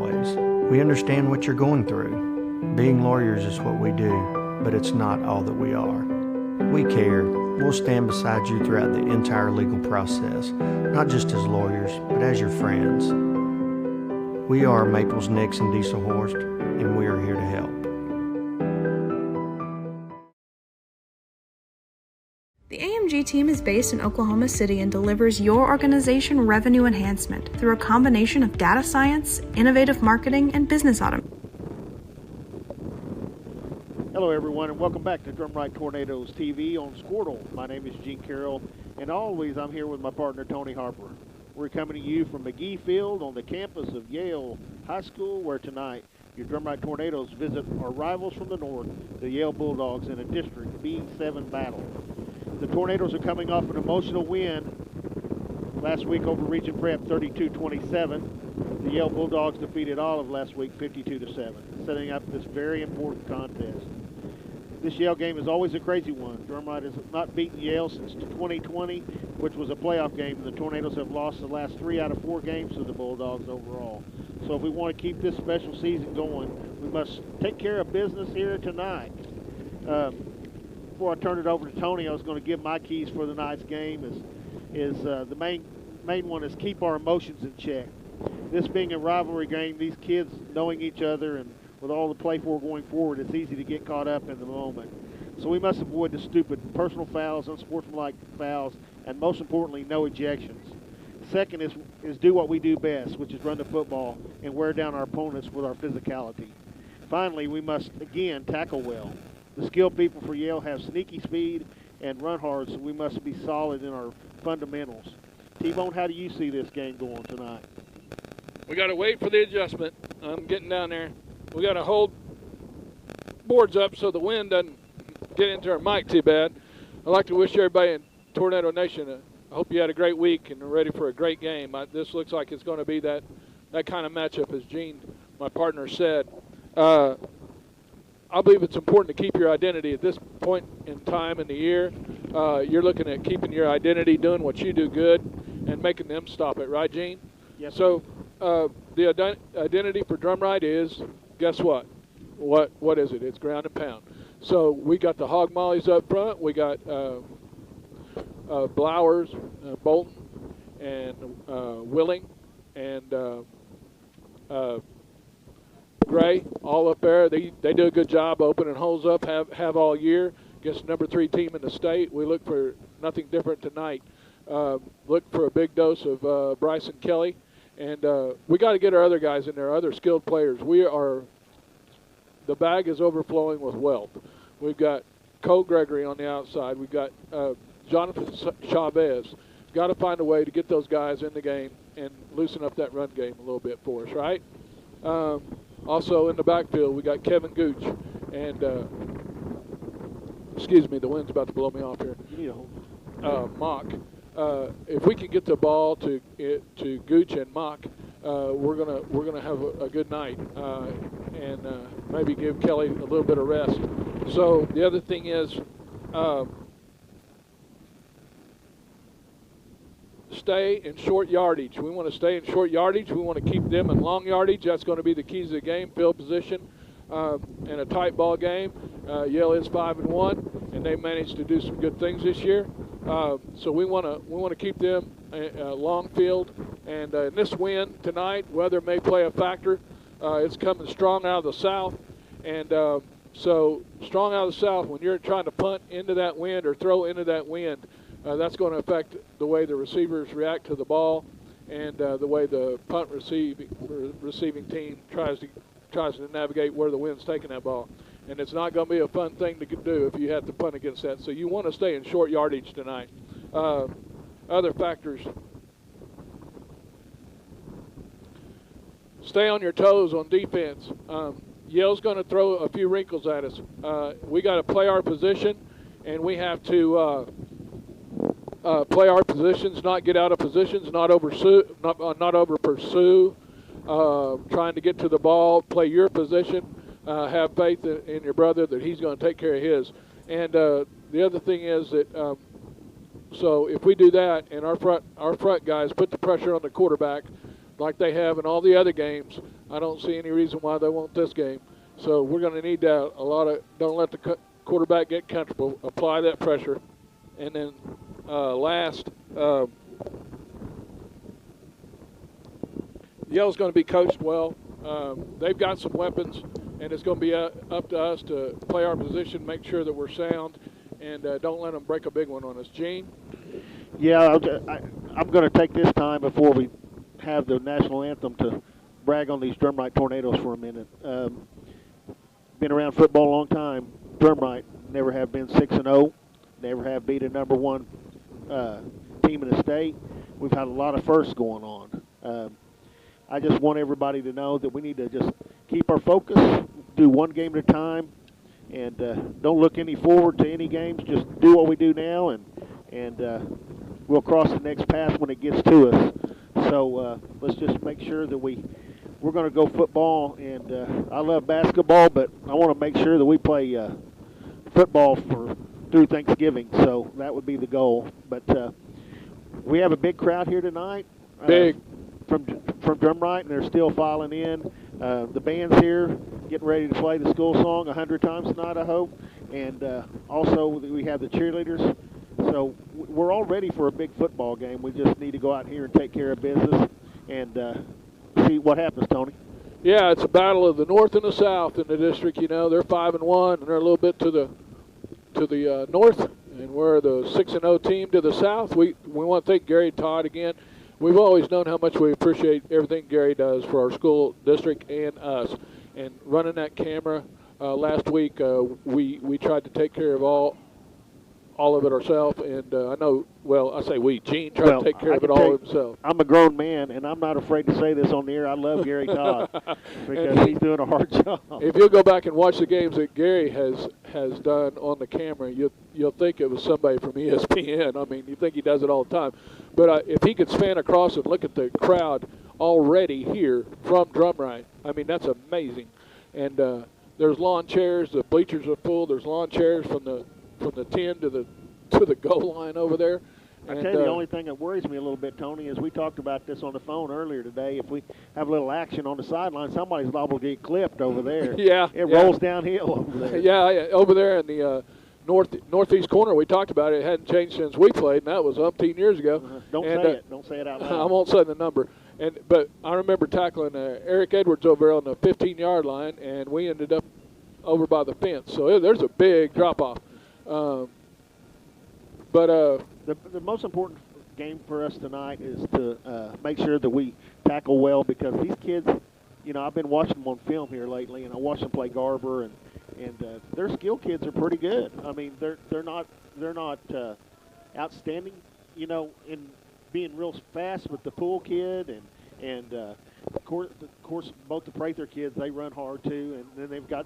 always. We understand what you're going through. Being lawyers is what we do, but it's not all that we are. We care. We'll stand beside you throughout the entire legal process, not just as lawyers, but as your friends. We are Maples, Nix, and Dieselhorst, and we are here to help. The AMG team is based in Oklahoma City and delivers your organization revenue enhancement through a combination of data science, innovative marketing, and business automation. Hello everyone, and welcome back to Drumright Tornadoes TV on Squirtle. My name is Gene Carroll, and always I'm here with my partner Tony Harper. We're coming to you from McGee Field on the campus of Yale High School, where tonight your Drumright Tornadoes visit our rivals from the north, the Yale Bulldogs, in a District B7 battle. The Tornadoes are coming off an emotional win last week over Region Prep 32-27. The Yale Bulldogs defeated Olive last week 52-7, setting up this very important contest. This Yale game is always a crazy one. Drumright has not beaten Yale since 2020, which was a playoff game, and the Tornadoes have lost the last 3 out of 4 games to the Bulldogs overall. So if we want to keep this special season going, we must take care of business here tonight. Before I turn it over to Tony, I was going to give my keys for the night's game. The main one is keep our emotions in check. This being a rivalry game, these kids knowing each other and with all the play for going forward, it's easy to get caught up in the moment. So we must avoid the stupid personal fouls, unsportsmanlike fouls, and most importantly, no ejections. Second is do what we do best, which is run the football and wear down our opponents with our physicality. Finally, we must, again, tackle well. The skilled people for Yale have sneaky speed and run hard, so we must be solid in our fundamentals. T-Bone, how do you see this game going tonight? We got to wait for the adjustment. I'm getting down there. We got to hold boards up so the wind doesn't get into our mic too bad. I'd like to wish everybody in Tornado Nation, I hope you had a great week and are ready for a great game. This looks like it's going to be that kind of matchup, as Gene, my partner, said. I believe it's important to keep your identity at this point in time in the year. You're looking at keeping your identity, doing what you do good, and making them stop it, right, Gene? Yes. So the identity for Drumright is, guess what? What is it? It's ground and pound. So we got the hog mollies up front. We got Blowers, Bolton, and Willing, and Gray, all up there. They do a good job opening holes up, have all year against the number 3 team in the state. We look for nothing different tonight. Look for a big dose of Bryson Kelly. And we got to get our other guys in there, other skilled players. The bag is overflowing with wealth. We've got Cole Gregory on the outside. We've got Jonathan Chavez. Got to find a way to get those guys in the game and loosen up that run game a little bit for us, right? Also in the backfield, we got Kevin Gooch and, excuse me, the wind's about to blow me off here. Mock. If we can get the ball to Gooch and Mock, we're gonna have a good night and maybe give Kelly a little bit of rest. So the other thing is stay in short yardage. We want to stay in short yardage. We want to keep them in long yardage. That's going to be the keys of the game. Field position in a tight ball game. Yale is 5-1, and they managed to do some good things this year. So we want to keep them long field. And in this win tonight, weather may play a factor. It's coming strong out of the south, and so strong out of the south. When you're trying to punt into that wind or throw into that wind, that's going to affect the way the receivers react to the ball, and the way the punt receiving team tries to navigate where the wind's taking that ball. And it's not going to be a fun thing to do if you have to punt against that. So you want to stay in short yardage tonight. Other factors. Stay on your toes on defense. Yale's going to throw a few wrinkles at us. We got to play our position, and we have to play our positions, not get out of positions, not over pursue, trying to get to the ball, play your position. Have faith in your brother that he's going to take care of his. And the other thing is that so if we do that and our front guys put the pressure on the quarterback, like they have in all the other games. I don't see any reason why they won't this game. So we're going to need that don't let the quarterback get comfortable, apply that pressure. And then last, Yale's going to be coached well. They've got some weapons, and it's going to be up to us to play our position, make sure that we're sound, and don't let them break a big one on us. Gene? Yeah, I'm going to take this time before we have the national anthem to brag on these Drumright Tornadoes for a minute. Been around football a long time. Drumright never have been 6-0, never have beat a number one team in the state. We've had a lot of firsts going on. I just want everybody to know that we need to just keep our focus, do one game at a time, and don't look any forward to any games. Just do what we do now, and we'll cross the next path when it gets to us. So let's just make sure that we're going to go football, and I love basketball, but I want to make sure that we play football through Thanksgiving. So that would be the goal. But we have a big crowd here tonight. Big. From Drumright, and they're still filing in. The band's here, getting ready to play the school song 100 times tonight, I hope. And also we have the cheerleaders. So we're all ready for a big football game. We just need to go out here and take care of business and see what happens, Tony. Yeah, it's a battle of the North and the South in the district. You know, they're 5-1, and they're a little bit to the north, and we're the 6-0 team to the south. We want to thank Gary Todd again. We've always known how much we appreciate everything Gary does for our school district and us. And running that camera last week, we tried to take care of all of it ourselves. And I know, well, I say we. Gene tried to take care of it all himself. I'm a grown man, and I'm not afraid to say this on the air. I love Gary Todd because he's doing a hard job. If you'll go back and watch the games that Gary has done on the camera, you'll think it was somebody from ESPN. I mean, you think he does it all the time. But if he could span across and look at the crowd already here from Drumright, I mean, that's amazing. And there's lawn chairs. The bleachers are full. There's lawn chairs from the 10 to the goal line over there. I tell you, the only thing that worries me a little bit, Tony, is we talked about this on the phone earlier today. If we have a little action on the sideline, somebody's liable to get clipped over there. It rolls downhill over there. Yeah, over there in the northeast corner, we talked about it. It hadn't changed since we played, and that was umpteen years ago. Don't say it. Don't say it out loud. I won't say the number. But I remember tackling Eric Edwards over there on the 15-yard line, and we ended up over by the fence. So there's a big drop-off. The most important game for us tonight is to make sure that we tackle well, because these kids, you know, I've been watching them on film here lately, and I watched them play Garber, and their skill kids are pretty good. I mean, they're not outstanding, you know, in being real fast with the Pool kid, and of course both the Prather kids, they run hard too, and then they've got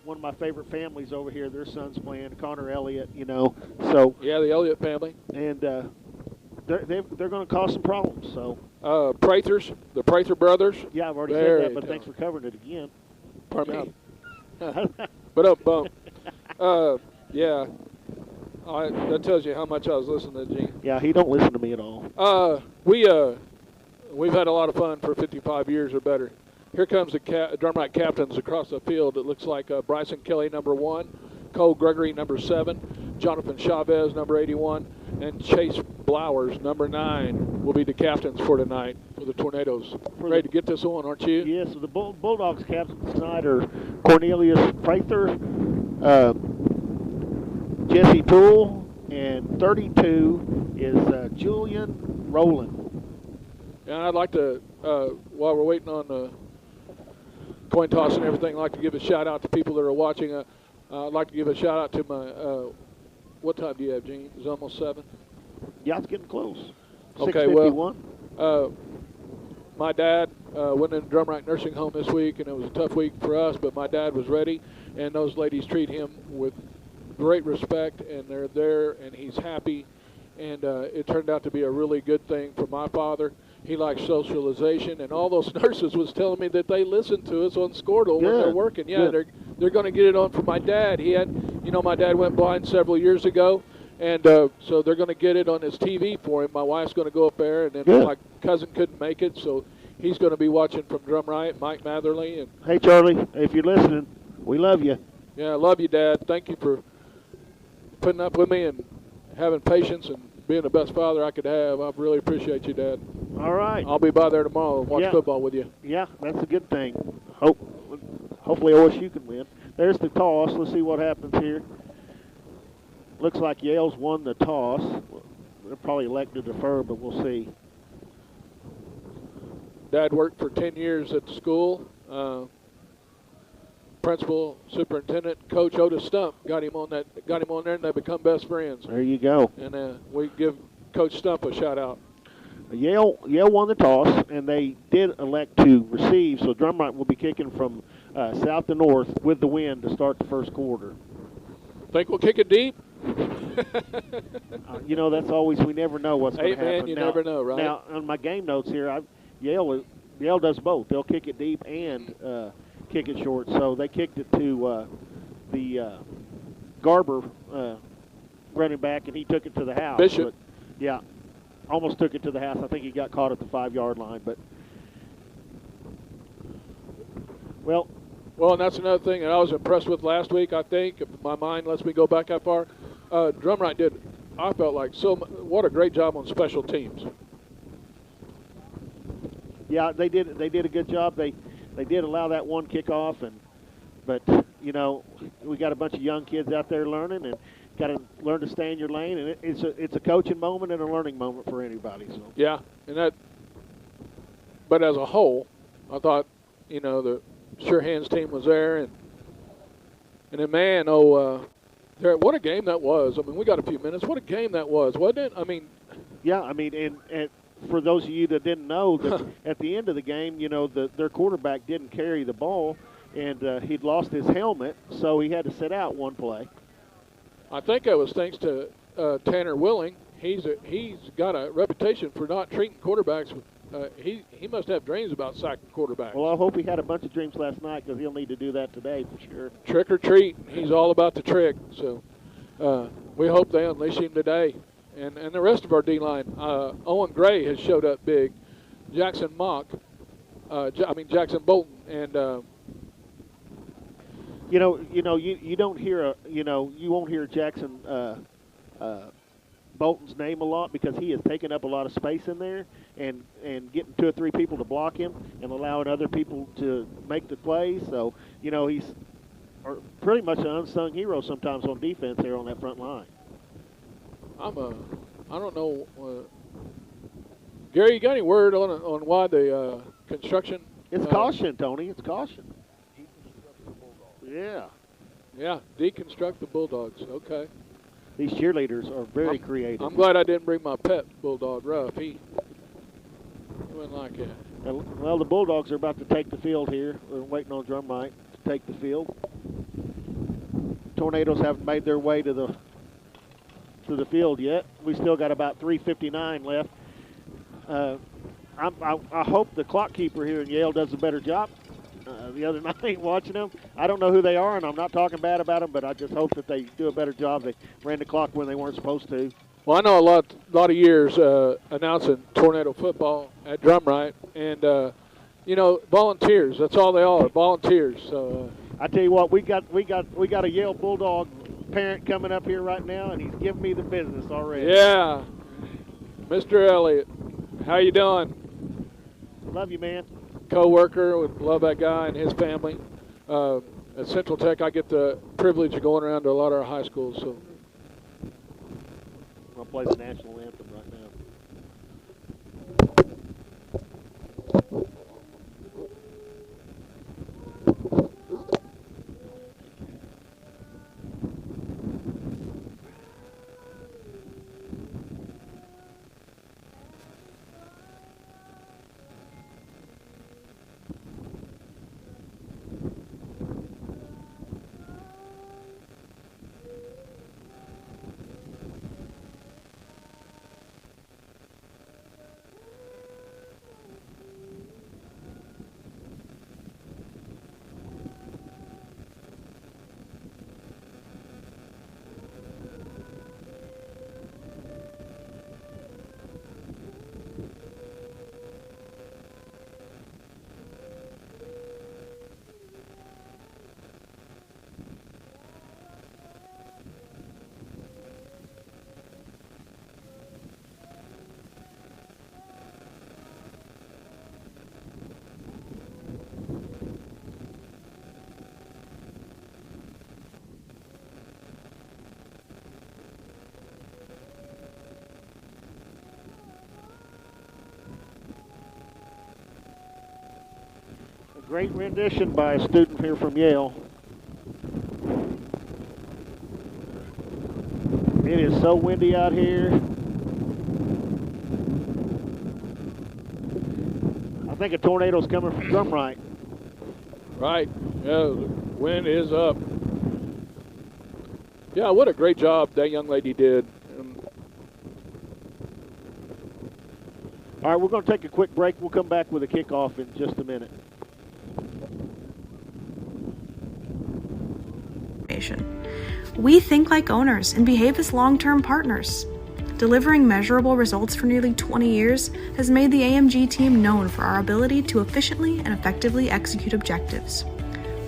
one of my favorite families over here. Their son's playing, Connor Elliott, you know. So yeah, the Elliott family, and they're going to cause some problems. So Prathers, the Prather brothers. Yeah, I've already said that, but thanks for covering it again. Pardon me. But yeah, that tells you how much I was listening to Gene. Yeah, he don't listen to me at all. We've had a lot of fun for 55 years or better. Here comes the Drumright captains across the field. It looks like Bryson Kelly, number 1, Cole Gregory, number 7, Jonathan Chavez, number 81, and Chase Blowers, number 9, will be the captains for tonight for the Tornadoes. Ready to get this on, aren't you? Yes, so the Bulldogs captains tonight are Cornelius Prather, Jesse Poole, and 32 is Julian Rowland. And I'd like to, while we're waiting on the coin toss and everything, I'd like to give a shout out to people that are watching. I'd like to give a shout out to my, what time do you have, Gene? Is it almost 7? Yeah, it's getting close. Okay, 6:51. Well, my dad went in Drumright Nursing Home this week, and it was a tough week for us, but my dad was ready, and those ladies treat him with great respect, and they're there, and he's happy, and it turned out to be a really good thing for my father. He likes socialization, and all those nurses was telling me that they listen to us on Squirtle when they're working. Yeah, they're going to get it on for my dad. He had, you know, my dad went blind several years ago, And so they're going to get it on his TV for him. My wife's going to go up there, and then Good. my cousin couldn't make it, so he's going to be watching from Drumright, Mike Matherly. And Hey, Charlie, if you're listening, we love you. yeah, I love you, Dad. Thank you for putting up with me and having patience and being the best father I could have. I really appreciate you, Dad. All right. I'll be by there tomorrow and watch Yeah. football with you. Yeah, that's a good thing. Hopefully OSU can win. There's the toss. Let's see what happens here. Looks like Yale's won the toss. They're probably elected to defer, but we'll see. Dad worked for 10 years at the school. Principal, superintendent, Coach Otis Stump got him on there, and they become best friends. There you go. And we give Coach Stump a shout out. Yale won the toss, and they did elect to receive, so Drumright will be kicking from south to north with the wind to start the first quarter. Think we'll kick it deep? That's always, we never know what's going to happen. Man, you never know, right? Now, on my game notes here, Yale does both. They'll kick it deep and kick it short. So they kicked it to the Garber running back, and he took it to the house. Bishop. But, yeah, almost took it to the house. I think he got caught at the 5-yard line. But, well, and that's another thing that I was impressed with last week, I think, if my mind lets me go back that far. Drumright did, I felt like, what a great job on special teams. Yeah, they did a good job. They did allow that one kickoff, but we got a bunch of young kids out there learning, and got to learn to stay in your lane. And it's a coaching moment and a learning moment for anybody. So yeah, but as a whole, I thought the Sure Hands team was there, and then man, what a game that was. I mean, we got a few minutes. What a game that was, wasn't it? I mean, yeah, and for those of you that didn't know, that at the end of the game, their quarterback didn't carry the ball, and he'd lost his helmet, so he had to sit out one play. I think it was thanks to Tanner Willing. He's got a reputation for not treating quarterbacks. He must have dreams about sacking quarterbacks. Well, I hope he had a bunch of dreams last night, because he'll need to do that today for sure. Trick or treat. He's all about the trick. So we hope they unleash him today. And the rest of our D-line, Owen Gray has showed up big. Jackson Bolton, and you don't hear you won't hear Jackson Bolton's name a lot, because he has taken up a lot of space in there, and getting 2 or 3 people to block him and allowing other people to make the plays. So he's pretty much an unsung hero sometimes on defense here on that front line. I don't know. Gary, you got any word on why the construction? It's caution, Tony. It's caution. Yeah. Yeah, deconstruct the Bulldogs. Okay. These cheerleaders are very creative. I'm glad I didn't bring my pet Bulldog, Ruff. He wouldn't like that. Well, the Bulldogs are about to take the field here. We're waiting on Drumright to take the field. Tornadoes haven't made their way to the field yet. We still got about 3:59 left. I hope the clock keeper here in Yale does a better job. The other night watching them, I don't know who they are, and I'm not talking bad about them, but I just hope that they do a better job. They ran the clock when they weren't supposed to. Well, I know a lot of years announcing tornado football at Drumright, and volunteers. That's all they are, volunteers. So I tell you what, we got a Yale Bulldog parent coming up here right now, and he's giving me the business already. Yeah, Mr. Elliott, how you doing? Love you, man. Co-worker, would love that guy and his family. At Central Tech, I get the privilege of going around to a lot of our high schools. So I'll play the national anthem right now. Great rendition by a student here from Yale. It is so windy out here. I think a tornado's coming from Drumright. Right. Yeah, the wind is up. Yeah, what a great job that young lady did. All right, we're going to take a quick break. We'll come back with a kickoff in just a minute. We think like owners and behave as long-term partners. Delivering measurable results for nearly 20 years has made the AMG team known for our ability to efficiently and effectively execute objectives.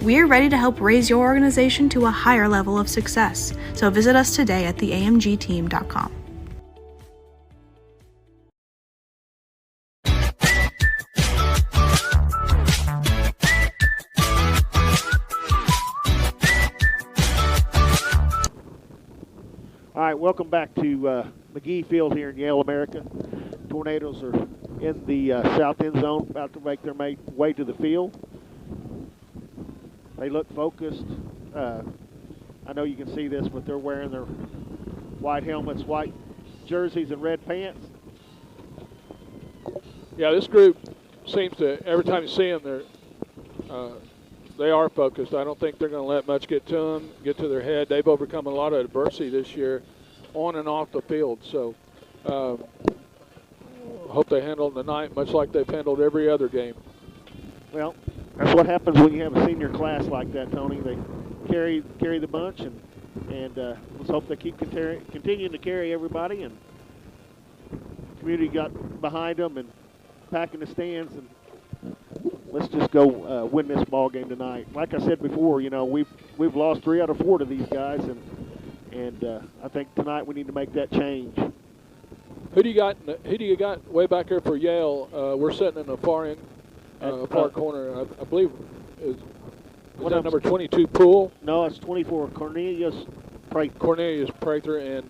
We're ready to help raise your organization to a higher level of success, so visit us today at theamgteam.com. All right, welcome back to McGee Field here in Yale, America. Tornadoes are in the south end zone, about to make their way to the field. They look focused. I know you can see this, but they're wearing their white helmets, white jerseys, and red pants. Yeah, this group seems to, every time you see them, they are focused. I don't think they're going to let much get to them, get to their head. They've overcome a lot of adversity this year on and off the field. So hope they handle them tonight much like they've handled every other game. Well, that's what happens when you have a senior class like that, Tony. They carry the bunch, and let's hope they keep continuing to carry everybody, and the community got behind them and packing the stands, and let's just go win this ball game tonight. Like I said before, you know, we've lost 3 out of 4 to these guys, and I think tonight we need to make that change. Who do you got way back here for Yale? We're sitting in the far corner. I believe is that number 22 Poole? No, it's 24 Cornelius Prather. Cornelius Prather, and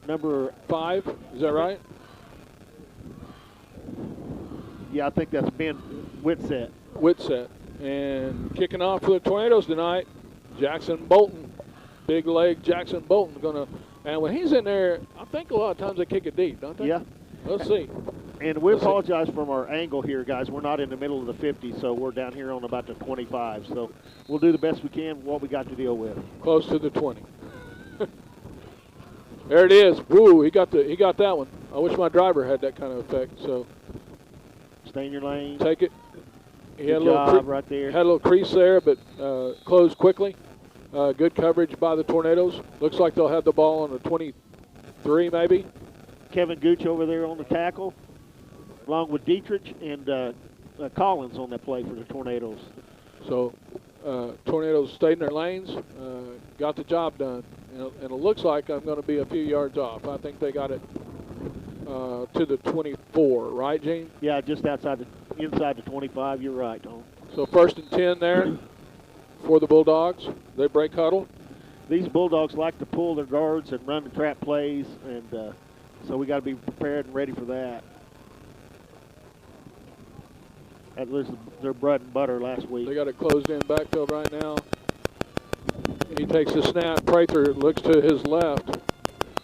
number 5. Is that right? Yeah, I think that's Ben Whitsett. And kicking off for the Tornadoes tonight, Jackson Bolton. Big leg Jackson Bolton and when he's in there, I think a lot of times they kick it deep, don't they? Yeah. Let's see. And we apologize from our angle here, guys. We're not in the middle of the 50, so we're down here on about the 25. So we'll do the best we can with what we got to deal with. Close to the 20. There it is. Woo, he got that one. I wish my driver had that kind of effect. So stay in your lane. Take it. He had Good job right there. Had a little crease there, but closed quickly. Good coverage by the Tornadoes. Looks like they'll have the ball on the 23 maybe. Kevin Gooch over there on the tackle, along with Dietrich and Collins on that play for the Tornadoes. So Tornadoes stayed in their lanes, got the job done. And it looks like I'm going to be a few yards off. I think they got it to the 24, right, Gene? Yeah, just inside the 25. You're right, Tom. So 1st and 10 there for the Bulldogs. They break huddle. These Bulldogs like to pull their guards and run the trap plays, and so we got to be prepared and ready for that. That was their bread and butter last week. They got a closed-in backfield right now. He takes the snap. Prather looks to his left,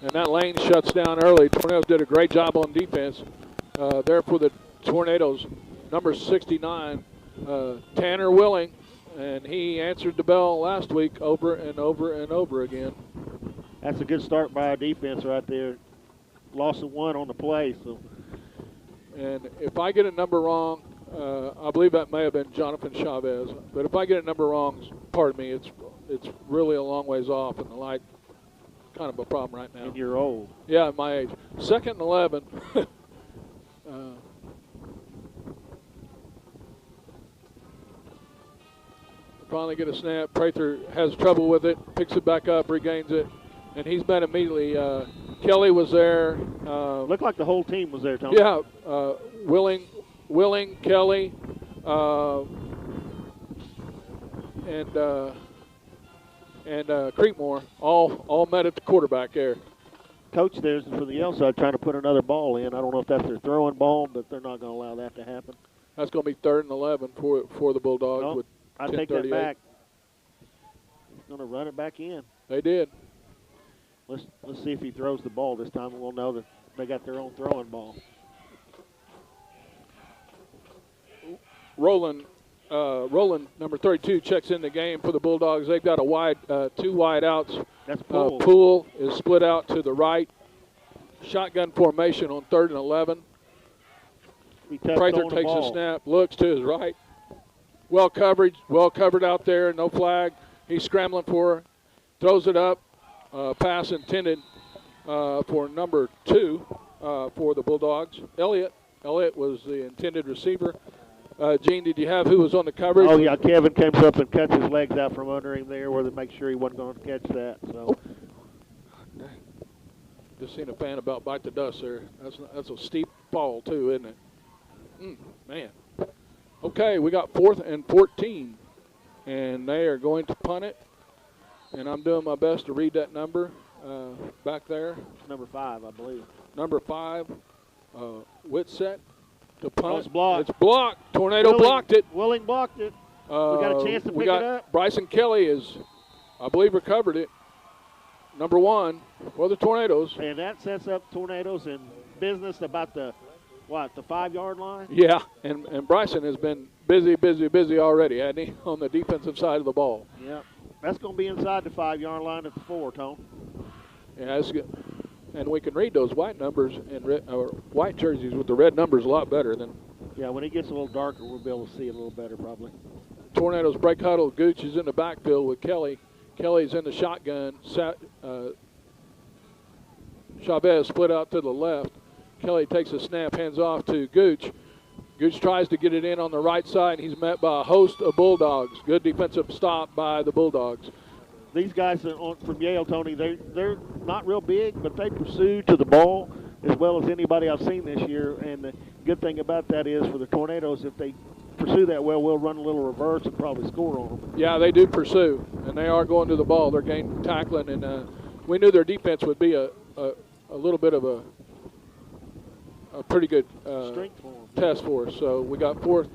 and that lane shuts down early. Tornadoes did a great job on defense there for the Tornadoes. Number 69, Tanner Willing, and he answered the bell last week over and over and over again. That's a good start by our defense right there. Loss of 1 on the play. So, and if I get a number wrong, I believe that may have been Jonathan Chavez. But if I get a number wrong, pardon me, it's really a long ways off, and the light kind of a problem right now. And you're old. Yeah, at my age. 2nd and 11. Finally get a snap. Prather has trouble with it, picks it back up, regains it, and he's met immediately. Kelly was there. Looked like the whole team was there, Tom. Yeah, Willing, Kelly, and Creekmore all met at the quarterback there. Coach there's for the Yale side trying to put another ball in. I don't know if that's their throwing ball, but they're not going to allow that to happen. That's going to be 3rd and 11 for the Bulldogs. No, with I take that 10:38. back. He's going to run it back in. They did. Let's see if he throws the ball this time, and we'll know that they got their own throwing ball. Roland, number 32, checks in the game for the Bulldogs. They've got a 2 wide outs. That's Poole. Poole is split out to the right. Shotgun formation on 3rd and 11. Prather takes a snap, looks to his right. Well covered out there, no flag. He's scrambling for her, throws it up. Pass intended for number 2 for the Bulldogs. Elliott was the intended receiver. Gene, did you have who was on the coverage? Oh, yeah, Kevin comes up and cuts his legs out from under him there where they make sure he wasn't going to catch that. So, just seen a fan about bite the dust there. That's a steep fall too, isn't it? Man. Okay, we got 4th and 14, and they are going to punt it. And I'm doing my best to read that number back there. Number 5, I believe. Number 5, Whitsett to punt. Oh, it's blocked. It's blocked. Tornado blocked it. Willing blocked it. We got a chance to pick it up. Bryson Kelly is, I believe, recovered it. Number 1 for the Tornadoes. And that sets up Tornadoes in business about the 5-yard line? Yeah, and Bryson has been busy already, hasn't he, on the defensive side of the ball. Yeah. That's going to be inside the 5-yard line at the 4, Tone. Yeah, that's good. And we can read those white numbers and white jerseys with the red numbers a lot better than. Yeah, when it gets a little darker, we'll be able to see it a little better probably. Tornadoes break huddle. Gooch is in the backfield with Kelly. Kelly's in the shotgun. Chavez split out to the left. Kelly takes a snap, hands off to Gooch. Gooch tries to get it in on the right side. He's met by a host of Bulldogs. Good defensive stop by the Bulldogs. These guys from Yale, Tony, they're not real big, but they pursue to the ball as well as anybody I've seen this year. And the good thing about that is for the Tornadoes, if they pursue that well, we'll run a little reverse and probably score on them. Yeah, they do pursue, and they are going to the ball. They're game tackling, and we knew their defense would be a little bit of a pretty good strength for them. Test for us. So we got 4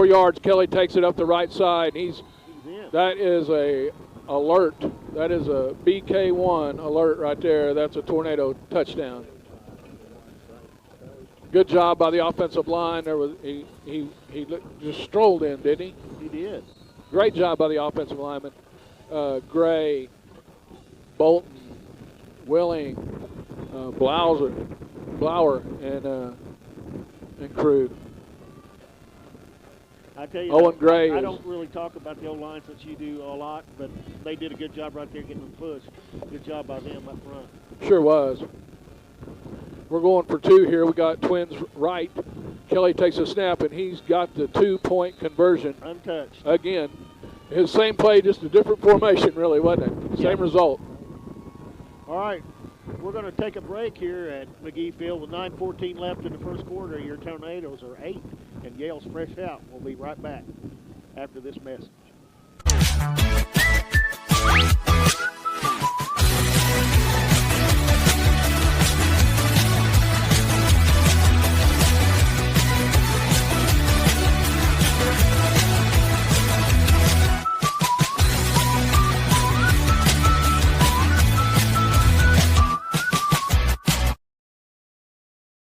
yards. Kelly takes it up the right side. He's in. That is a alert. That is a BK1 alert right there. That's a Tornado touchdown. Good job by the offensive line. There was he just strolled in, didn't he? He did. Great job by the offensive lineman. Gray, Bolton, Willing, Blower, and crew. I tell you, Owen Gray. I don't really talk about the O-line since you do a lot, but they did a good job right there getting them pushed. Good job by them up front. Sure was. We're going for 2 here. We got Twins right. Kelly takes a snap, and he's got the 2-point conversion. Untouched. Again, his same play, just a different formation, really, wasn't it? Same result. All right. We're going to take a break here at McGee Field with 9:14 left in the first quarter. Your Tornadoes are 8, and Yale's fresh out. We'll be right back after this message.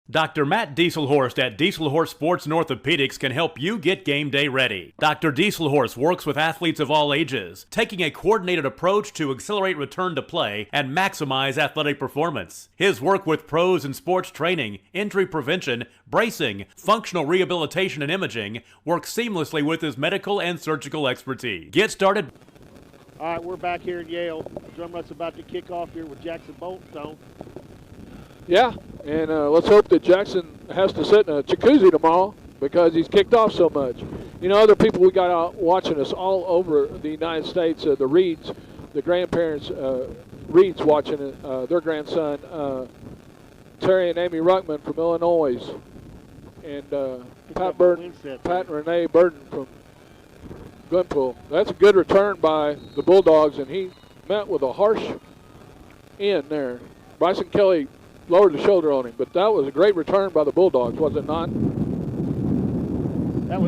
Dr. Matt Dieselhorst at Dieselhorst Sports and Orthopedics can help you get game day ready. Dr. Dieselhorst works with athletes of all ages, taking a coordinated approach to accelerate return to play and maximize athletic performance. His work with pros in sports training, injury prevention, bracing, functional rehabilitation, and imaging works seamlessly with his medical and surgical expertise. Get started. All right, we're back here in Yale. Drumright's about to kick off here with Jackson Bolton. Yeah, and let's hope that Jackson has to sit in a jacuzzi tomorrow because he's kicked off so much. You know, other people we got out watching us all over the United States, the Reeds, the grandparents, Reeds watching their grandson, Terry and Amy Ruckman from Illinois, and Pat and Renee Burden from Glenpool. That's a good return by the Bulldogs, and he met with a harsh end there. Bryson Kelly lowered the shoulder on him, but that was a great return by the Bulldogs, was it not? That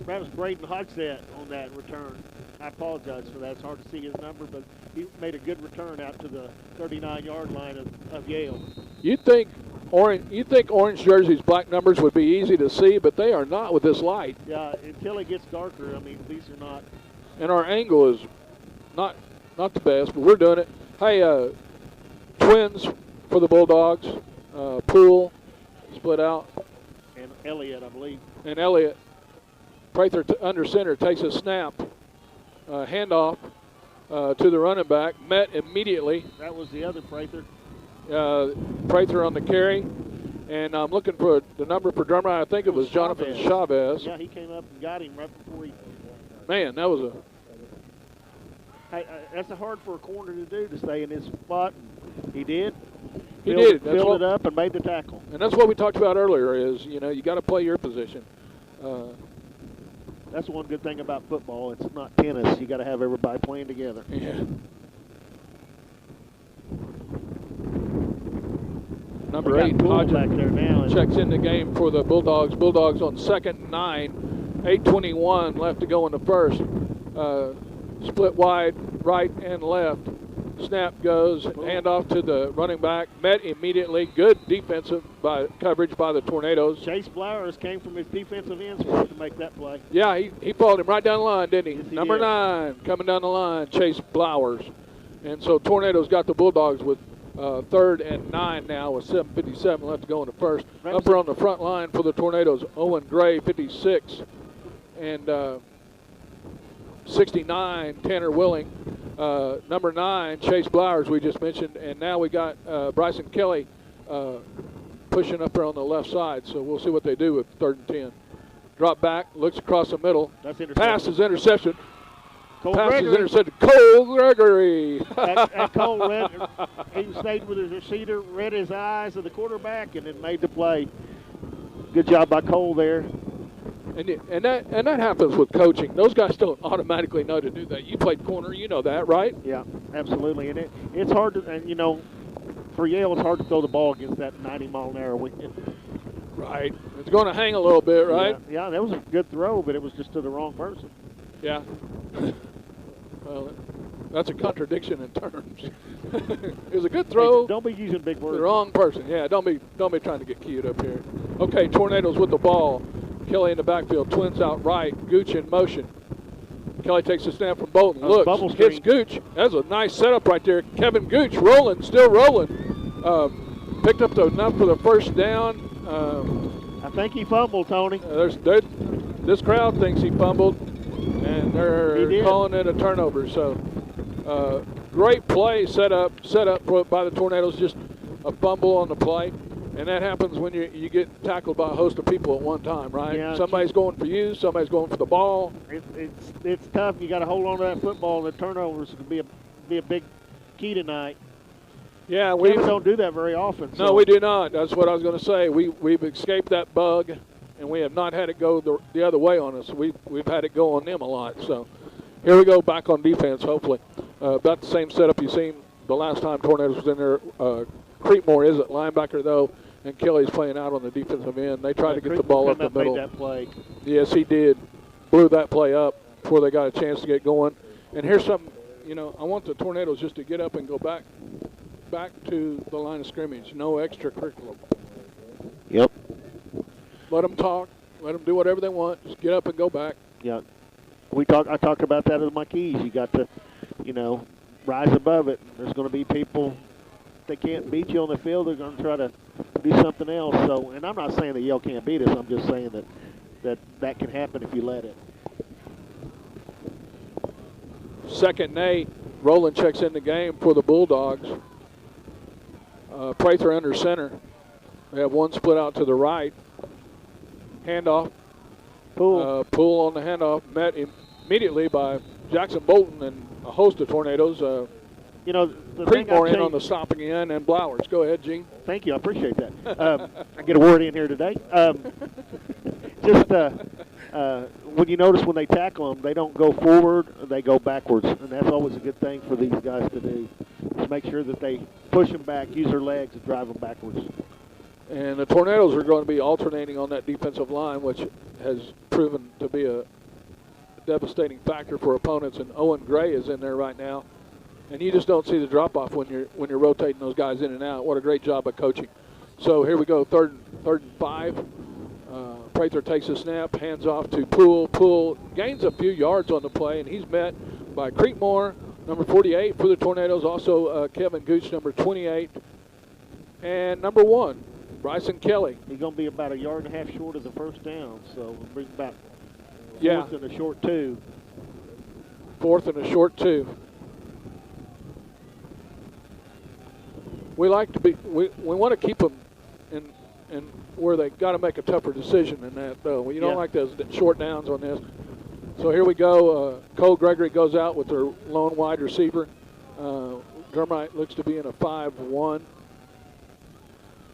That was Braden Hogsett on that return. I apologize for that. It's hard to see his number, but he made a good return out to the 39-yard line of Yale. You think orange jerseys, black numbers would be easy to see, but they are not with this light. Yeah, until it gets darker, I mean, these are not. And our angle is not the best, but we're doing it. Hey, twins for the Bulldogs. Poole split out. And Elliott, I believe. And Elliott, Prather under center, takes a snap. Handoff to the running back. Met immediately. That was the other Prather. Prather on the carry. And I'm looking for the number for Drumright. I think it was Jonathan Chavez. Yeah, he came up and got him right before he. Man, that was a. Hey, that's hard for a corner to do, to stay in his spot. He did. He did. Filled it up and made the tackle. And that's what we talked about earlier is, you got to play your position. That's one good thing about football. It's not tennis. You got to have everybody playing together. Yeah. Number 8, Hodges back there now. Checks in the game for the Bulldogs. Bulldogs on 2nd and 9. 8:21 left to go in the first. Split wide, right and left. Snap goes, handoff to the running back. Met immediately. Good defensive coverage by the Tornadoes. Chase Flowers came from his defensive end to make that play. Yeah, he followed him right down the line, didn't he? Yes, he Number did. 9 coming down the line, Chase Flowers. And so Tornadoes got the Bulldogs with 3rd and 9 now with 7:57 left to go in the first. Upper on the front line for the Tornadoes, Owen Gray, 56. And 69, Tanner Willing. Number 9, Chase Flowers, we just mentioned. And now we got Bryson Kelly pushing up there on the left side. So we'll see what they do with 3rd and 10. Drop back, looks across the middle. That's Pass is interception. Pass is intercepted. Cole Gregory. and Cole read, he stayed with his receiver, read his eyes of the quarterback, and then made the play. Good job by Cole there. And that happens with coaching. Those guys don't automatically know to do that. You played corner, you know that, right? Yeah, absolutely. And it's hard to, and for Yale, it's hard to throw the ball against that 90-mile-an-hour wind. Right. It's going to hang a little bit, right? Yeah, that was a good throw, but it was just to the wrong person. Yeah. Well, that's a contradiction in terms. It was a good throw. Hey, don't be using big words. The wrong person. Yeah, don't be trying to get cute up here. Okay, Tornadoes with the ball. Kelly in the backfield. Twins out right. Gooch in motion. Kelly takes a snap from Bolton. Looks, hits Gooch. That's a nice setup right there. Kevin Gooch rolling, still rolling. Picked up enough for the first down. I think he fumbled, Tony. This crowd thinks he fumbled, and they're calling it a turnover. So, great play set up by the Tornadoes. Just a fumble on the play, and that happens when you get tackled by a host of people at one time, right? Yeah, somebody's going for you, somebody's going for the ball. It's tough. You got to hold on to that football, and the turnovers can be a big key tonight. Yeah, we don't do that very often. No, we do not. That's what I was going to say. We've escaped that bug, and we have not had it go the other way on us. We've had it go on them a lot. So here we go back on defense, hopefully. About the same setup you've seen the last time Tornadoes was in there. Creekmore is at linebacker, though, and Kelly's playing out on the defensive end. They tried to get the ball up the middle. Made that play. Yes, he did. Blew that play up before they got a chance to get going. And here's something, I want the Tornadoes just to get up and go back to the line of scrimmage. No extracurricular. Yep. Let them talk. Let them do whatever they want. Just get up and go back. Yeah. I talked about that as my keys. You got to, rise above it. There's going to be people, they can't beat you on the field. They're going to try to do something else. So, and I'm not saying that Yale can't beat us. I'm just saying that can happen if you let it. 2nd and 8. Rowland checks in the game for the Bulldogs. Prather under center. They have one split out to the right. Handoff. Poole on the handoff. Met immediately by Jackson Bolton and a host of Tornadoes. Creekmore in on the stopping end, and Blowers. Go ahead, Gene. Thank you. I appreciate that. I get a word in here today. When you notice when they tackle them, they don't go forward, they go backwards. And that's always a good thing for these guys to do. Just make sure that they push them back, use their legs, and drive them backwards. And the Tornadoes are going to be alternating on that defensive line, which has proven to be devastating factor for opponents, and Owen Gray is in there right now. And you just don't see the drop-off when you're rotating those guys in and out. What a great job of coaching. So here we go, third and 5. Prather takes a snap, hands off to Poole. Poole gains a few yards on the play, and he's met by Creekmore, number 48 for the Tornadoes, also Kevin Gooch, number 28, and number 1, Bryson Kelly. He's going to be about 1.5 yards short of the first down, so we'll bring back fourth and a short 2. 4th and a short 2. We like to be, we want to keep them in where they got to make a tougher decision than that, though. You don't like those short downs on this. So here we go. Cole Gregory goes out with their lone wide receiver. Drumright looks to be in a 5-1.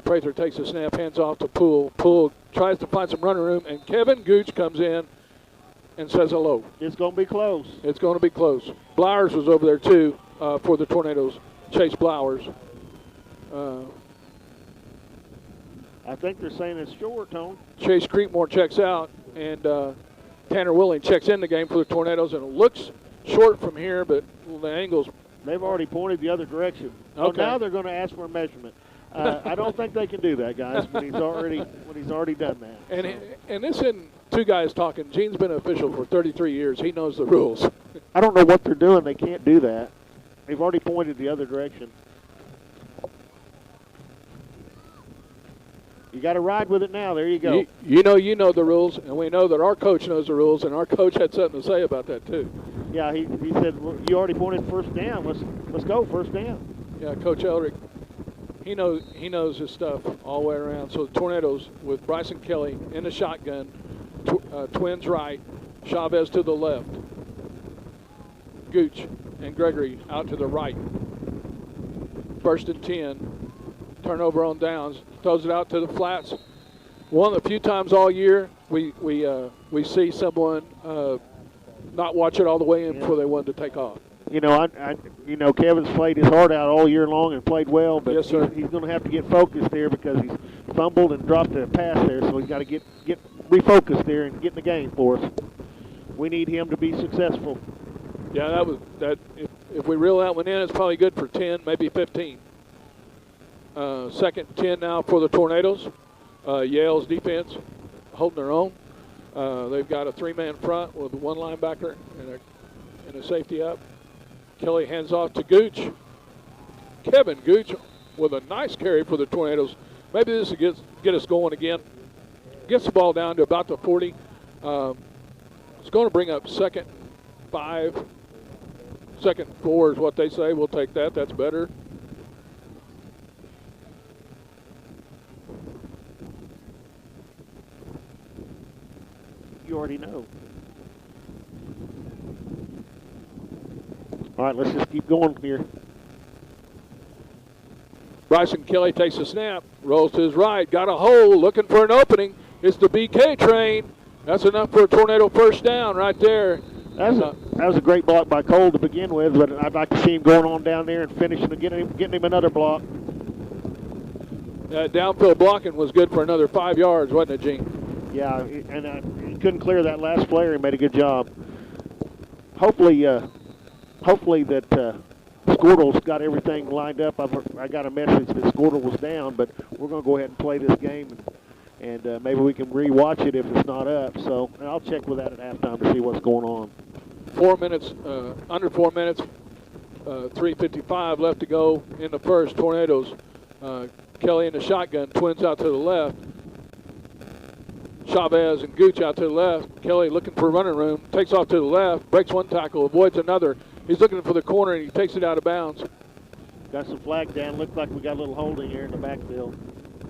Prather takes a snap, hands off to Poole. Poole tries to find some running room, and Kevin Gooch comes in and says hello. It's going to be close. It's going to be close. Blowers was over there, too, for the Tornadoes. Chase Blowers. I think they're saying it's short, Tone. Chase Creekmore checks out, and Tanner Willing checks in the game for the Tornadoes, and it looks short from here, but the angles. They've already pointed the other direction. Okay. So now they're going to ask for a measurement. I don't think they can do that, guys, but he's already done that. And this isn't two guys talking. Gene's been an official for 33 years. He knows the rules. I don't know what they're doing. They can't do that. They've already pointed the other direction. You got to ride with it now. There you go. You know the rules, and we know that our coach knows the rules, and our coach had something to say about that too. Yeah, he said, well, you already pointed first down. Let's go first down. Yeah, Coach Eldrick, he knows his stuff all the way around. So the Tornadoes with Bryson Kelly in the shotgun, twins right, Chavez to the left, Gooch and Gregory out to the right. 1st and 10. Turnover on downs, throws it out to the flats. One of the few times all year we see someone not watch it all the way in before they wanted to take off. You know, Kevin's played his heart out all year long and played well, but yes, sir. He's going to have to get focused there because he's fumbled and dropped a pass there, so he's got to get refocused there and get in the game for us. We need him to be successful. Yeah, if we reel that one in, it's probably good for 10, maybe 15. 2nd 10 now for the Tornadoes. Yale's defense holding their own. They've got a 3-man front with 1 linebacker and a safety up. Kelly hands off to Gooch. Kevin Gooch with a nice carry for the Tornadoes. Maybe this will get us going again. Gets the ball down to about the 40. It's going to bring up 2nd 5. 2nd 4 is what they say. We'll take that. That's better. You already know. All right, let's just keep going here. Bryson Kelly takes a snap, rolls to his right, got a hole, looking for an opening. It's the BK train. That's enough for a Tornado first down right there. That was a great block by Cole to begin with, but I'd like to see him going on down there and finishing and getting him another block. Downfield blocking was good for another 5 yards, wasn't it, Gene? Yeah, and he couldn't clear that last player. He made a good job. Hopefully that Squirtle's got everything lined up. I got a message that Squirtle was down, but we're going to go ahead and play this game, and maybe we can re-watch it if it's not up. So I'll check with that at halftime to see what's going on. 4 minutes, under 4 minutes, 3:55 left to go in the first. Tornadoes, Kelly in the shotgun, twins out to the left. Chavez and Gooch out to the left. Kelly looking for running room, takes off to the left, breaks 1 tackle, avoids another. He's looking for the corner, and he takes it out of bounds. Got some flag down. Looked like we got a little holding here in the backfield.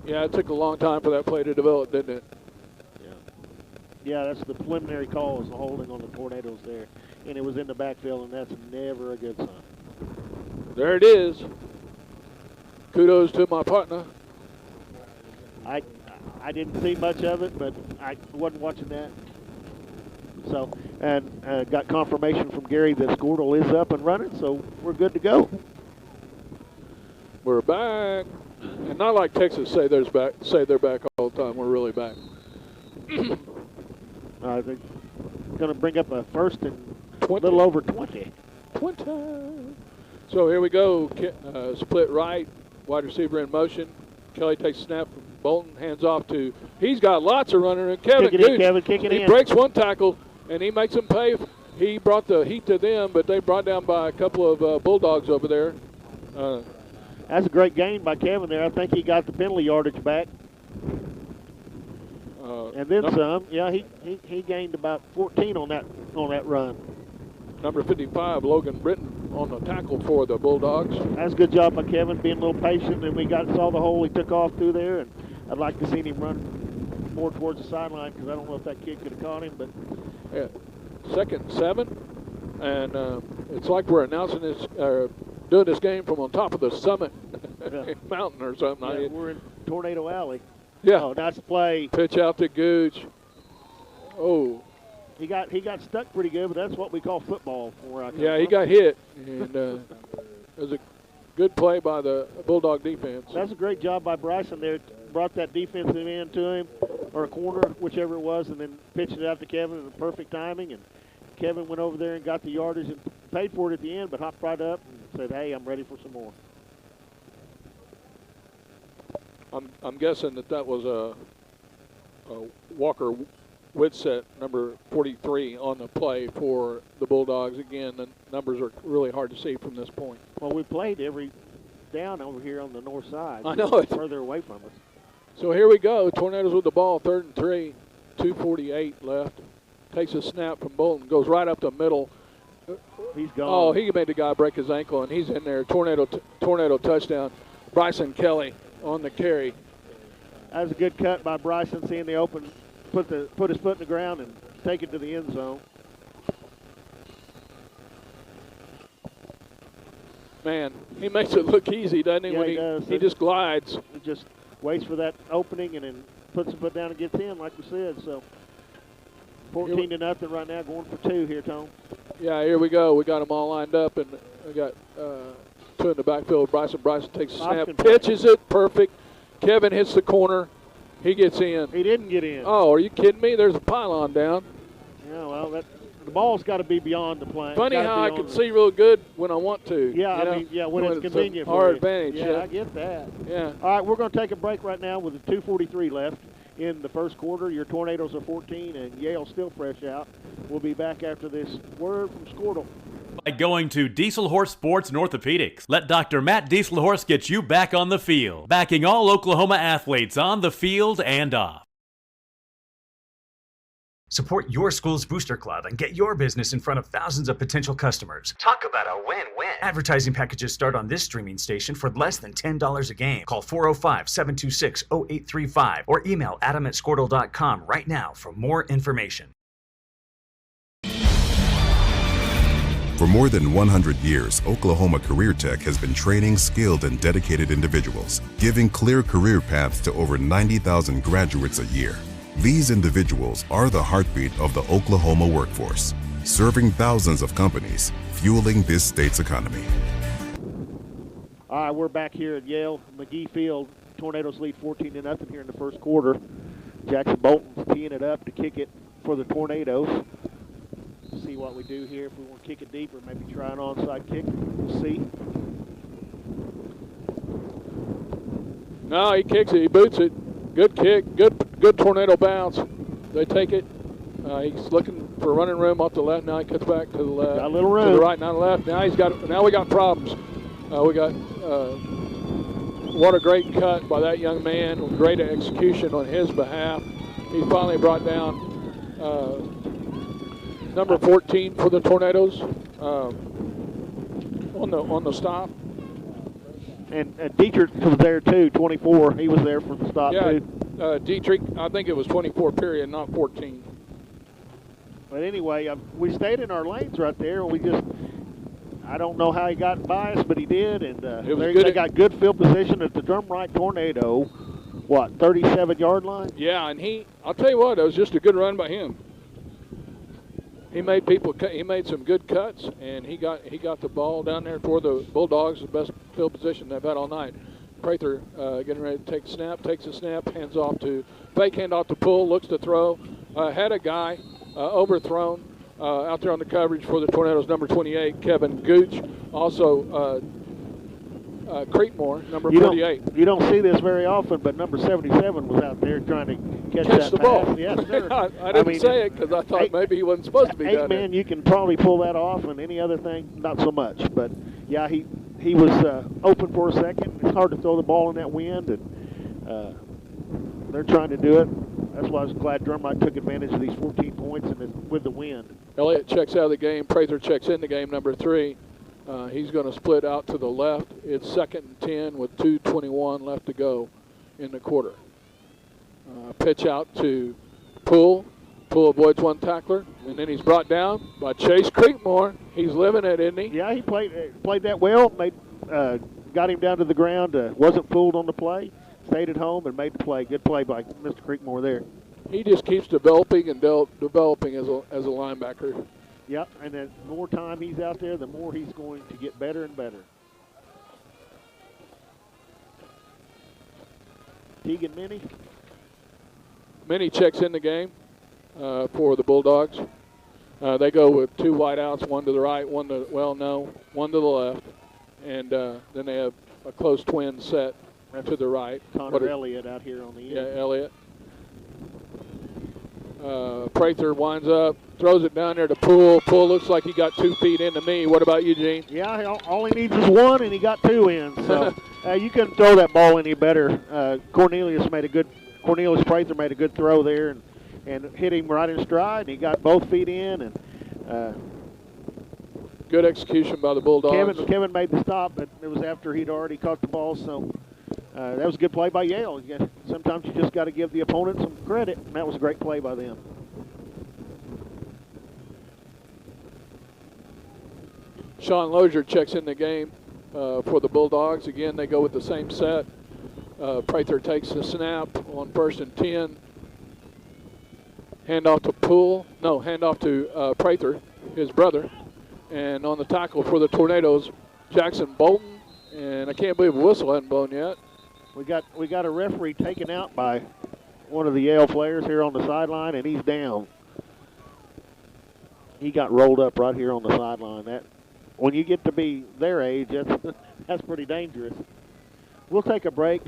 Yeah, it took a long time for that play to develop, didn't it? Yeah, that's the preliminary call, is the holding on the Tornadoes there. And it was in the backfield, and that's never a good sign. There it is. Kudos to my partner. I didn't see much of it, but I wasn't watching that. So, and got confirmation from Gary that Squirtle is up and running, so we're good to go. We're back. And not like Texas say they're back all the time. We're really back. I think going to bring up a first and 20. a little over 20. 20. So here we go. Split right, wide receiver in motion. Kelly takes a snap from Bolton, hands off to, he's got lots of running, and Kevin Gooch, kick it in. He breaks one tackle, and he makes them pay. He brought the heat to them, but they brought down by a couple of Bulldogs over there. That's a great gain by Kevin there. I think he got the penalty yardage back. And then some. Yeah, he gained about 14 on that run. Number 55, Logan Britton, on the tackle for the Bulldogs. That's a good job by Kevin, being a little patient, and we saw the hole he took off through there, and I'd like to see him run more towards the sideline because I don't know if that kid could have caught him. But yeah, 2nd and 7, and it's like we're announcing this, doing this game from on top of the summit mountain or something. Yeah, we're in Tornado Alley. Yeah. Oh, nice play. Pitch out to Gooch. Oh. He got stuck pretty good, but that's what we call football for out Yeah, he got hit, and it was a good play by the Bulldog defense. That's a great job by Bryson there. Brought that defensive end to him, or a corner, whichever it was, and then pitched it out to Kevin in the perfect timing. And Kevin went over there and got the yardage and paid for it at the end, but hopped right up and said, "Hey, I'm ready for some more." I'm guessing that was a Walker Whitset, number 43, on the play for the Bulldogs. Again, the numbers are really hard to see from this point. Well, we played every down over here on the north side. I know it. Further away from us. So here we go. Tornadoes with the ball, 3rd and 3, 2:48 left. Takes a snap from Bolton, goes right up the middle. He's gone. Oh, he made the guy break his ankle, and he's in there. Tornado touchdown. Bryson Kelly on the carry. That was a good cut by Bryson, seeing the open, put his foot in the ground and take it to the end zone. Man, he makes it look easy, doesn't he? Yeah, when he does. He just glides. He just waits for that opening and then puts his foot down and gets in, like we said. So 14-0 right now, going for 2 here, Tom. Yeah, here we go. We got them all lined up, and we got 2 in the backfield. Bryson takes a snap, pitches it, perfect. Kevin hits the corner. He gets in. He didn't get in. Oh, are you kidding me? There's a pylon down. Yeah, well, the ball's got to be beyond the plane. Funny how I can see real good when I want to. Yeah, when it's convenient for our you. advantage. Yeah, I get that. Yeah. All right, we're going to take a break right now with 2:43 left in the first quarter. Your Tornadoes are 14, and Yale still fresh out. We'll be back after this word from Squirtle. By going to Dieselhorse Sports and Orthopedics. Let Dr. Matt Dieselhorse get you back on the field, backing all Oklahoma athletes on the field and off. Support your school's booster club and get your business in front of thousands of potential customers. Talk about a win-win. Advertising packages start on this streaming station for less than $10 a game. Call 405-726-0835 or email adam@squirtle.com right now for more information. For more than 100 years, Oklahoma Career Tech has been training skilled and dedicated individuals, giving clear career paths to over 90,000 graduates a year. These individuals are the heartbeat of the Oklahoma workforce, serving thousands of companies, fueling this state's economy. All right, we're back here at Yale McGee Field. Tornadoes lead 14-0 here in the first quarter. Jackson Bolton's teeing it up to kick it for the Tornadoes. See what we do here. If we want to kick it deeper, maybe try an onside kick. We'll see. No, he kicks it. He boots it. Good kick. Good tornado bounce. They take it. He's looking for running room off the left. Now he cuts back to the left. Got a little room. To the right, now the left. Now we got problems. We got what a great cut by that young man. Great execution on his behalf. He finally brought down number 14 for the Tornadoes on the stop. And Dietrich was there too, 24. He was there for the stop too. Dietrich, I think it was 24 period, not 14. But anyway, we stayed in our lanes right there. I don't know how he got by us, but he did. And they got good field position at the Drumright Tornado, 37-yard line? Yeah, and I'll tell you what, it was just a good run by him. He made some good cuts, and he got the ball down there toward the Bulldogs, the best field position they've had all night. Prather getting ready to take a snap, hands off to fake handoff to Pull, looks to throw, had a guy, overthrown out there on the coverage for the Tornadoes, number 28, Kevin Gooch. Also, Creekmore, number 48. You don't see this very often, but number 77 was out there trying to catch that the pass. ball. Yes, sir. I didn't say it because I thought maybe he wasn't supposed to be down there. 8-man, you can probably pull that off, and any other thing, not so much. But, yeah, he was open for a second. It's hard to throw the ball in that wind, and they're trying to do it. That's why I was glad Drumright took advantage of these 14 points with the wind. Elliott checks out of the game. Prather checks in the game, number 3. He's going to split out to the left. It's 2nd and 10 with 2:21 left to go in the quarter. Pitch out to Poole. Poole avoids one tackler, and then he's brought down by Chase Creekmore. He's living it, isn't he? Yeah, he played that well. Got him down to the ground. Wasn't fooled on the play. Stayed at home and made the play. Good play by Mr. Creekmore there. He just keeps developing and developing as a linebacker. Yep, and the more time he's out there, the more he's going to get better and better. Tegan Minnie. Minnie checks in the game for the Bulldogs. They go with 2 wideouts, one to the right, one to the left, and then they have a close twin set to the right. Connor Elliott out here on the end. Yeah, Elliott. Prather winds up, throws it down there to Poole. Poole looks like he got 2 feet into me. What about you, Gene? Yeah, all he needs is 1, and he got 2 in. So you couldn't throw that ball any better. Cornelius Prather made a good throw there and hit him right in stride, and he got both feet in. And good execution by the Bulldogs. Kevin made the stop, but it was after he'd already caught the ball. So that was a good play by Yale. Sometimes you just got to give the opponent some credit, and that was a great play by them. Sean Lozier checks in the game for the Bulldogs. Again, they go with the same set. Prather takes the snap on 1st and 10. Hand off to Prather, his brother. And on the tackle for the Tornadoes, Jackson Bolton. And I can't believe a whistle hadn't blown yet. We got a referee taken out by one of the Yale players here on the sideline, and he's down. He got rolled up right here on the sideline. When you get to be their age, that's pretty dangerous. We'll take a break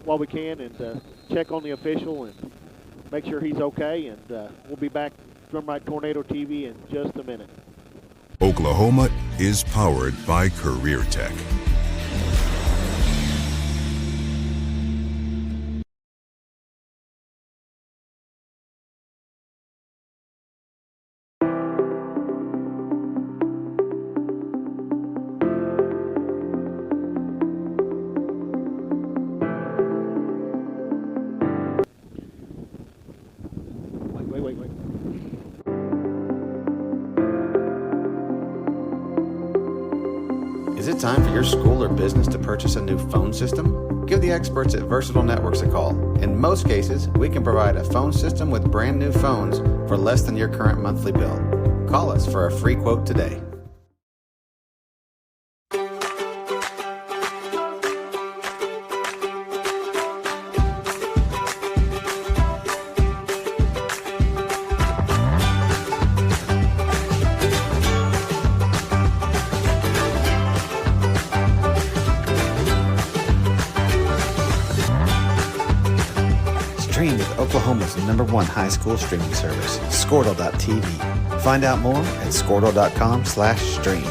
while we can and check on the official and make sure he's okay, and we'll be back Drumright Tornado TV in just a minute. Oklahoma is powered by Career Tech. Wait. Is it time for your school or business to purchase a new phone system? Give the experts at Versatile Networks a call. In most cases, we can provide a phone system with brand new phones for less than your current monthly bill. Call us for a free quote today. Stream with Oklahoma's #1 high school streaming service, Squirtle.tv. Find out more at squirtle.com/stream.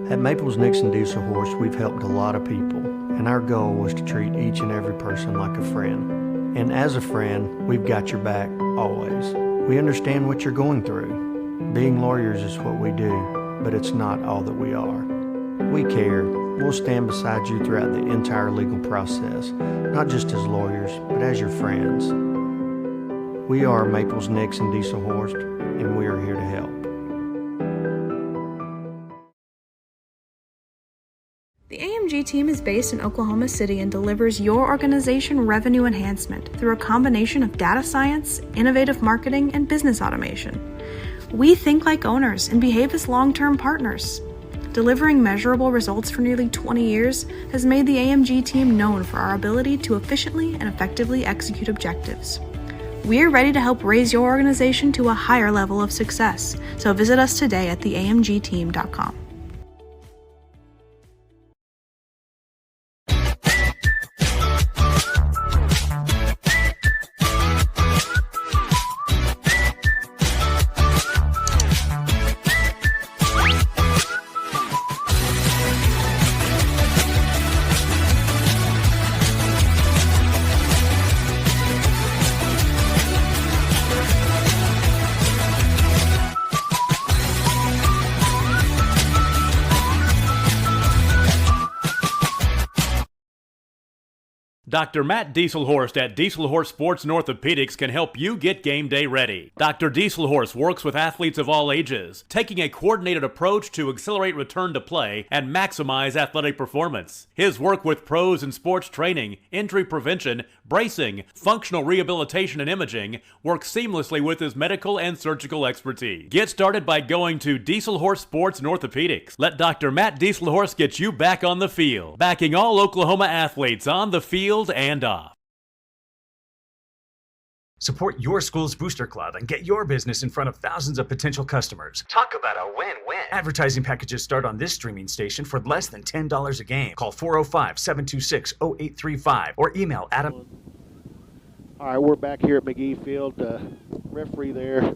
At Maples Nixon Diesel Horse, we've helped a lot of people, and our goal was to treat each and every person like a friend. And as a friend, we've got your back, always. We understand what you're going through. Being lawyers is what we do, but it's not all that we are. We care. We'll stand beside you throughout the entire legal process, not just as lawyers, but as your friends. We are Maples Nixon Diesel Horse, and we are here to help. The AMG team is based in Oklahoma City and delivers your organization revenue enhancement through a combination of data science, innovative marketing, and business automation. We think like owners and behave as long-term partners. Delivering measurable results for nearly 20 years has made the AMG team known for our ability to efficiently and effectively execute objectives. We're ready to help raise your organization to a higher level of success. So visit us today at theamgteam.com. Dr. Matt Dieselhorst at Dieselhorst Sports and Orthopedics can help you get game day ready. Dr. Dieselhorst works with athletes of all ages, taking a coordinated approach to accelerate return to play and maximize athletic performance. His work with pros in sports training, injury prevention, bracing, functional rehabilitation, and imaging works seamlessly with his medical and surgical expertise. Get started by going to Dieselhorst Sports and Orthopedics. Let Dr. Matt Dieselhorst get you back on the field, backing all Oklahoma athletes on the field and off. Support your school's booster club and get your business in front of thousands of potential customers. Talk about a win-win. Advertising packages start on this streaming station for less than $10 a game. Call 405-726-0835 or email Adam. All right, we're back here at McGee Field. Referee there, a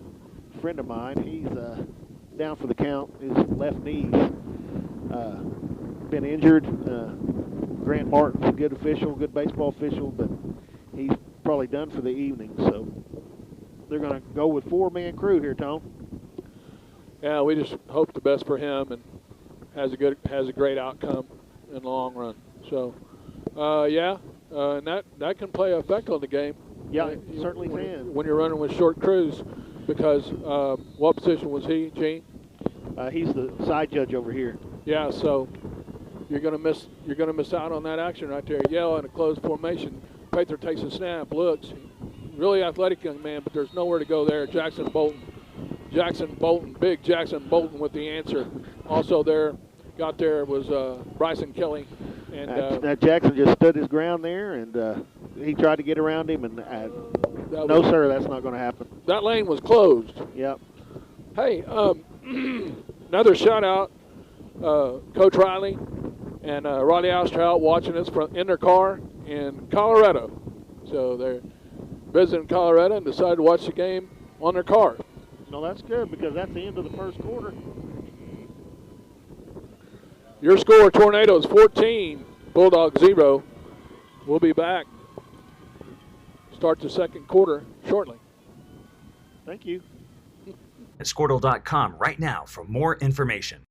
friend of mine, he's down for the count. His left knee's been injured. Grant Martin's a good official, good baseball official, but he's probably done for the evening. So they're going to go with four-man crew here, Tom. Yeah, we just hope the best for him and has a great outcome in the long run. So, and that can play an effect on the game. Yeah, it certainly can. When you're running with short crews, because what position was he, Gene? He's the side judge over here. Yeah, so you're going to miss out on that action right there. Yale in a closed formation. Prather takes a snap, looks, really athletic young man, but there's nowhere to go there. Big Jackson Bolton with the answer. Also got there was Bryson Kelly. And that Jackson just stood his ground there, and he tried to get around him, and no, sir, that's not going to happen. That lane was closed. Yep. Hey, another shout out, Coach Riley and Riley Osterhout watching us in their car in Colorado. So they're visiting Colorado and decided to watch the game on their car. No, that's good, because that's the end of the first quarter. Your score, Tornadoes 14, Bulldogs 0. We'll be back. Start the second quarter shortly. Thank you. At Squirtle.com right now for more information.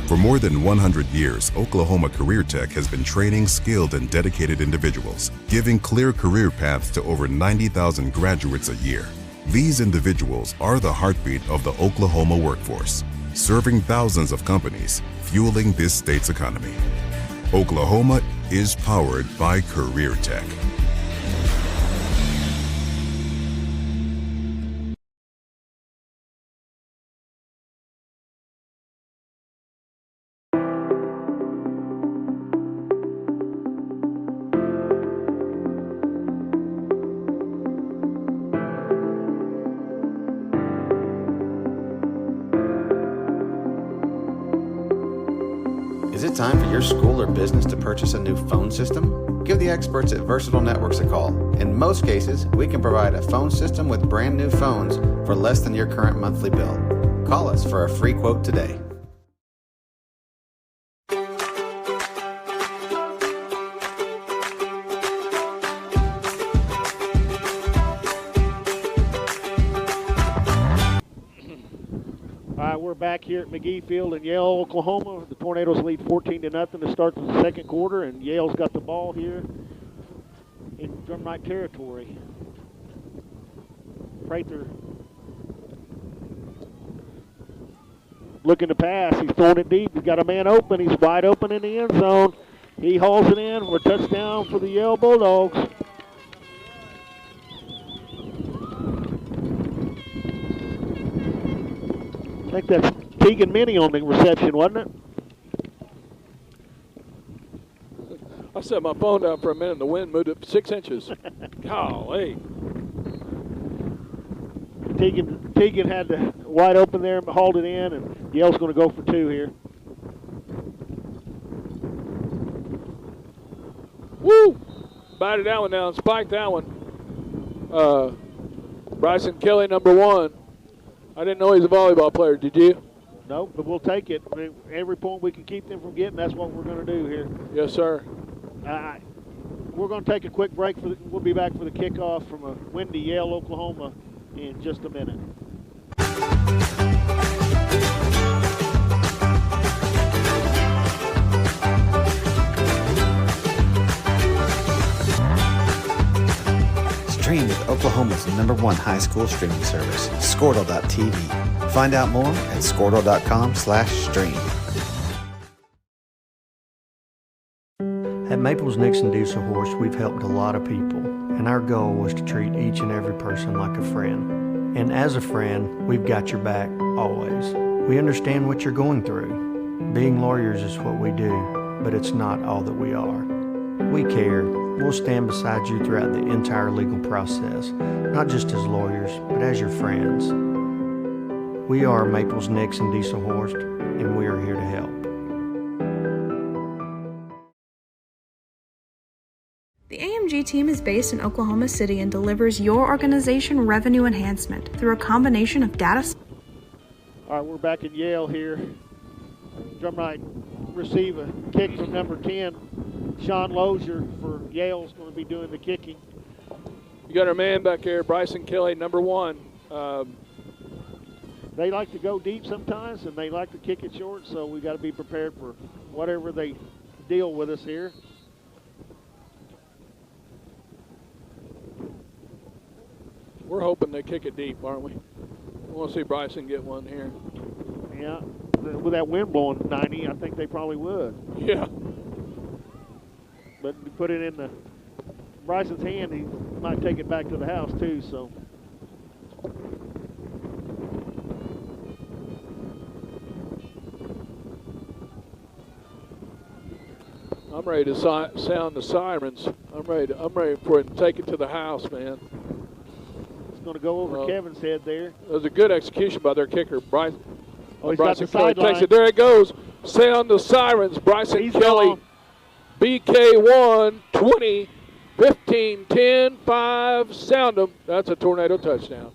For more than 100 years, Oklahoma Career Tech has been training skilled and dedicated individuals, giving clear career paths to over 90,000 graduates a year. These individuals are the heartbeat of the Oklahoma workforce, serving thousands of companies, fueling this state's economy. Oklahoma is powered by Career Tech. Is it time for your school or business to purchase a new phone system? Give the experts at Versatile Networks a call. In most cases, we can provide a phone system with brand new phones for less than your current monthly bill. Call us for a free quote today. We're back here at McGee Field in Yale, Oklahoma. The Tornadoes lead 14-0 to start the second quarter, and Yale's got the ball here in Drumright territory. Prather looking to pass. He's throwing it deep. He's got a man open. He's wide open in the end zone. He hauls it in for a touchdown for the Yale Bulldogs. I think that's Keegan Minnie on the reception, wasn't it? I set my phone down for a minute and the wind moved it 6 inches. Golly. Teagan had the wide open there and hauled it in, and Yale's going to go for 2 here. Woo! Batted that one down, spiked that one. Bryson Kelly, number 1. I didn't know he's a volleyball player, did you? No, but we'll take it. I mean, every point we can keep them from getting, that's what we're going to do here. Yes, sir. We're going to take a quick break. We'll be back for the kickoff from a windy Yale, Oklahoma in just a minute. Stream with Oklahoma's #1 high school streaming service, Squirtle.tv. Find out more at squirtle.com/stream. At Maples Nixon Diesel Horse, we've helped a lot of people, and our goal was to treat each and every person like a friend. And as a friend, we've got your back, always. We understand what you're going through. Being lawyers is what we do, but it's not all that we are. We care. We'll stand beside you throughout the entire legal process, not just as lawyers, but as your friends. We are Maples Nixon Diesel Horse, and we are here to help. The AMG team is based in Oklahoma City and delivers your organization revenue enhancement through a combination of data. All right, we're back in Yale here. Drumright receive a kick from number 10. Sean Lozier for Yale is going to be doing the kicking. You got our man back here, Bryson Kelly, number 1. They like to go deep sometimes, and they like to kick it short, so we got to be prepared for whatever they deal with us here. We're hoping they kick it deep, aren't we? We want to see Bryson get one here. Yeah, with that wind blowing 90, I think they probably would. Yeah. But you put it in Bryson's hand, he might take it back to the house too, so. I'm ready to sound the sirens. I'm ready for it to take it to the house, man. It's going to go over Kevin's head there. It was a good execution by their kicker, Bryson. Oh, he's Bryson got the sideline. takes it. There it goes. Sound the sirens. Bryson He's Kelly. gone. BK1, 20, 15, 10, 5. Sound them. That's a tornado touchdown.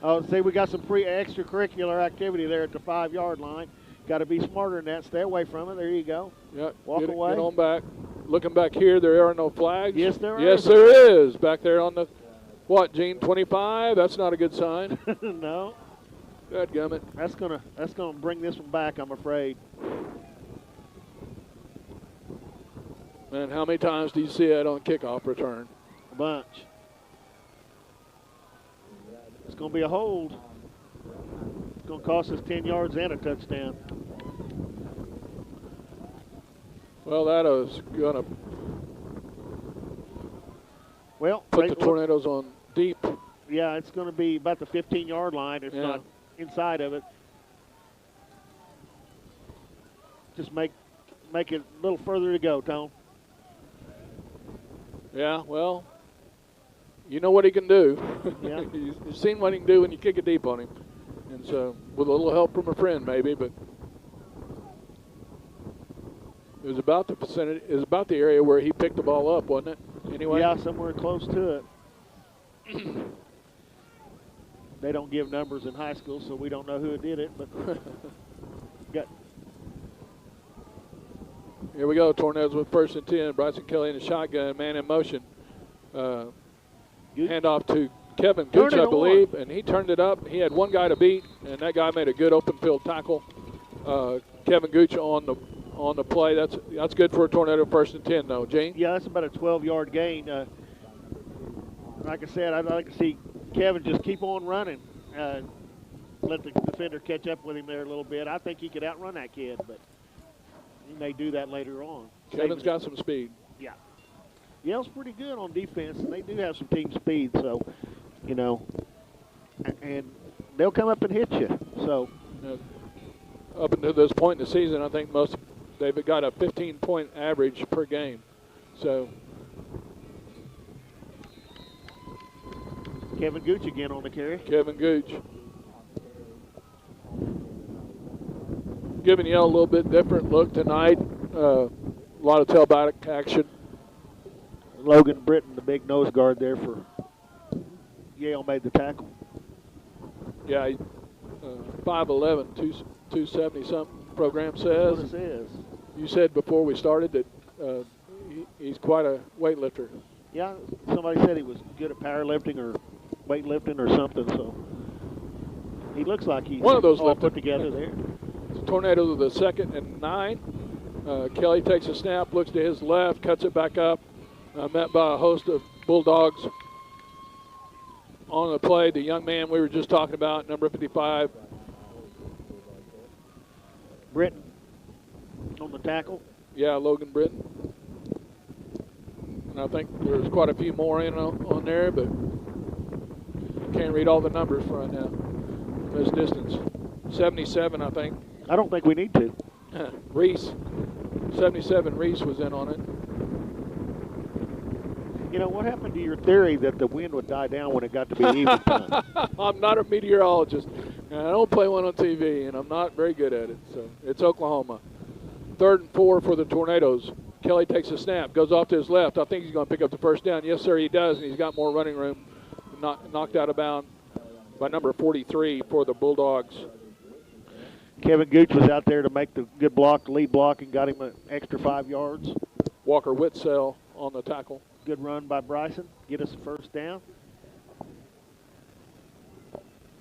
Oh, see, we got some extracurricular activity there at the 5-yard line. Got to be smarter than that. Stay away from it. There you go. Yeah, Walk away. Get on back. Looking back here, there are no flags. Yes, there are. Yes, there is. Back there on the, what, Gene, 25? That's not a good sign. No. Good gummit. That's gonna bring this one back, I'm afraid. Man, how many times do you see that on kickoff return? A bunch. It's going to be a hold. It's going to cost us 10 yards and a touchdown. Well, that is going to put the Tornadoes on deep. Yeah, it's going to be about the 15-yard line. It's not inside of it. Just make it a little further to go, Tone. Yeah, well, you know what he can do. Yeah. You've seen what he can do when you kick it deep on him. And so, with a little help from a friend maybe, but it was about the percentage. It was about the area where he picked the ball up, wasn't it? Anyway. Yeah, somewhere close to it. They don't give numbers in high school, so we don't know who did it. But here we go. Tornadoes with 1st and 10. Bryson Kelly in the shotgun, man in motion. Handoff to Kevin Gooch, I believe, and he turned it up. He had one guy to beat, and that guy made a good open field tackle. Kevin Gooch on the play. That's good for a Tornado 1st and 10, though. Gene? Yeah, that's about a 12-yard gain. Like I said, I'd like to see Kevin just keep on running. Let the defender catch up with him there a little bit. I think he could outrun that kid, but he may do that later on. Kevin's got some speed. Yeah. Yale's pretty good on defense, and they do have some team speed, so, you know, and they'll come up and hit you. So up until this point in the season, I think they've got a 15-point average per game. So Kevin Gooch again on the carry. Kevin Gooch. Giving Yale a little bit different look tonight. A lot of tailback action. Logan Britton, the big nose guard there for Yale, made the tackle. Yeah, 5'11", 270 something. Program That's says. what it says. You said before we started that he's quite a weightlifter. Yeah, somebody said he was good at powerlifting or weightlifting or something. So he looks like he's One of those all lifted. put together there. Tornadoes with the 2nd and 9. Kelly takes a snap, looks to his left, cuts it back up. Met by a host of Bulldogs on the play. The young man we were just talking about, number 55. Britton on the tackle. Yeah, Logan Britton. And I think there's quite a few more in on there, but can't read all the numbers for right now. This distance. 77, I think. I don't think we need to. Reese. 77 Reese was in on it. You know, what happened to your theory that the wind would die down when it got to be even time? I'm not a meteorologist, and I don't play one on TV, and I'm not very good at it. So it's Oklahoma. 3rd and 4 for the Tornadoes. Kelly takes a snap, goes off to his left. I think he's going to pick up the first down. Yes, sir, he does, and he's got more running room. Knocked out of bounds by number 43 for the Bulldogs. Kevin Gooch was out there to make the good block, the lead block, and got him an extra 5 yards. Walker Whitsell on the tackle. Good run by Bryson. Get us a first down.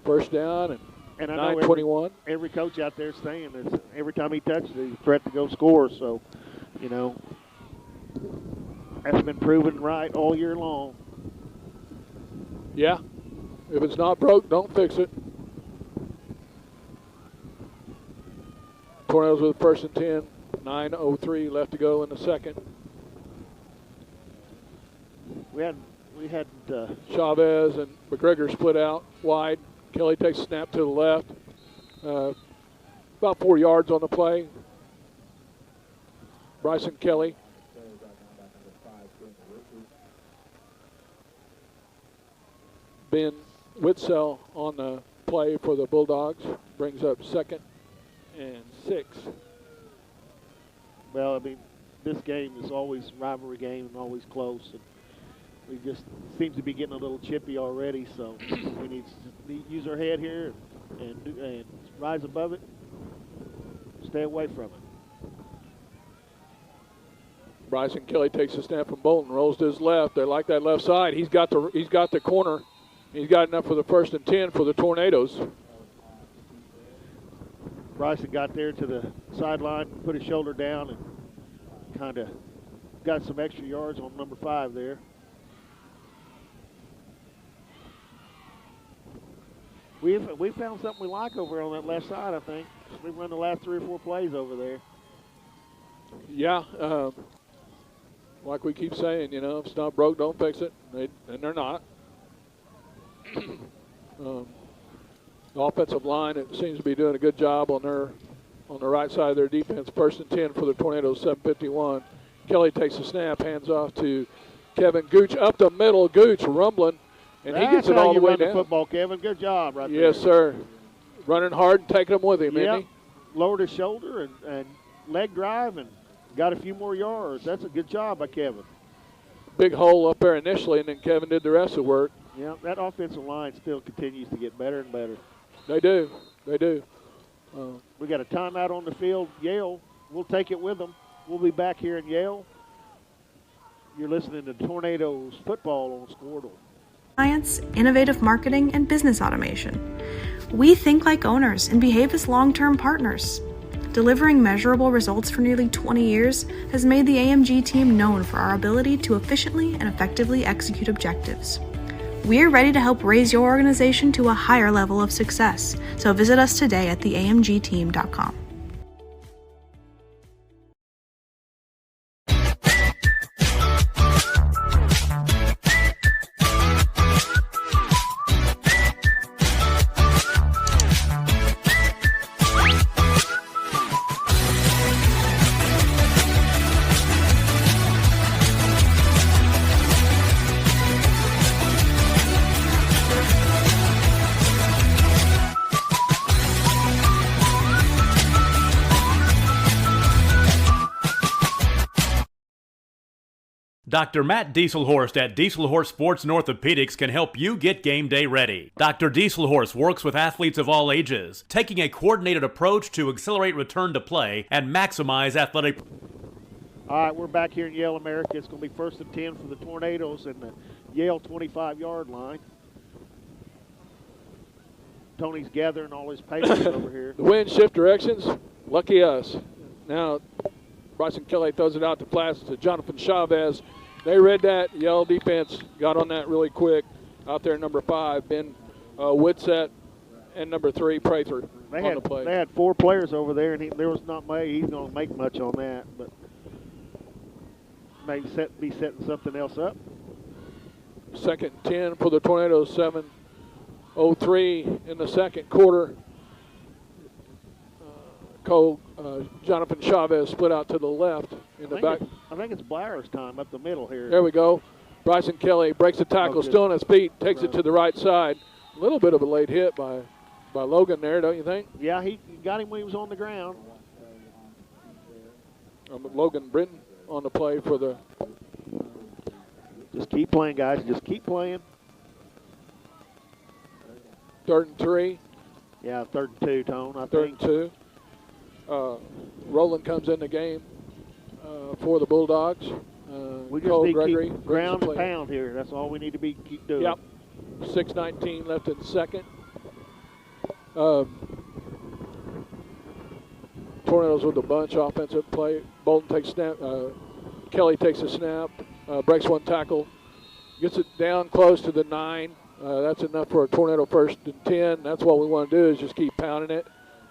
First down and I know 9:21. Every coach out there is saying this. Every time he touches it, he's a threat to go score. So, you know, that's been proven right all year long. Yeah. If it's not broke, don't fix it. Tornadoes with 1st and 10. 9:03 left to go in the second. We had Chavez and McGregor split out wide. Kelly takes a snap to the left. About 4 yards on the play. Bryson Kelly. Ben Whitsell on the play for the Bulldogs. Brings up 2nd and 6. Well, I mean, this game is always a rivalry game and always close. And we just seems to be getting a little chippy already, so we need to use our head here and rise above it. Stay away from it. Bryson Kelly takes a snap from Bolton, rolls to his left. They like that left side. He's got the corner. He's got enough for the 1st and 10 for the Tornadoes. Bryson got there to the sideline, put his shoulder down, and kind of got some extra yards on number 5 there. We found something we like over on that left side, I think. We've run the last 3 or 4 plays over there. Yeah, like we keep saying, you know, if it's not broke, don't fix it. And they're not. The offensive line, it seems to be doing a good job on the right side of their defense. 1st and 10 for the Tornadoes, 7:51. Kelly takes a snap, hands off to Kevin Gooch up the middle. Gooch rumbling, and he gets it all the way down. Football, Kevin. Good job right there. Yes, sir. Running hard and taking them with him, isn't he? Lowered his shoulder and leg drive and got a few more yards. That's a good job by Kevin. Big hole up there initially, and then Kevin did the rest of the work. Yeah, that offensive line still continues to get better and better. They do. They do. We got a timeout on the field. Yale, we'll take it with them. We'll be back here in Yale. You're listening to Tornadoes football on Squirtle. Science, innovative marketing, and business automation. We think like owners and behave as long-term partners. Delivering measurable results for nearly 20 years has made the AMG team known for our ability to efficiently and effectively execute objectives. We're ready to help raise your organization to a higher level of success, so visit us today at theamgteam.com. Dr. Matt Dieselhorst at Dieselhorst Sports and Orthopedics can help you get game day ready. Dr. Dieselhorst works with athletes of all ages, taking a coordinated approach to accelerate return to play and maximize athletic. All right, we're back here in Yale, America. It's going to be 1st and 10 for the Tornadoes in the Yale 25-yard line. Tony's gathering all his papers over here. The wind shift directions. Lucky us. Now Bryson Kelly throws it out to flats to Jonathan Chavez. They read that. Yale defense got on that really quick. Out there, number 5, Ben Whitsett, and number 3, Prather on the play. They had 4 players over there, and there was not he's going to make much on that, but maybe be setting something else up. 2nd and 10 for the Tornadoes. 7:03 in the second quarter. Jonathan Chavez split out to the left in the back. I think it's Blair's time up the middle here. There we go. Bryson Kelly breaks the tackle, still on his feet, takes it to the right side. A little bit of a late hit by Logan there, don't you think? Yeah, he got him when he was on the ground. Logan Britton on the play for the... Just keep playing, guys. Just keep playing. 3rd and 3. Yeah, 3rd and 2, Tone, I 3rd think. and 2. Roland comes in the game for the Bulldogs. We just Cole need to Gregory keep ground and pound here. That's all we need to keep doing. Yep. 6:19 left in the second. Tornadoes with a bunch offensive play. Bolton takes snap. Kelly takes a snap. Breaks one tackle. Gets it down close to the 9. That's enough for a Tornado 1st and 10. That's what we want to do is just keep pounding it.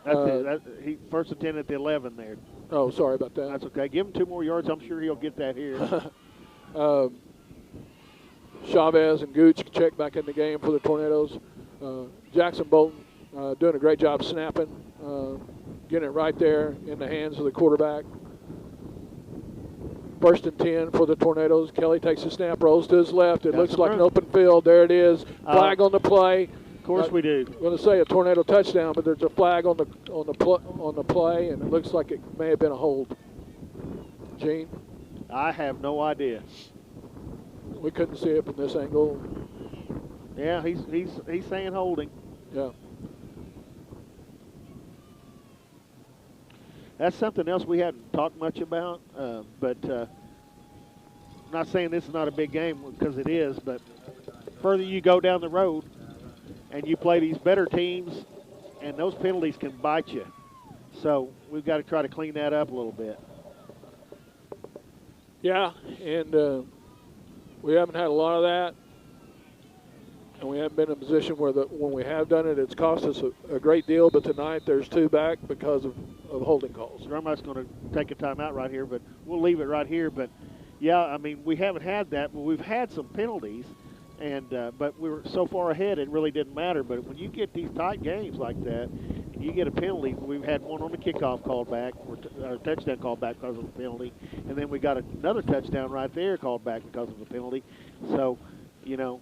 That's it. He 1st and 10 at the 11 there. Oh, sorry about that. That's okay. Give him 2 more yards. I'm sure he'll get that here. Chavez and Gooch check back in the game for the Tornadoes. Jackson Bolton doing a great job snapping, getting it right there in the hands of the quarterback. 1st and 10 for the Tornadoes. Kelly takes the snap, rolls to his left. It looks like an open field. There it is. Flag on the play. Of course we do. I'm going to say a Tornado touchdown, but there's a flag on the play, and it looks like it may have been a hold. Gene? I have no idea. We couldn't see it from this angle. Yeah, he's saying holding. Yeah. That's something else we hadn't talked much about, but I'm not saying this is not a big game because it is, but further you go down the road and you play these better teams, and those penalties can bite you. So we've got to try to clean that up a little bit. Yeah, and we haven't had a lot of that, and we haven't been in a position where when we have done it, it's cost us a great deal, but tonight there's 2 back because of holding calls. Drumright's going to take a timeout right here, but we'll leave it right here. But, yeah, I mean, we haven't had that, but we've had some penalties, and but we were so far ahead it really didn't matter. But when you get these tight games like that, and you get a penalty, we've had one on the kickoff called back, or touchdown called back because of the penalty, and then we got another touchdown right there called back because of the penalty. So, you know,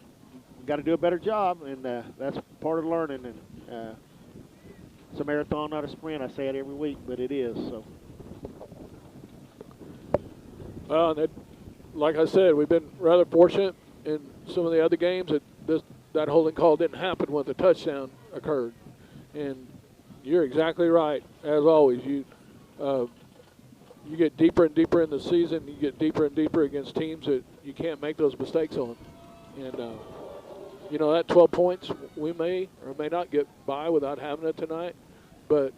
we've got to do a better job, and that's part of learning. And it's a marathon, not a sprint. I say it every week, but it is. So. Well, like I said, we've been rather fortunate in some of the other games that holding call didn't happen when the touchdown occurred. And you're exactly right. As always, you get deeper and deeper in the season. You get deeper and deeper against teams that you can't make those mistakes on. And you know, that 12 points we may or may not get by without having it tonight. But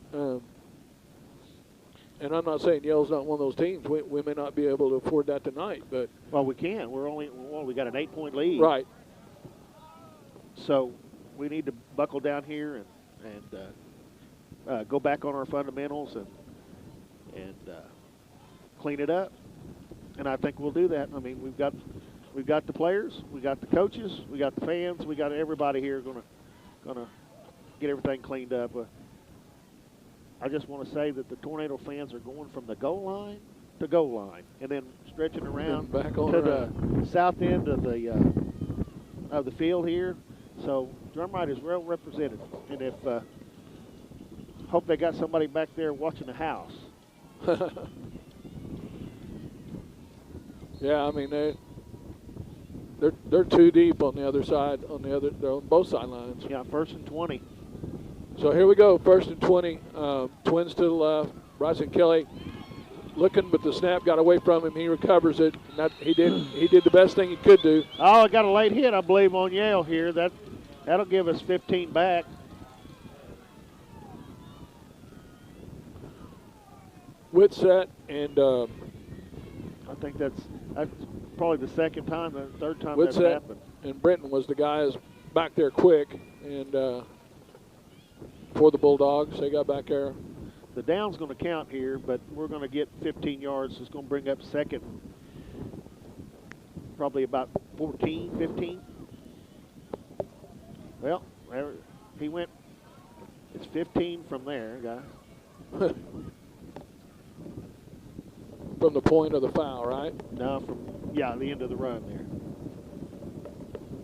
and I'm not saying Yale's not one of those teams. We may not be able to afford that tonight, but well, we can. We got an 8-point lead. Right. So we need to buckle down here and go back on our fundamentals and clean it up. And I think we'll do that. I mean, we've got the players, we got the coaches, we got the fans, we got everybody here gonna get everything cleaned up. I just want to say that the Tornado fans are going from the goal line to goal line, and then stretching around back on to the south end of the field here. So Drumright is well represented, and if hope they got somebody back there watching the house. Yeah, I mean they're too deep on the other side. They're on both sidelines. Yeah, 1st and 20. So here we go, 1st and 20. Twins to the left. Bryson Kelly looking, but the snap got away from him. He recovers it. He did the best thing he could do. Oh, I got a late hit, I believe, on Yale here. That'll give us 15 back. Whitset and I think that's probably the second time, the third time that's Whitset happened. and Brenton was the guys back there quick, and for the Bulldogs, they got back there. The down's going to count here, but we're going to get 15 yards. It's going to bring up second, probably about 14, 15. Well, there, he went. It's 15 from there, guys. From the point of the foul, right? No, the end of the run there.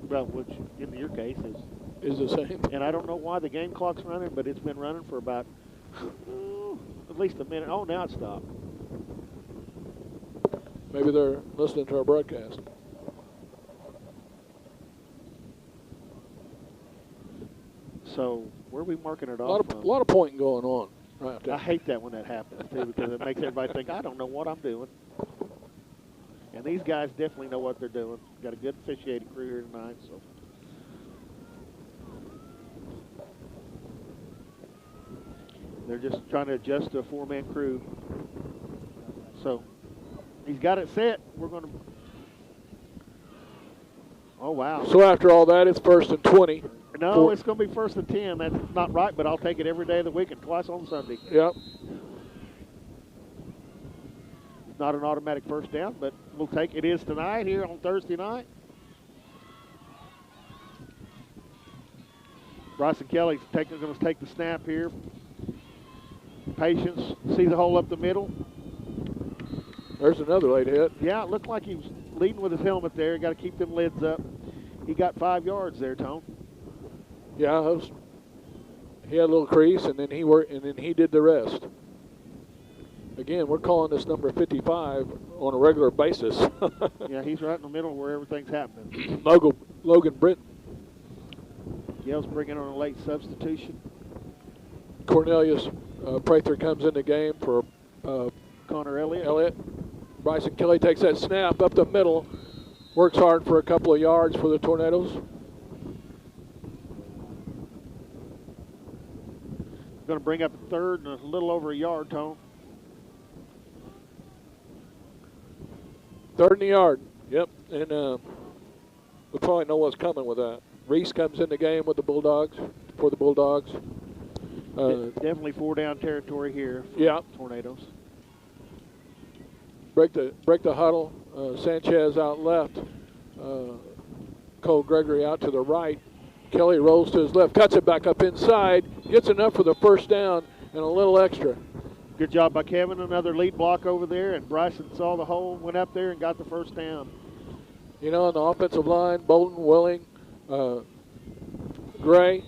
Well, which in your case is the same. And I don't know why the game clock's running, but it's been running for about at least a minute. Oh, now it stopped. Maybe they're listening to our broadcast. So where are we marking it off from? A lot of pointing going on right there. I hate that when that happens, too, because it makes everybody think, I don't know what I'm doing. And these guys definitely know what they're doing. Got a good officiating crew here tonight. So they're just trying to adjust to a four-man crew. So he's got it set. We're going to. Oh, wow. So after all that, it's 1st and 20. No, it's going to be 1st and 10. That's not right, but I'll take it every day of the week and twice on Sunday. Yep. It's not an automatic first down, but we'll take it. It is tonight here on Thursday night. Bryson Kelly's going to take the snap here. Patience. See the hole up the middle. There's another late hit. Yeah, it looked like he was leading with his helmet there. Got to keep them lids up. He got 5 yards there, Tone. Yeah, he had a little crease, and then he did the rest. Again, we're calling this number 55 on a regular basis. Yeah, he's right in the middle where everything's happening. Logan Britton. Yale's bringing on a late substitution. Cornelius Prather comes in the game for Connor Elliott. Bryson Kelly takes that snap up the middle, works hard for a couple of yards for the Tornadoes. Going to bring up a third and a little over a yard, Tone. 3rd and a yard. Yep, and we probably know what's coming with that. Reese comes in the game with the Bulldogs, for the Bulldogs. Definitely 4-down territory here for yeah. Tornadoes. Break the huddle. Sanchez out left. Cole Gregory out to the right. Kelly rolls to his left, cuts it back up inside, gets enough for the first down and a little extra. Good job by Kevin. Another lead block over there, and Bryson saw the hole, went up there and got the first down. You know, on the offensive line, Bolton, Willing, Gray,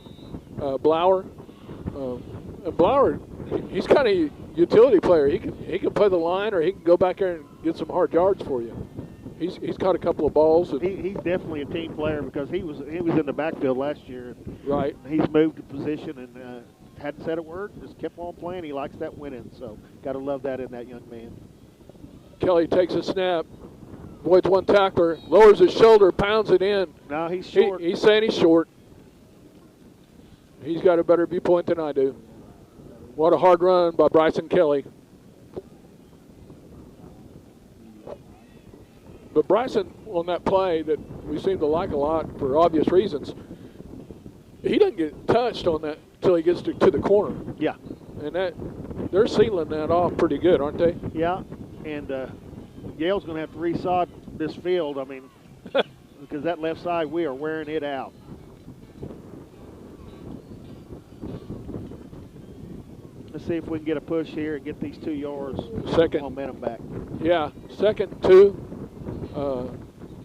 Blower. And Blower, he's kind of a utility player. He can play the line, or he can go back there and get some hard yards for you. He's caught a couple of balls. And he's definitely a team player because he was in the backfield last year. Right. He's moved to position and hadn't said a word. Just kept on playing. He likes that winning, so got to love that in that young man. Kelly takes a snap, avoids one tackler, lowers his shoulder, pounds it in. Now he's short. He's saying he's short. He's got a better viewpoint than I do. What a hard run by Bryson Kelly. But Bryson, on that play that we seem to like a lot for obvious reasons, he doesn't get touched on that until he gets to the corner. Yeah. And they're sealing that off pretty good, aren't they? Yeah, and Yale's going to have to resod this field, I mean, because that left side, we are wearing it out. Let's see if we can get a push here and get these 2 yards. Second. Momentum back. Yeah, 2nd and 2.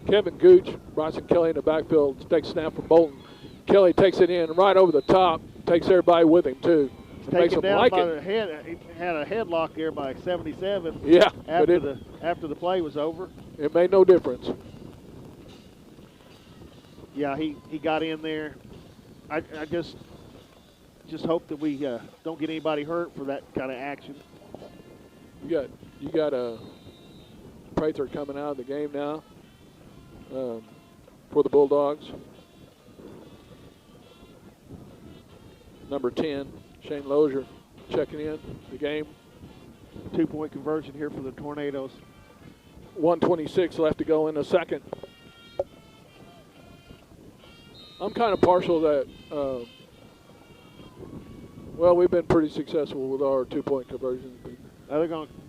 Kevin Gooch, Bryson Kelly in the backfield, takes snap from Bolton. Kelly takes it in right over the top, takes everybody with him too. Taken down by the head. He had a headlock there by 77. Yeah, after the play was over. It made no difference. Yeah, he got in there. I just hope that we don't get anybody hurt for that kind of action. You got a Prather coming out of the game now for the Bulldogs. Number 10, Shane Lozier, checking in the game. 2-point conversion here for the Tornadoes. 1:26 left to go in the second. I'm kind of partial that, well, we've been pretty successful with our 2-point conversions.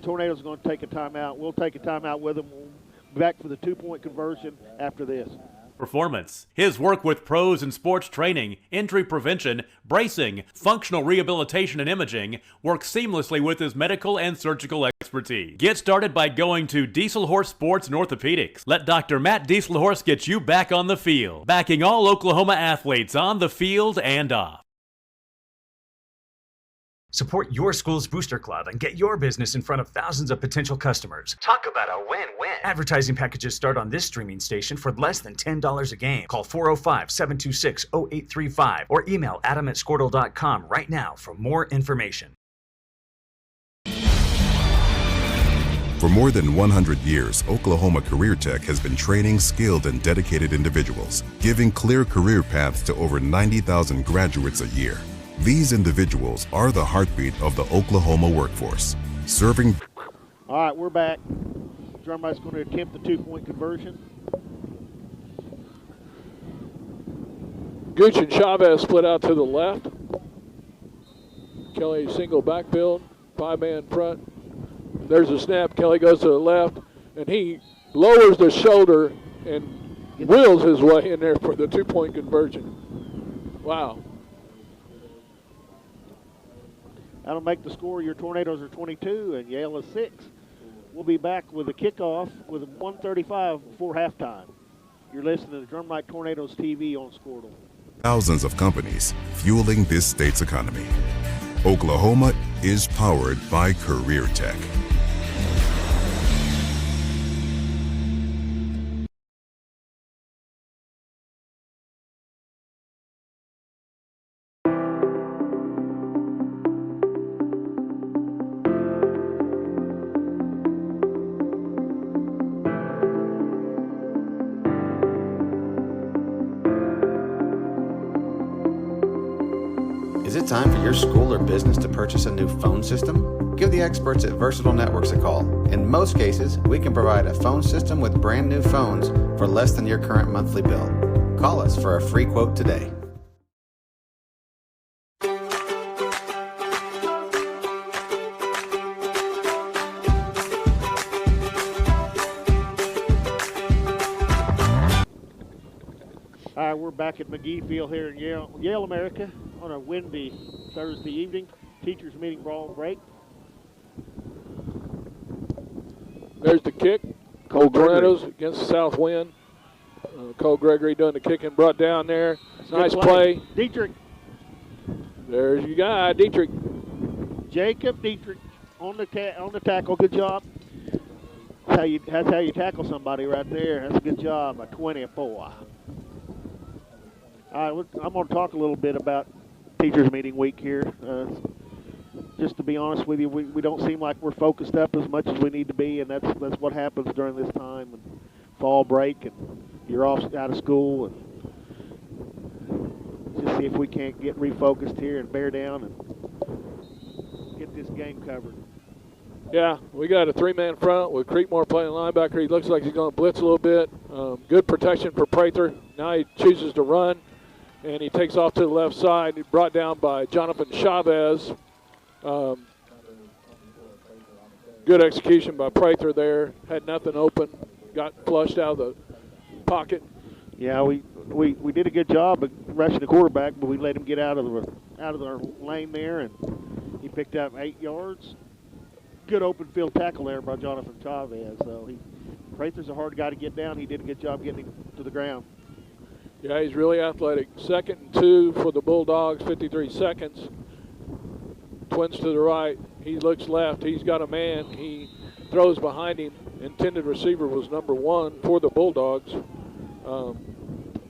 Tornadoes are going to take a timeout. We'll take a timeout with them. We'll be back for the 2-point conversion after this. Performance. His work with pros in sports training, injury prevention, bracing, functional rehabilitation, and imaging works seamlessly with his medical and surgical expertise. Get started by going to Dieselhorse Sports and Orthopedics. Let Dr. Matt Dieselhorse get you back on the field, backing all Oklahoma athletes on the field and off. Support your school's booster club and get your business in front of thousands of potential customers. Talk about a win-win. Advertising packages start on this streaming station for less than $10 a game. Call 405-726-0835 or email adam@squirtle.com right now for more information. For more than 100 years, Oklahoma Career Tech has been training skilled and dedicated individuals, giving clear career paths to over 90,000 graduates a year. These individuals are the heartbeat of the Oklahoma workforce, serving. All right, we're back. Drumright's going to attempt the 2-point conversion. Gooch and Chavez split out to the left. Kelly single backfield, 5-man front. There's a snap. Kelly goes to the left, and he lowers the shoulder and wheels his way in there for the 2-point conversion. Wow. That'll make the score. Your Tornadoes are 22 and Yale is 6. We'll be back with a kickoff with 1:35 before halftime. You're listening to the Drumright Tornadoes TV on Squirtle. Thousands of companies fueling this state's economy. Oklahoma is powered by Career Tech. Is it time for your school or business to purchase a new phone system? Give the experts at Versatile Networks a call. In most cases, we can provide a phone system with brand new phones for less than your current monthly bill. Call us for a free quote today. All right, we're back at McGee Field here in Yale, America, on a windy Thursday evening. Teachers meeting brawl break. There's the kick. Cole Tornadoes against the south wind. Cole Gregory doing the kicking, brought down there. Nice play. Dietrich. There's your guy, Dietrich. Jacob Dietrich on the tackle. Good job. That's how you tackle somebody right there. That's a good job. A 24. All right, I'm going to talk a little bit about teachers meeting week here. Just to be honest with you, we don't seem like we're focused up as much as we need to be, and that's what happens during this time and fall break, and you're off out of school, and just see if we can't get refocused here and bear down and get this game covered. Yeah, we got a 3-man front with Creekmore playing linebacker. He looks like he's going to blitz a little bit. Good protection for Prather. Now he chooses to run, and he takes off to the left side. He brought down by Jonathan Chavez. Good execution by Prather there. Had nothing open. Got flushed out of the pocket. Yeah, we did a good job of rushing the quarterback, but we let him get out of our lane there, and he picked up 8 yards. Good open field tackle there by Jonathan Chavez. So Prather's a hard guy to get down. He did a good job getting him to the ground. Yeah, he's really athletic. 2nd and 2 for the Bulldogs, 53 seconds. Twins to the right. He looks left. He's got a man. He throws behind him. Intended receiver was number 1 for the Bulldogs.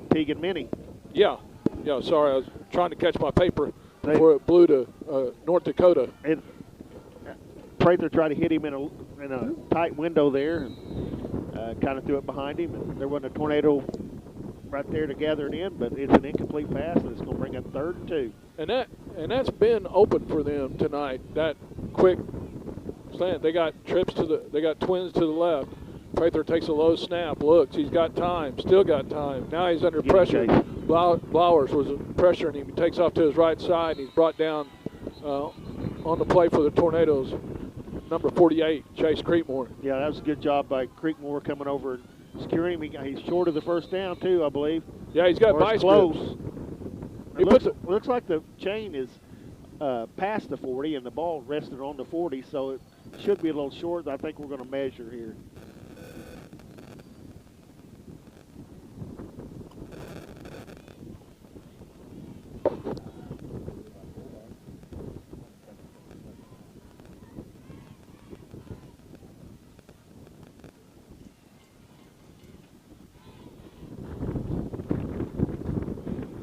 Teagan Mini. Yeah. Yeah, sorry, I was trying to catch my paper before it blew to North Dakota. Prather tried to hit him in a tight window there and kind of threw it behind him. And there wasn't a tornado right there to gather it in, but it's an incomplete pass, and it's going to bring up 3rd and 2. And that's been open for them tonight. That quick slant. They got twins to the left. Prather takes a low snap, looks, he's got time, still got time. Now he's under pressure. Blowers was pressuring him. He takes off to his right side, and he's brought down on the play for the Tornadoes. Number 48, Chase Creekmore. Yeah, that was a good job by Creekmore coming over and securing him. He's short of the first down, too, I believe. Yeah, he's got vice close. Looks like the chain is past the 40, and the ball rested on the 40, so it should be a little short. I think we're going to measure here.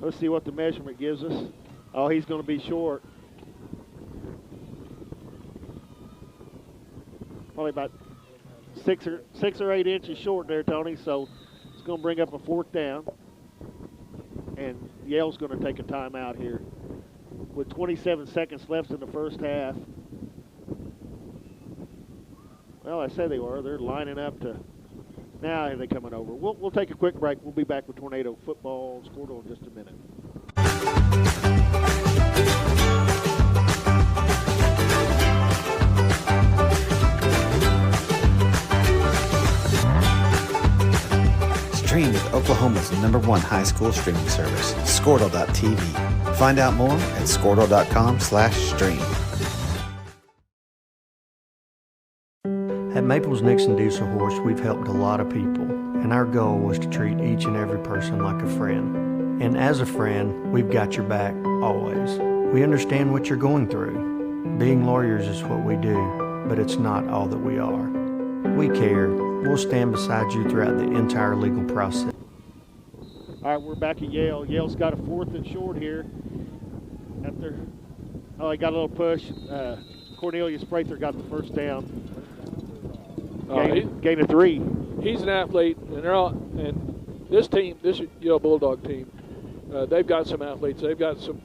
Let's see what the measurement gives us. Oh, he's going to be short. Probably about 6 or 8 inches short there, Tony. So it's going to bring up a 4th down. And Yale's going to take a timeout here with 27 seconds left in the first half. Well, I said they were. They're lining up to. Now they're coming over. We'll take a quick break. We'll be back with Tornado football Squirtle in just a minute. Stream with Oklahoma's #1 high school streaming service, Squirtle.tv. Find out more at Squirtle.com/stream. At Maples Nixon Diesel Horse, we've helped a lot of people, and our goal was to treat each and every person like a friend. And as a friend, we've got your back, always. We understand what you're going through. Being lawyers is what we do, but it's not all that we are. We care. We'll stand beside you throughout the entire legal process. All right, we're back at Yale. Yale's got a 4th and short here. He got a little push. Cornelius Prather got the first down. Gain of 3. He's an athlete, and this Yale Bulldog team, they've got some athletes. They've got some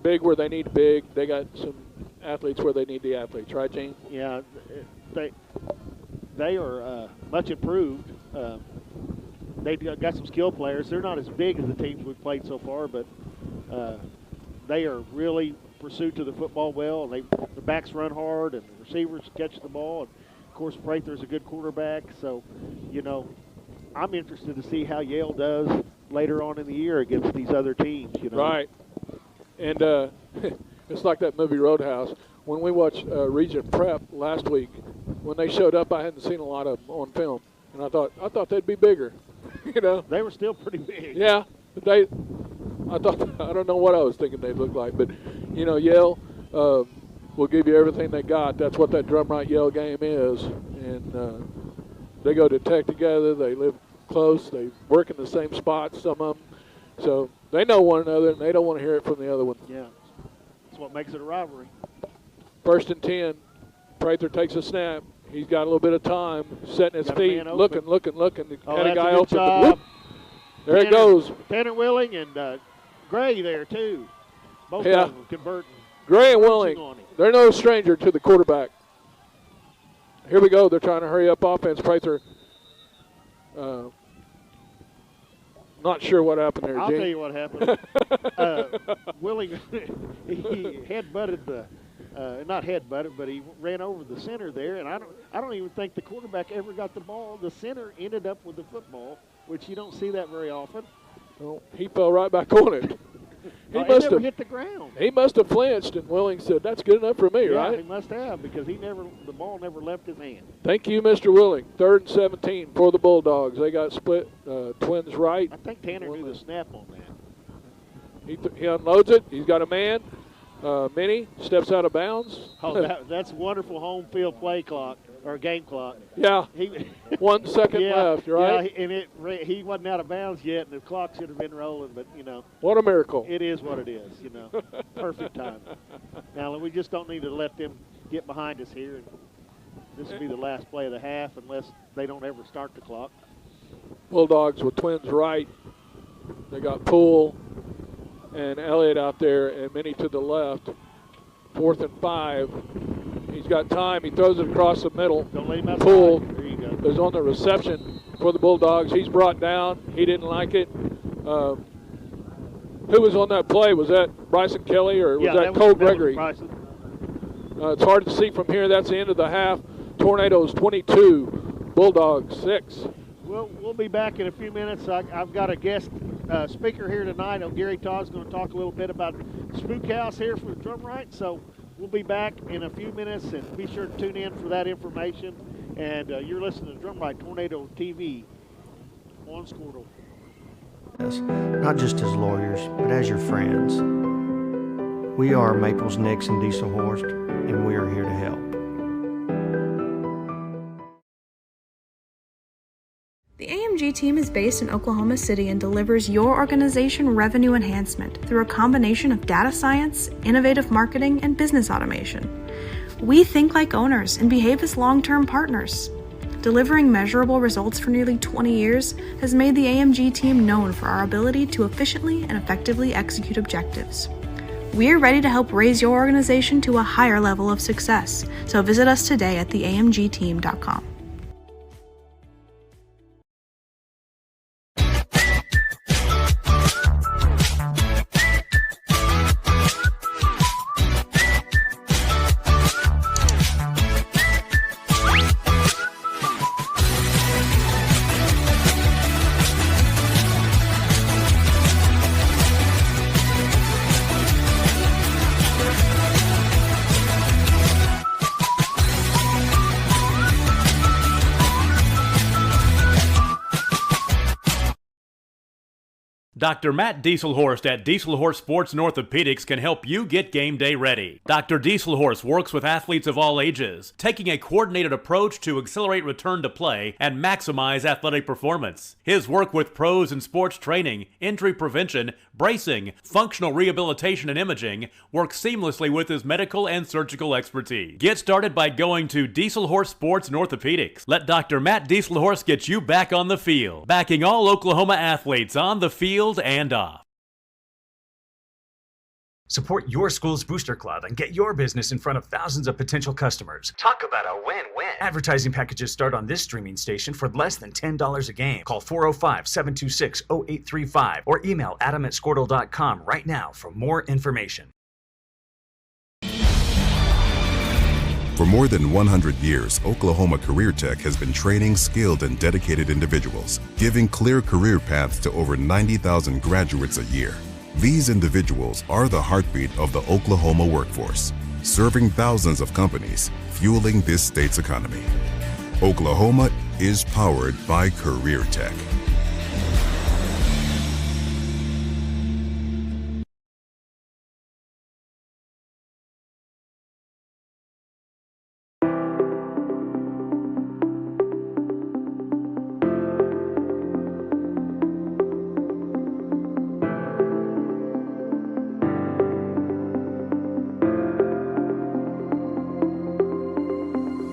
big where they need big. They got some athletes where they need the athletes, right, Gene? Yeah, they are much improved. They've got some skill players. They're not as big as the teams we've played so far, but they are really pursuit to the football well. And the backs run hard, and the receivers catch the ball. And of course, Prather's a good quarterback. So, I'm interested to see how Yale does later on in the year against these other teams. Right. And it's like that movie Roadhouse. When we watched Region Prep last week, when they showed up, I hadn't seen a lot of them on film, and I thought they'd be bigger. They were still pretty big. Yeah, I don't know what I was thinking they'd look like, but Yale will give you everything they got. That's what that Drumright Yale game is, and they go to Tech together. They live close. They work in the same spots, some of them, so they know one another, and they don't want to hear it from the other one. Yeah, that's what makes it a rivalry. 1st and 10. Prather takes a snap. He's got a little bit of time, setting his feet, looking. Had a guy open. Whoop. There it goes. Tanner Willing and Gray there, too. Both of them converting. Gray and Willing, they're no stranger to the quarterback. Here we go. They're trying to hurry up offense. Prather, not sure what happened there, I'll Gene. tell you what happened. Willing, he headbutted not headbutted, but he ran over the center there, and I don't even think the quarterback ever got the ball. The center ended up with the football, which you don't see that very often. Well, he fell right back on it. He must have hit the ground. He must have flinched, and Willing said, "That's good enough for me, yeah, right?" He must have, because the ball never left his hand. Thank you, Mr. Willing. 3rd and 17 for the Bulldogs. They got split twins right. I think Tanner knew the snap on that. He unloads it. He's got a man. Minnie steps out of bounds. Oh, that's wonderful home field play clock. or game clock. Yeah, He 1 second left, right? Yeah, and he wasn't out of bounds yet, and the clock should have been rolling. But What a miracle! it is what it is. Perfect time. Now we just don't need to let them get behind us here. And this will be the last play of the half, unless they don't ever start the clock. Bulldogs with twins right. They got Poole and Elliott out there, and Minnie to the left. 4th and 5. He's got time. He throws it across the middle. Don't let him outside. Poole There you go. is on the reception for the Bulldogs. He's brought down. He didn't like it. Who was on that play? Was that Bryson Kelly or was that Cole Gregory? Bryson. It's hard to see from here. That's the end of the half. Tornadoes 22, Bulldogs 6. We'll be back in a few minutes. I've got a guest speaker here tonight. Gary Todd's going to talk a little bit about Spook House here for the Drumright. So we'll be back in a few minutes, and be sure to tune in for that information. And you're listening to Drumright Tornado TV on Squirtle. Yes, not just as lawyers, but as your friends. We are Maples, Nix, and Dieselhorst, and we are here to help. The AMG team is based in Oklahoma City and delivers your organization revenue enhancement through a combination of data science, innovative marketing, and business automation. We think like owners and behave as long-term partners. Delivering measurable results for nearly 20 years has made the AMG team known for our ability to efficiently and effectively execute objectives. We're ready to help raise your organization to a higher level of success, so visit us today at theamgteam.com. Dr. Matt Dieselhorst at Dieselhorst Sports and Orthopedics can help you get game day ready. Dr. Dieselhorst works with athletes of all ages, taking a coordinated approach to accelerate return to play and maximize athletic performance. His work with pros in sports training, injury prevention, bracing, functional rehabilitation, and imaging works seamlessly with his medical and surgical expertise. Get started by going to Dieselhorst Sports and Orthopedics. Let Dr. Matt Dieselhorst get you back on the field, backing all Oklahoma athletes on the field and off. Support your school's booster club and get your business in front of thousands of potential customers. Talk about a win-win. Advertising packages start on this streaming station for less than $10 a game. Call 405-726-0835 or email adam@squirtle.com right now for more information. For more than 100 years, Oklahoma Career Tech has been training skilled and dedicated individuals, giving clear career paths to over 90,000 graduates a year. These individuals are the heartbeat of the Oklahoma workforce, serving thousands of companies, fueling this state's economy. Oklahoma is powered by Career Tech.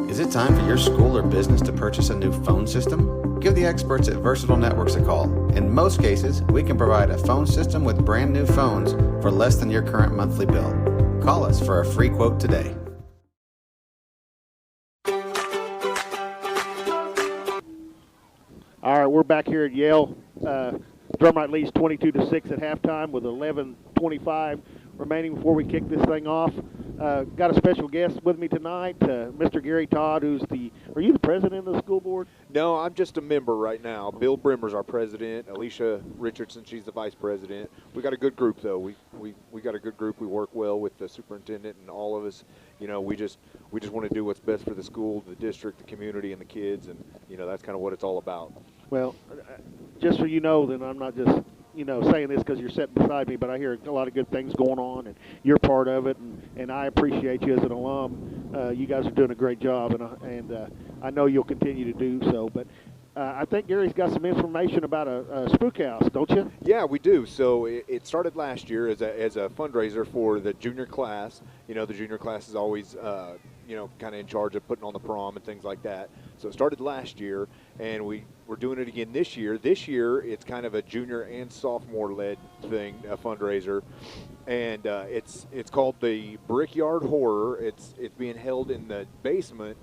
Is it time for your school or business to purchase a new phone system? Give the experts at Versatile Networks a call. In most cases, we can provide a phone system with brand new phones for less than your current monthly bill. Call us for a free quote today. All right, we're back here at Yale. Drumright leads 22-6 at halftime with 11:25 remaining before we kick this thing off. Got a special guest with me tonight, Mr. Gary Todd, who's are you the president of the school board? No, I'm just a member right now. Bill Brimmer's our president. Alicia Richardson, she's the vice president. We got a good group, though. We got a good group. We work well with the superintendent and all of us. You know, we just want to do what's best for the school, the district, the community, and the kids, and that's kind of what it's all about. Well, just so you know, then I'm not just saying this because you're sitting beside me, but I hear a lot of good things going on, and you're part of it, and I appreciate you as an alum You guys are doing a great job, and I know you'll continue to do so. But I think Gary's got some information about a spook house, don't you? Yeah, we do. So it started last year as a fundraiser for the junior class. You know, the junior class is always, kind of in charge of putting on the prom and things like that. So it started last year, and we're doing it again this year. This year, it's kind of a junior and sophomore-led thing, a fundraiser. And it's called the Brickyard Horror. It's being held in the basement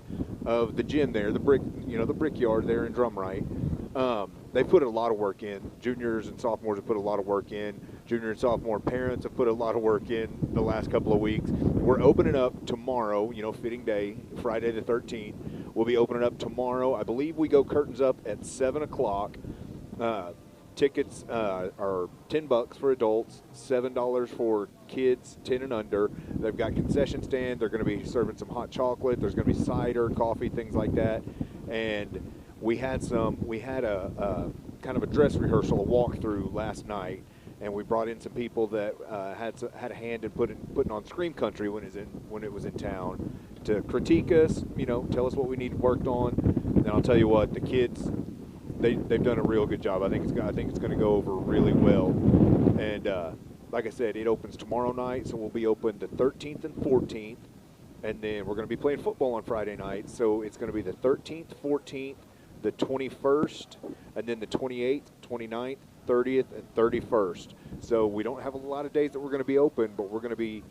of the gym there, the Brickyard there in Drumright. They put a lot of work in. Juniors and sophomores have put a lot of work in. Junior and sophomore parents have put a lot of work in the last couple of weeks. We're opening up tomorrow, fitting day, Friday the 13th. We'll be opening up tomorrow. I believe we go curtains up at 7 o'clock. Tickets are $10 for adults, $7 for kids 10 and under. They've got concession stand. They're going to be serving some hot chocolate. There's going to be cider, coffee, things like that. And we had a kind of a dress rehearsal, a walkthrough last night, and we brought in some people that had a hand in putting on Scream Country when it was in town to critique us, tell us what we need worked on. And I'll tell you what, the kids, they've done a real good job. I think it's going to go over really well. And like I said, it opens tomorrow night, so we'll be open the 13th and 14th, and then we're going to be playing football on Friday night. So it's going to be the 13th, 14th, the 21st, and then the 28th, 29th, 30th, and 31st. So we don't have a lot of days that we're going to be open, but we're going to be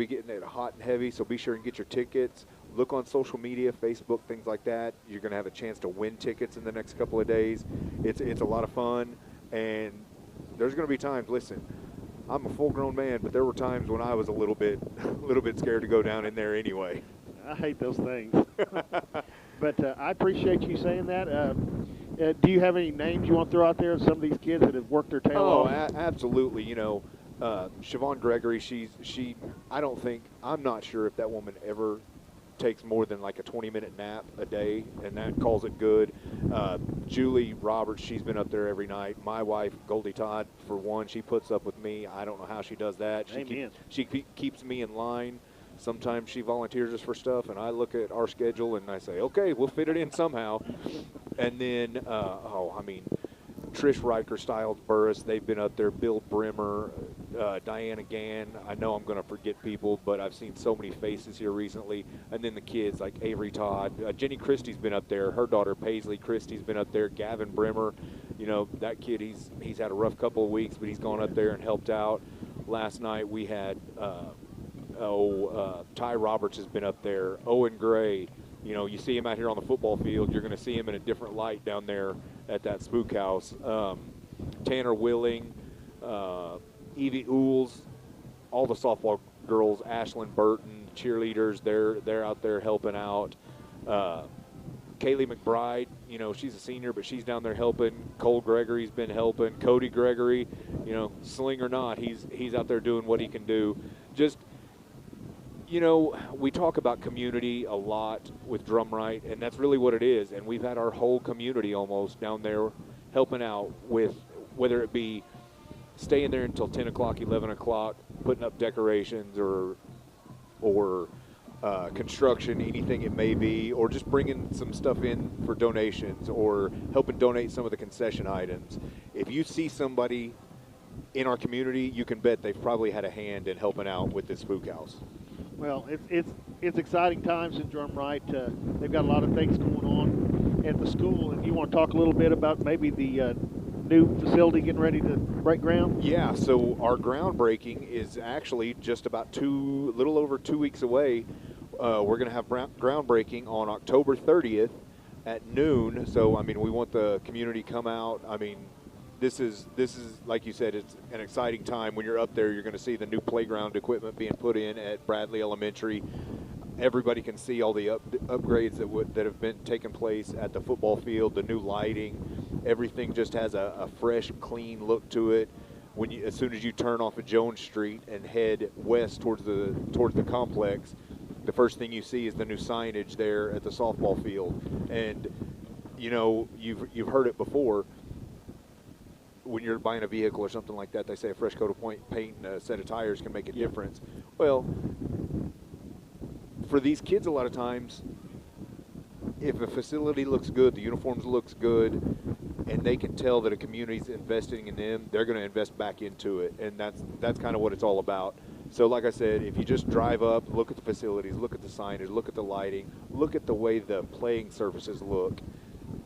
getting it hot and heavy. So be sure and get your tickets. Look on social media, Facebook, things like that. You're going to have a chance to win tickets in the next couple of days. It's a lot of fun, and there's going to be times. Listen, I'm a full-grown man, but there were times when I was a little bit scared to go down in there anyway. I hate those things. But I appreciate you saying that. Do you have any names you want to throw out there of some of these kids that have worked their tail off? Absolutely. Siobhan Gregory, I'm not sure if that woman ever takes more than like a 20-minute nap a day, and that calls it good. Julie Roberts, she's been up there every night. My wife, Goldie Todd, for one, she puts up with me. I don't know how she does that. She keeps me in line. Sometimes she volunteers us for stuff, and I look at our schedule and I say, okay, we'll fit it in somehow. And then, Trish Riker, Stiles Burris, they've been up there. Bill Brimmer, Diana Gann. I know I'm going to forget people, but I've seen so many faces here recently. And then the kids like Avery Todd. Jenny Christie's been up there. Her daughter Paisley Christie's been up there. Gavin Brimmer, that kid, he's had a rough couple of weeks, but he's gone up there and helped out. Last night we had Ty Roberts has been up there. Owen Gray, you see him out here on the football field, you're going to see him in a different light down there at that spook house. Tanner Willing, Evie Ools, all the softball girls, Ashlyn Burton, cheerleaders, they're out there helping out. Kaylee McBride, she's a senior, but she's down there helping. Cole Gregory's been helping. Cody Gregory, sling or not, he's out there doing what he can do. Just, we talk about community a lot with Drumright, and that's really what it is. And we've had our whole community almost down there helping out with, whether it be staying there until 10 o'clock, 11 o'clock, putting up decorations or construction, anything it may be, or just bringing some stuff in for donations or helping donate some of the concession items. If you see somebody in our community, you can bet they've probably had a hand in helping out with this spook house. Well, it's exciting times in Drumright. They've got a lot of things going on at the school, and you want to talk a little bit about maybe the new facility getting ready to break ground? Yeah, so our groundbreaking is actually just about little over 2 weeks away. We're going to have groundbreaking on October 30th at noon. So, we want the community to come out. This is like you said, it's an exciting time. When you're up there, you're going to see the new playground equipment being put in at Bradley Elementary. Everybody can see all the upgrades that have been taking place at the football field, the new lighting. Everything just has a fresh, clean look to it. As soon as you turn off of Jones Street and head west towards the complex, the first thing you see is the new signage there at the softball field. And you've heard it before. When you're buying a vehicle or something like that, they say a fresh coat of paint and a set of tires can make a difference. Well, for these kids, a lot of times, if a facility looks good, the uniforms looks good, and they can tell that a community's investing in them, they're going to invest back into it, and that's kind of what it's all about. So like I said, if you just drive up, look at the facilities, look at the signage, look at the lighting, look at the way the playing surfaces look,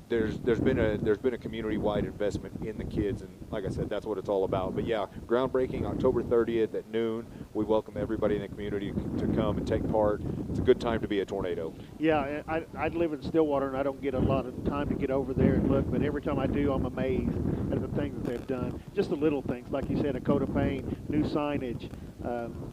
there's been a community-wide investment in the kids, and like I said, that's what it's all about. But yeah, groundbreaking October 30th at noon. We welcome everybody in the community to come and take part. It's a good time to be a Tornado. Yeah, I live in Stillwater, and I don't get a lot of time to get over there and look, but every time I do, I'm amazed at the things that they've done. Just the little things, like you said, a coat of paint, new signage,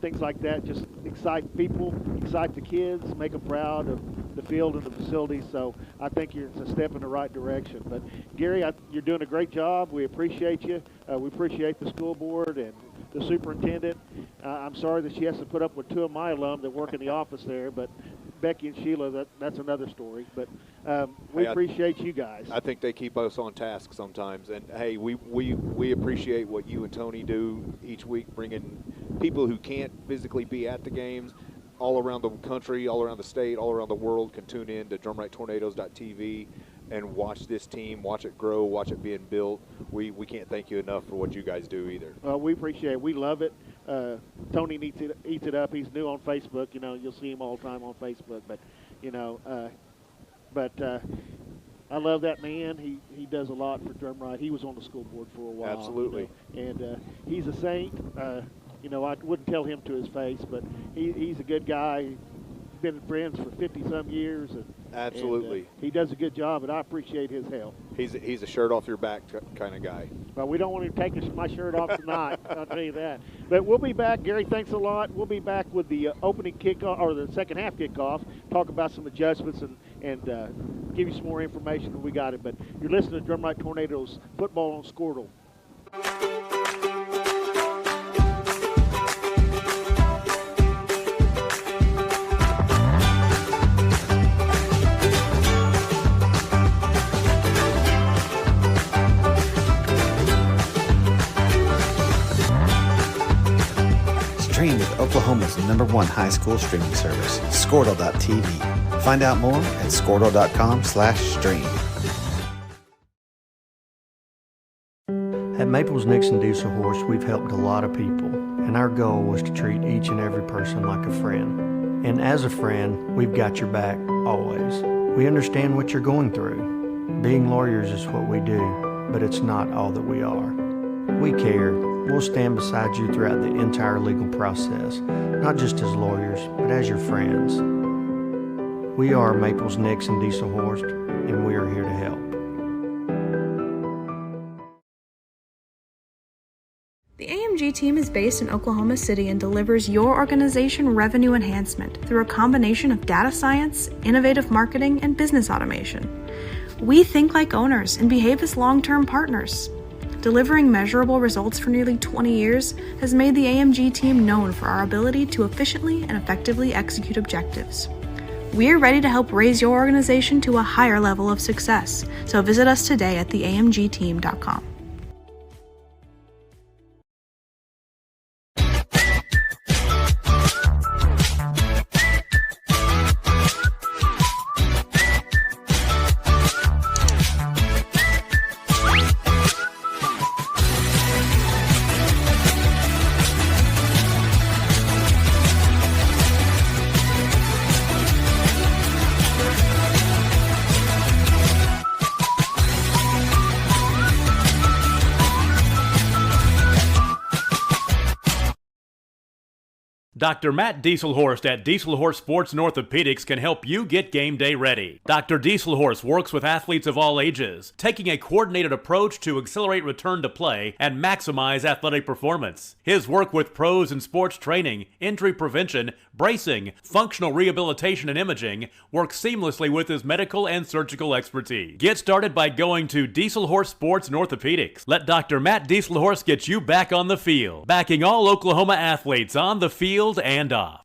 things like that just excite people, excite the kids, make them proud of the field and the facilities. So I think it's a step in the right direction. But Gary, you're doing a great job. We appreciate you. We appreciate the school board and the superintendent. I'm sorry that she has to put up with two of my alum that work in the office there, but Becky and Sheila, that's another story. But we appreciate you guys. I think they keep us on task sometimes. And, hey, we appreciate what you and Tony do each week, bringing people who can't physically be at the games all around the country, all around the state, all around the world can tune in to drumrighttornadoes.tv and watch this team, watch it grow, watch it being built. We can't thank you enough for what you guys do either. Well, we appreciate it. We love it. Tony eats it up. He's new on Facebook. You know, you'll see him all the time on Facebook. But, I love that man. He does a lot for Drumright. He was on the school board for a while. Absolutely. And he's a saint. I wouldn't tell him to his face, but he's a good guy. He's been friends for 50-some years. Absolutely. And, he does a good job, and I appreciate his help. He's a shirt off your back kind of guy. Well, we don't want to take my shirt off tonight, I'll tell you that. But we'll be back. Gary, thanks a lot. We'll be back with the opening kickoff, or the second half kickoff, talk about some adjustments and give you some more information when we got it. But you're listening to Drumright Tornadoes Football on Squirtle. Stream with Oklahoma's #1 high school streaming service, Squirtle.tv. Find out more at squirtle.com/stream. At Maples Nixon Diesel Horse, we've helped a lot of people, and our goal was to treat each and every person like a friend. And as a friend, we've got your back always. We understand what you're going through. Being lawyers is what we do, but it's not all that we are. We care. We'll stand beside you throughout the entire legal process, not just as lawyers, but as your friends. We are Maples Nixon Diesel Horse, and we are here to help. The AMG team is based in Oklahoma City and delivers your organization revenue enhancement through a combination of data science, innovative marketing, and business automation. We think like owners and behave as long-term partners. Delivering measurable results for nearly 20 years has made the AMG team known for our ability to efficiently and effectively execute objectives. We're ready to help raise your organization to a higher level of success, so visit us today at theamgteam.com. Dr. Matt Dieselhorst at Dieselhorst Sports and Orthopedics can help you get game day ready. Dr. Dieselhorst works with athletes of all ages, taking a coordinated approach to accelerate return to play and maximize athletic performance. His work with pros in sports training, injury prevention, bracing, functional rehabilitation, and imaging works seamlessly with his medical and surgical expertise. Get started by going to Dieselhorst Sports and Orthopedics. Let Dr. Matt Dieselhorst get you back on the field, backing all Oklahoma athletes on the field and off.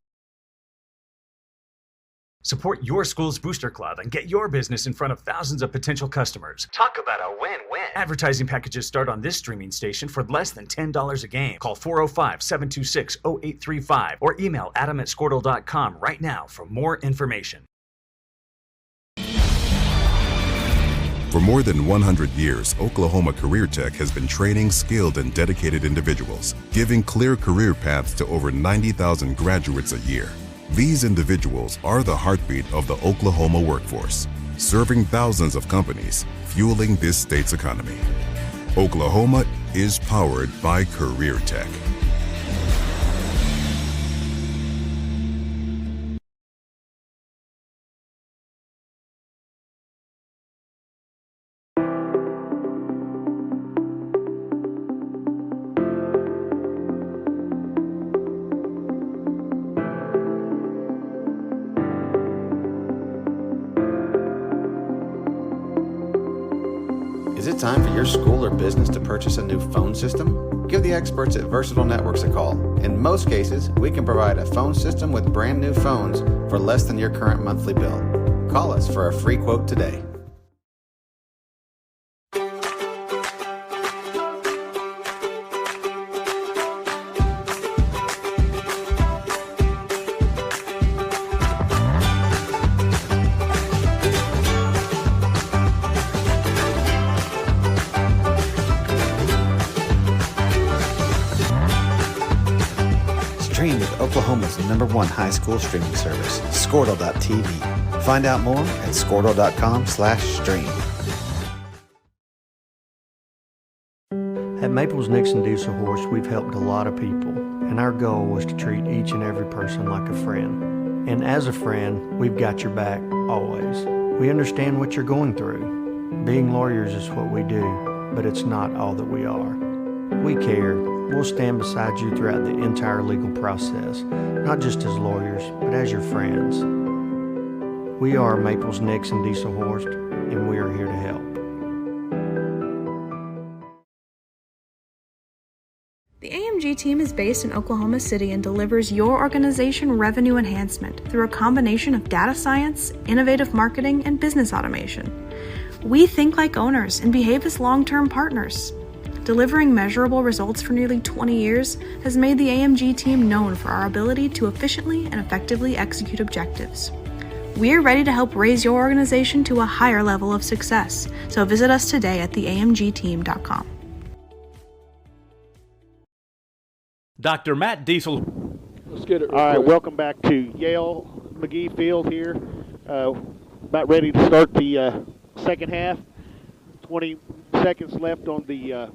Support your school's booster club and get your business in front of thousands of potential customers. Talk about a win-win. Advertising packages start on this streaming station for less than $10 a game. Call 405-726-0835 or email adam@squirtle.com right now for more information. For more than 100 years, Oklahoma Career Tech has been training skilled and dedicated individuals, giving clear career paths to over 90,000 graduates a year. These individuals are the heartbeat of the Oklahoma workforce, serving thousands of companies, fueling this state's economy. Oklahoma is powered by Career Tech. Is it time for your school or business to purchase a new phone system? Give the experts at Versatile Networks a call. In most cases, we can provide a phone system with brand new phones for less than your current monthly bill. Call us for a free quote today. Stream with Oklahoma's #1 high school streaming service, Squirtle.tv. Find out more at squirtle.com/stream. At Maples Nixon Diesel Horse, we've helped a lot of people, and our goal was to treat each and every person like a friend. And as a friend, we've got your back, always. We understand what you're going through. Being lawyers is what we do, but it's not all that we are. We care. We'll stand beside you throughout the entire legal process, not just as lawyers, but as your friends. We are Maples Nixon Diesel Horse, and we are here to help. The AMG team is based in Oklahoma City and delivers your organization revenue enhancement through a combination of data science, innovative marketing, and business automation. We think like owners and behave as long-term partners. Delivering measurable results for nearly 20 years has made the AMG team known for our ability to efficiently and effectively execute objectives. We're ready to help raise your organization to a higher level of success, so visit us today at theamgteam.com. Dr. Matt Diesel. Let's get it. All right, welcome back to Yale McGee Field here. About ready to start the second half. 20 seconds left on the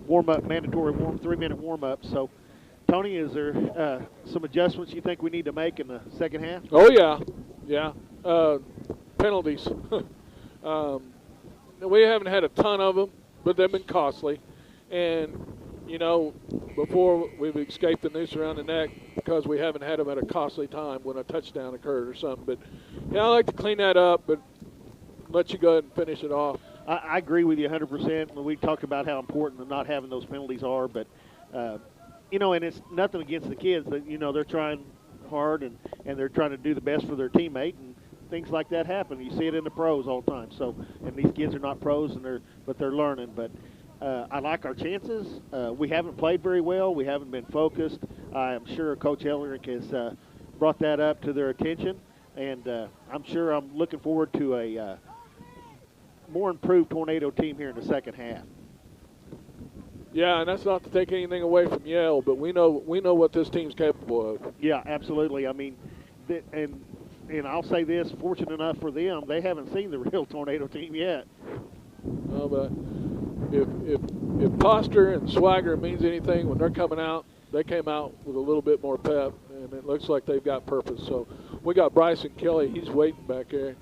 warm-up, mandatory 3-minute warm-up. So, Tony, is there some adjustments you think we need to make in the second half? Oh, yeah. Penalties. We haven't had a ton of them, but they've been costly. And, before we've escaped the noose around the neck because we haven't had them at a costly time when a touchdown occurred or something. But, I like to clean that up, but let you go ahead and finish it off. I agree with you 100%. When we talk about how important not having those penalties are, but and it's nothing against the kids. That they're trying hard and they're trying to do the best for their teammate, and things like that happen. You see it in the pros all the time. So, and these kids are not pros, but they're learning. But I like our chances. We haven't played very well. We haven't been focused. I'm sure Coach Ellerick has brought that up to their attention, and I'm looking forward to a more improved Tornado team here in the second half. Yeah, and that's not to take anything away from Yale, but we know what this team's capable of. Yeah, absolutely. I mean, and I'll say this: fortunate enough for them, they haven't seen the real Tornado team yet. Well, but if posture and swagger means anything, when they're coming out, they came out with a little bit more pep, and it looks like they've got purpose. So we got Bryson Kelly; he's waiting back there.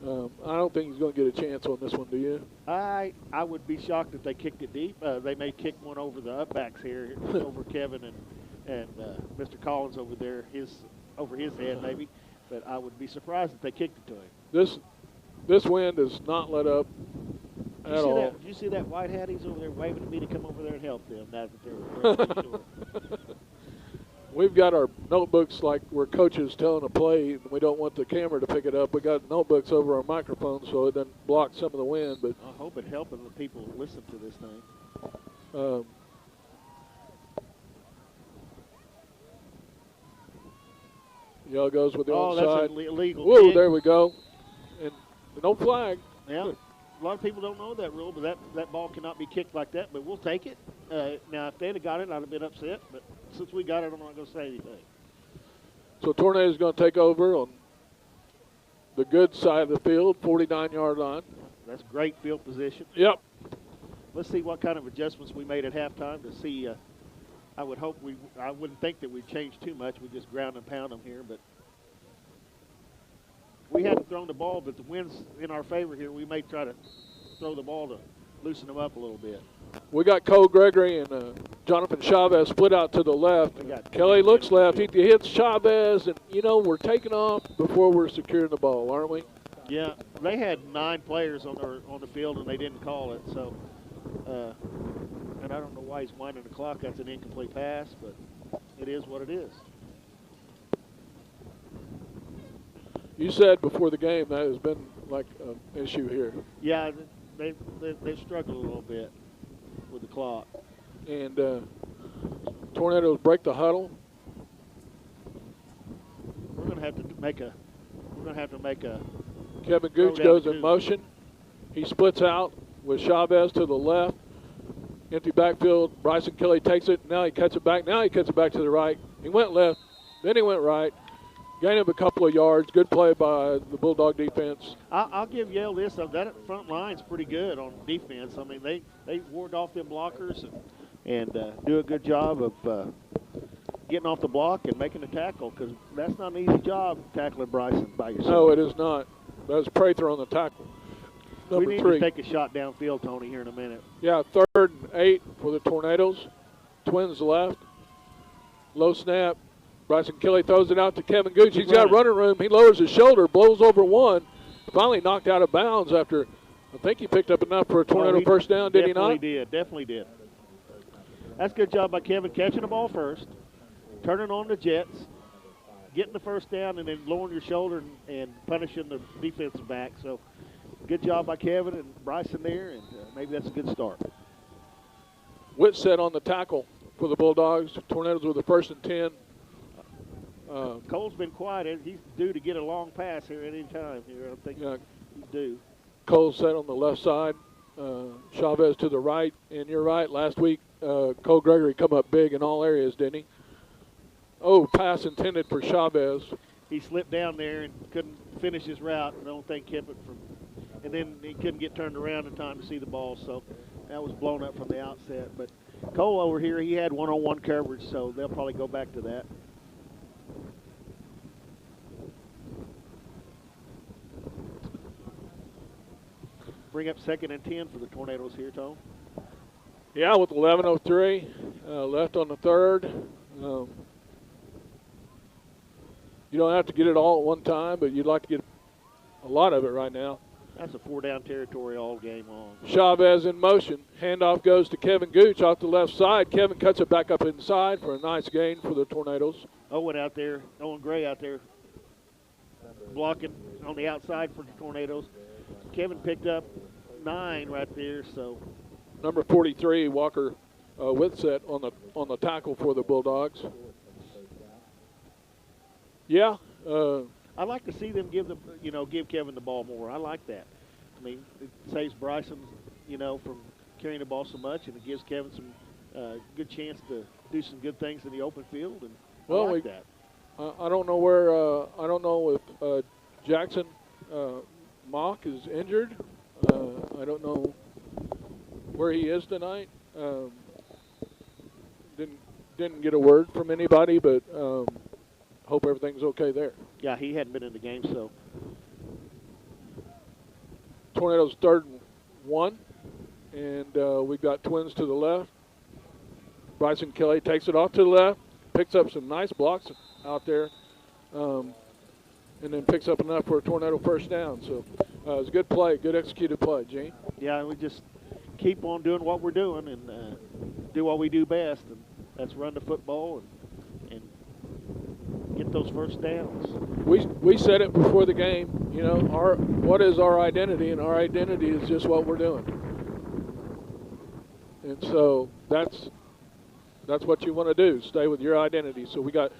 I don't think he's going to get a chance on this one, do you? I would be shocked if they kicked it deep. They may kick one over the upbacks here, over Kevin and Mr. Collins over there, over his head maybe. But I would be surprised if they kicked it to him. This wind does not let up at all. Did you see that white hat? He's over there waving at me to come over there and help them. Now that they're We've got our notebooks like we're coaches telling a play, and we don't want the camera to pick it up. We got notebooks over our microphone so it doesn't block some of the wind. But I hope it helps the people listen to this thing. Yale goes with the onside. That's illegal. Whoa, there we go. And no flag. Yeah, a lot of people don't know that rule, but that ball cannot be kicked like that, but we'll take it. Now, if they'd have got it, I'd have been upset, but since we got it, I'm not going to say anything. So Tornado's going to take over on the good side of the field, 49-yard line. That's great field position. Yep. Let's see what kind of adjustments we made at halftime to see. I would hope I wouldn't think that we'd change too much. We just ground and pound them here, but we hadn't thrown the ball, but the wind's in our favor here. We may try to throw the ball to loosen them up a little bit. We got Cole Gregory and Jonathan Chavez split out to the left. Kelly looks left. He hits Chavez, and, we're taking off before we're securing the ball, aren't we? Yeah, they had 9 players on the field, and they didn't call it. So, and I don't know why he's winding the clock. That's an incomplete pass, but it is what it is. You said before the game that has been like an issue here. Yeah, they've struggled a little bit with the clock. And Tornadoes break the huddle. We're going to have to make a. Kevin Gooch goes in motion. He splits out with Chavez to the left. Empty backfield. Bryson Kelly takes it. Now he cuts it back. Now he cuts it back to the right. He went left. Then he went right. Gained him a couple of yards. Good play by the Bulldog defense. I'll give Yale this. That front line's pretty good on defense. I mean, they ward off them blockers and do a good job of getting off the block and making the tackle, because that's not an easy job tackling Bryson by yourself. No, it is not. That's Prather on the tackle. We need 3. to take a shot downfield, Tony, here in a minute. Yeah, 3rd and 8 for the Tornadoes. Twins left. Low snap. Bryson Kelly throws it out to Kevin Gooch. He's got running room. He lowers his shoulder, blows over one. Finally knocked out of bounds after, I think he picked up enough for a Tornado first down, did he not? Definitely did. That's a good job by Kevin, catching the ball first, turning on the jets, getting the first down, and then lowering your shoulder and punishing the defensive back. So good job by Kevin and Bryson there, and maybe that's a good start. Whitset on the tackle for the Bulldogs. Tornadoes with the 1st and 10. Cole's been quiet. He's due to get a long pass here at any time. Here, I think he's due. Cole set on the left side. Chavez to the right. And you're right, last week Cole Gregory come up big in all areas, didn't he? Oh, pass intended for Chavez. He slipped down there and couldn't finish his route. I don't think kept it from, and then he couldn't get turned around in time to see the ball. So that was blown up from the outset. But Cole over here, he had one-on-one coverage, so they'll probably go back to that. Bring up 2nd and 10 for the Tornadoes here, Tom. Yeah, with 11:03 left on the 3rd. You don't have to get it all at one time, but you'd like to get a lot of it right now. That's a 4-down territory all game long. Chavez in motion. Handoff goes to Kevin Gooch off the left side. Kevin cuts it back up inside for a nice gain for the Tornadoes. Owen Gray out there blocking on the outside for the Tornadoes. Kevin picked up 9 right there, so. Number 43, Walker Whitset on the tackle for the Bulldogs. Yeah. I'd like to see them give Kevin the ball more. I like that. I mean, it saves Bryson, from carrying the ball so much, and it gives Kevin some good chance to do some good things in the open field, and I like that. I don't know where. I don't know if Jackson Mock is injured. I don't know where he is tonight. Didn't get a word from anybody, but hope everything's okay there. Yeah, he hadn't been in the game, so. Tornadoes 3rd and 1, and we've got Twins to the left. Bryson Kelly takes it off to the left, picks up some nice blocks out there, and then picks up enough for a Tornado first down. So it was a good play, good executed play, Gene. Yeah, we just keep on doing what we're doing and do what we do best, and that's run the football and those first downs. We said it before the game. You know, what is our identity? And our identity is just what we're doing. And so that's what you want to do. Stay with your identity. So we got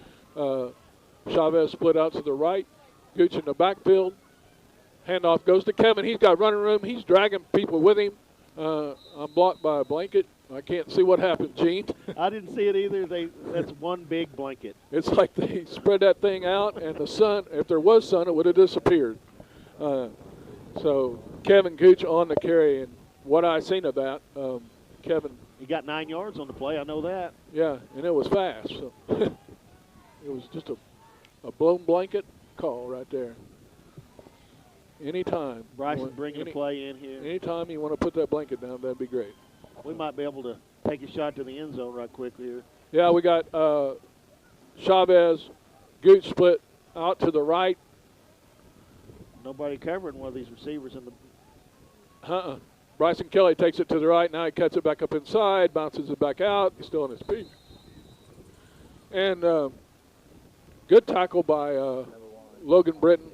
Chavez split out to the right, Gooch in the backfield. Handoff goes to Kevin. He's got running room. He's dragging people with him. I'm blocked by a blanket. I can't see what happened, Gene. I didn't see it either. That's one big blanket. It's like they spread that thing out, and the sun, if there was sun, it would have disappeared. So Kevin Gooch on the carry, and what I seen of that, Kevin. He got 9 yards on the play. I know that. Yeah, and it was fast. So it was just a blown blanket call right there. Anytime. Bryson bringing a play in here. Anytime you want to put that blanket down, that'd be great. We might be able to take a shot to the end zone right quick here. Yeah, we got Chavez, Gooch split out to the right. Nobody covering one of these receivers in the. Bryson Kelly takes it to the right. Now he cuts it back up inside, bounces it back out. He's still on his feet. And good tackle by Logan Britton.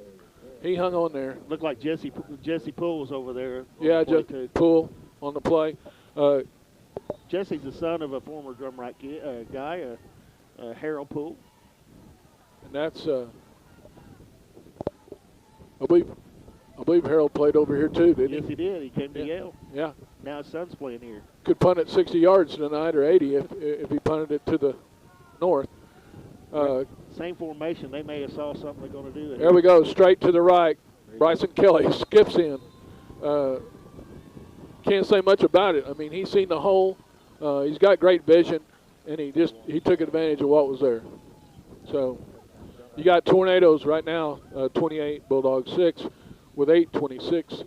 He hung on there. Looked like Jesse Poole was over there. Yeah, Jesse Poole on the play. Jesse's the son of a former Drumright guy, Harold Poole. And that's, I believe Harold played over here too, didn't he? Yes, he did. He came to Yale. Yeah. Now his son's playing here. Could punt it 60 yards tonight or 80 if he punted it to the north. Same formation. They may have saw something they're going to do. There we go, straight to the right. Bryson Kelly skips in. Can't say much about it. I mean, he's seen the hole. He's got great vision, and he took advantage of what was there. So you got Tornadoes right now, 28, Bulldogs 6, with 8:26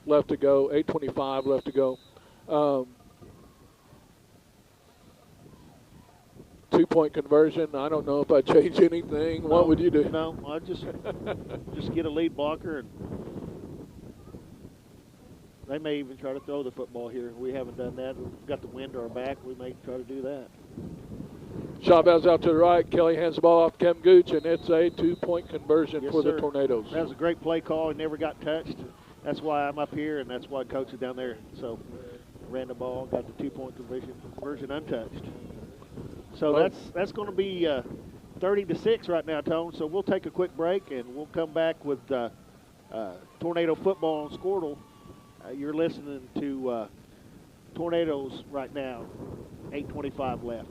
left to go, 8:25 left to go. 2-point conversion. I don't know if I'd change anything. No, what would you do? No, I'd just get a lead blocker, and they may even try to throw the football here. We haven't done that. We've got the wind to our back. We may try to do that. Chavez out to the right. Kelly hands the ball off to Kevin Gooch, and it's a 2-point conversion for the Tornadoes. That was a great play call. He never got touched. That's why I'm up here, and that's why Coach is down there. So ran the ball, got the 2-point conversion untouched. So that's going to be 30-6 right now, Tone. So we'll take a quick break, and we'll come back with Tornado football on Squirtle. You're listening to Tornadoes right now. 8:25 left.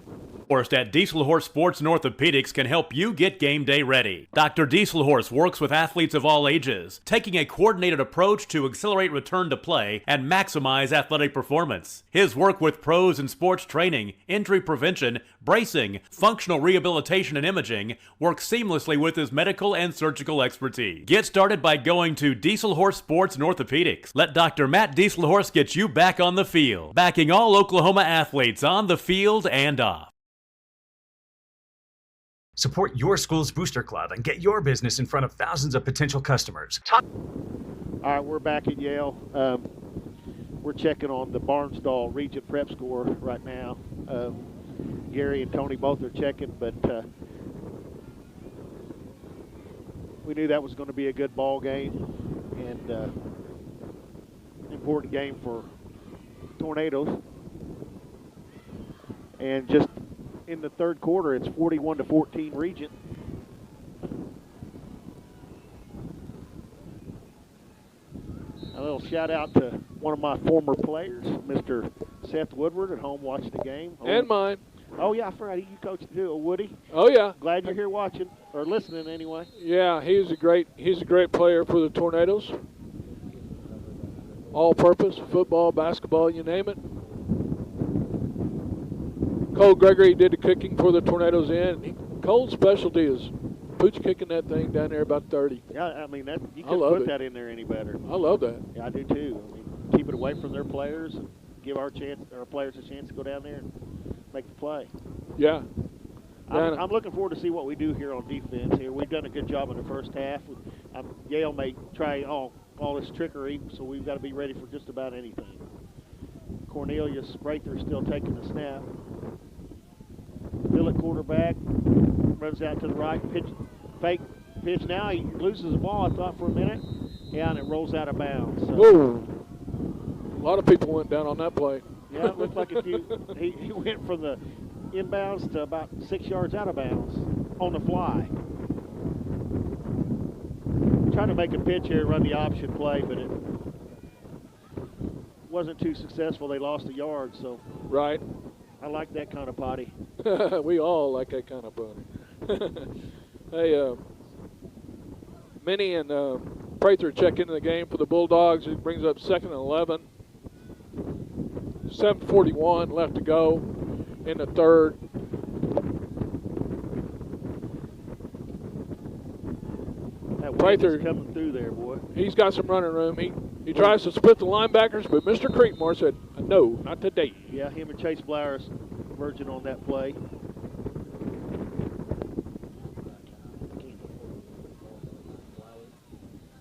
At Diesel Horse Sports and Orthopedics can help you get game day ready. Dr. Diesel Horse works with athletes of all ages, taking a coordinated approach to accelerate return to play and maximize athletic performance. His work with pros in sports training, injury prevention, bracing, functional rehabilitation, and imaging works seamlessly with his medical and surgical expertise. Get started by going to Diesel Horse Sports and Orthopedics. Let Dr. Matt Diesel Horse get you back on the field, backing all Oklahoma athletes on the field and off. Support your school's booster club and get your business in front of thousands of potential customers. All right, we're back at Yale. We're checking on the Barnsdall Regent Prep score right now. Gary and Tony both are checking, but we knew that was going to be a good ball game and important game for Tornadoes. And just in the third quarter, it's 41-14 Regent. A little shout out to one of my former players, Mr. Seth Woodward, at home watching the game. And mine. Oh yeah, Friday, you coached too, Woody. Oh yeah. Glad you're here watching or listening anyway. Yeah, he's a great player for the Tornadoes. All-purpose, football, basketball, you name it. Cole Gregory did the kicking for the Tornadoes in. Cole's specialty is pooch kicking that thing down there about 30. Yeah, I mean, that you couldn't put that in there any better. I love that. Yeah, I do too. I mean, keep it away from their players and give our players a chance to go down there and make the play. Yeah. I'm looking forward to see what we do here on defense here. We've done a good job in the first half. Yale may try all this trickery, so we've got to be ready for just about anything. Cornelius Braither still taking the snap. Bill at quarterback, runs out to the right, Fake pitch now. He loses the ball, I thought, for a minute. Yeah, and it rolls out of bounds. So. Whoa. A lot of people went down on that play. Yeah, it looked like he went from the inbounds to about 6 yards out of bounds on the fly. Trying to make a pitch here, run the option play, but it wasn't too successful. They lost a yard, so. Right. I like that kind of potty. We all like that kind of potty. Hey, Minnie and Prather check into the game for the Bulldogs. It brings up 2nd and 11. 7:41 left to go in the third. That Prather coming through there, boy. He's got some running room. He tries to split the linebackers, but Mr. Creekmore said, no, not today. Yeah, him and Chase Blowers verging on that play.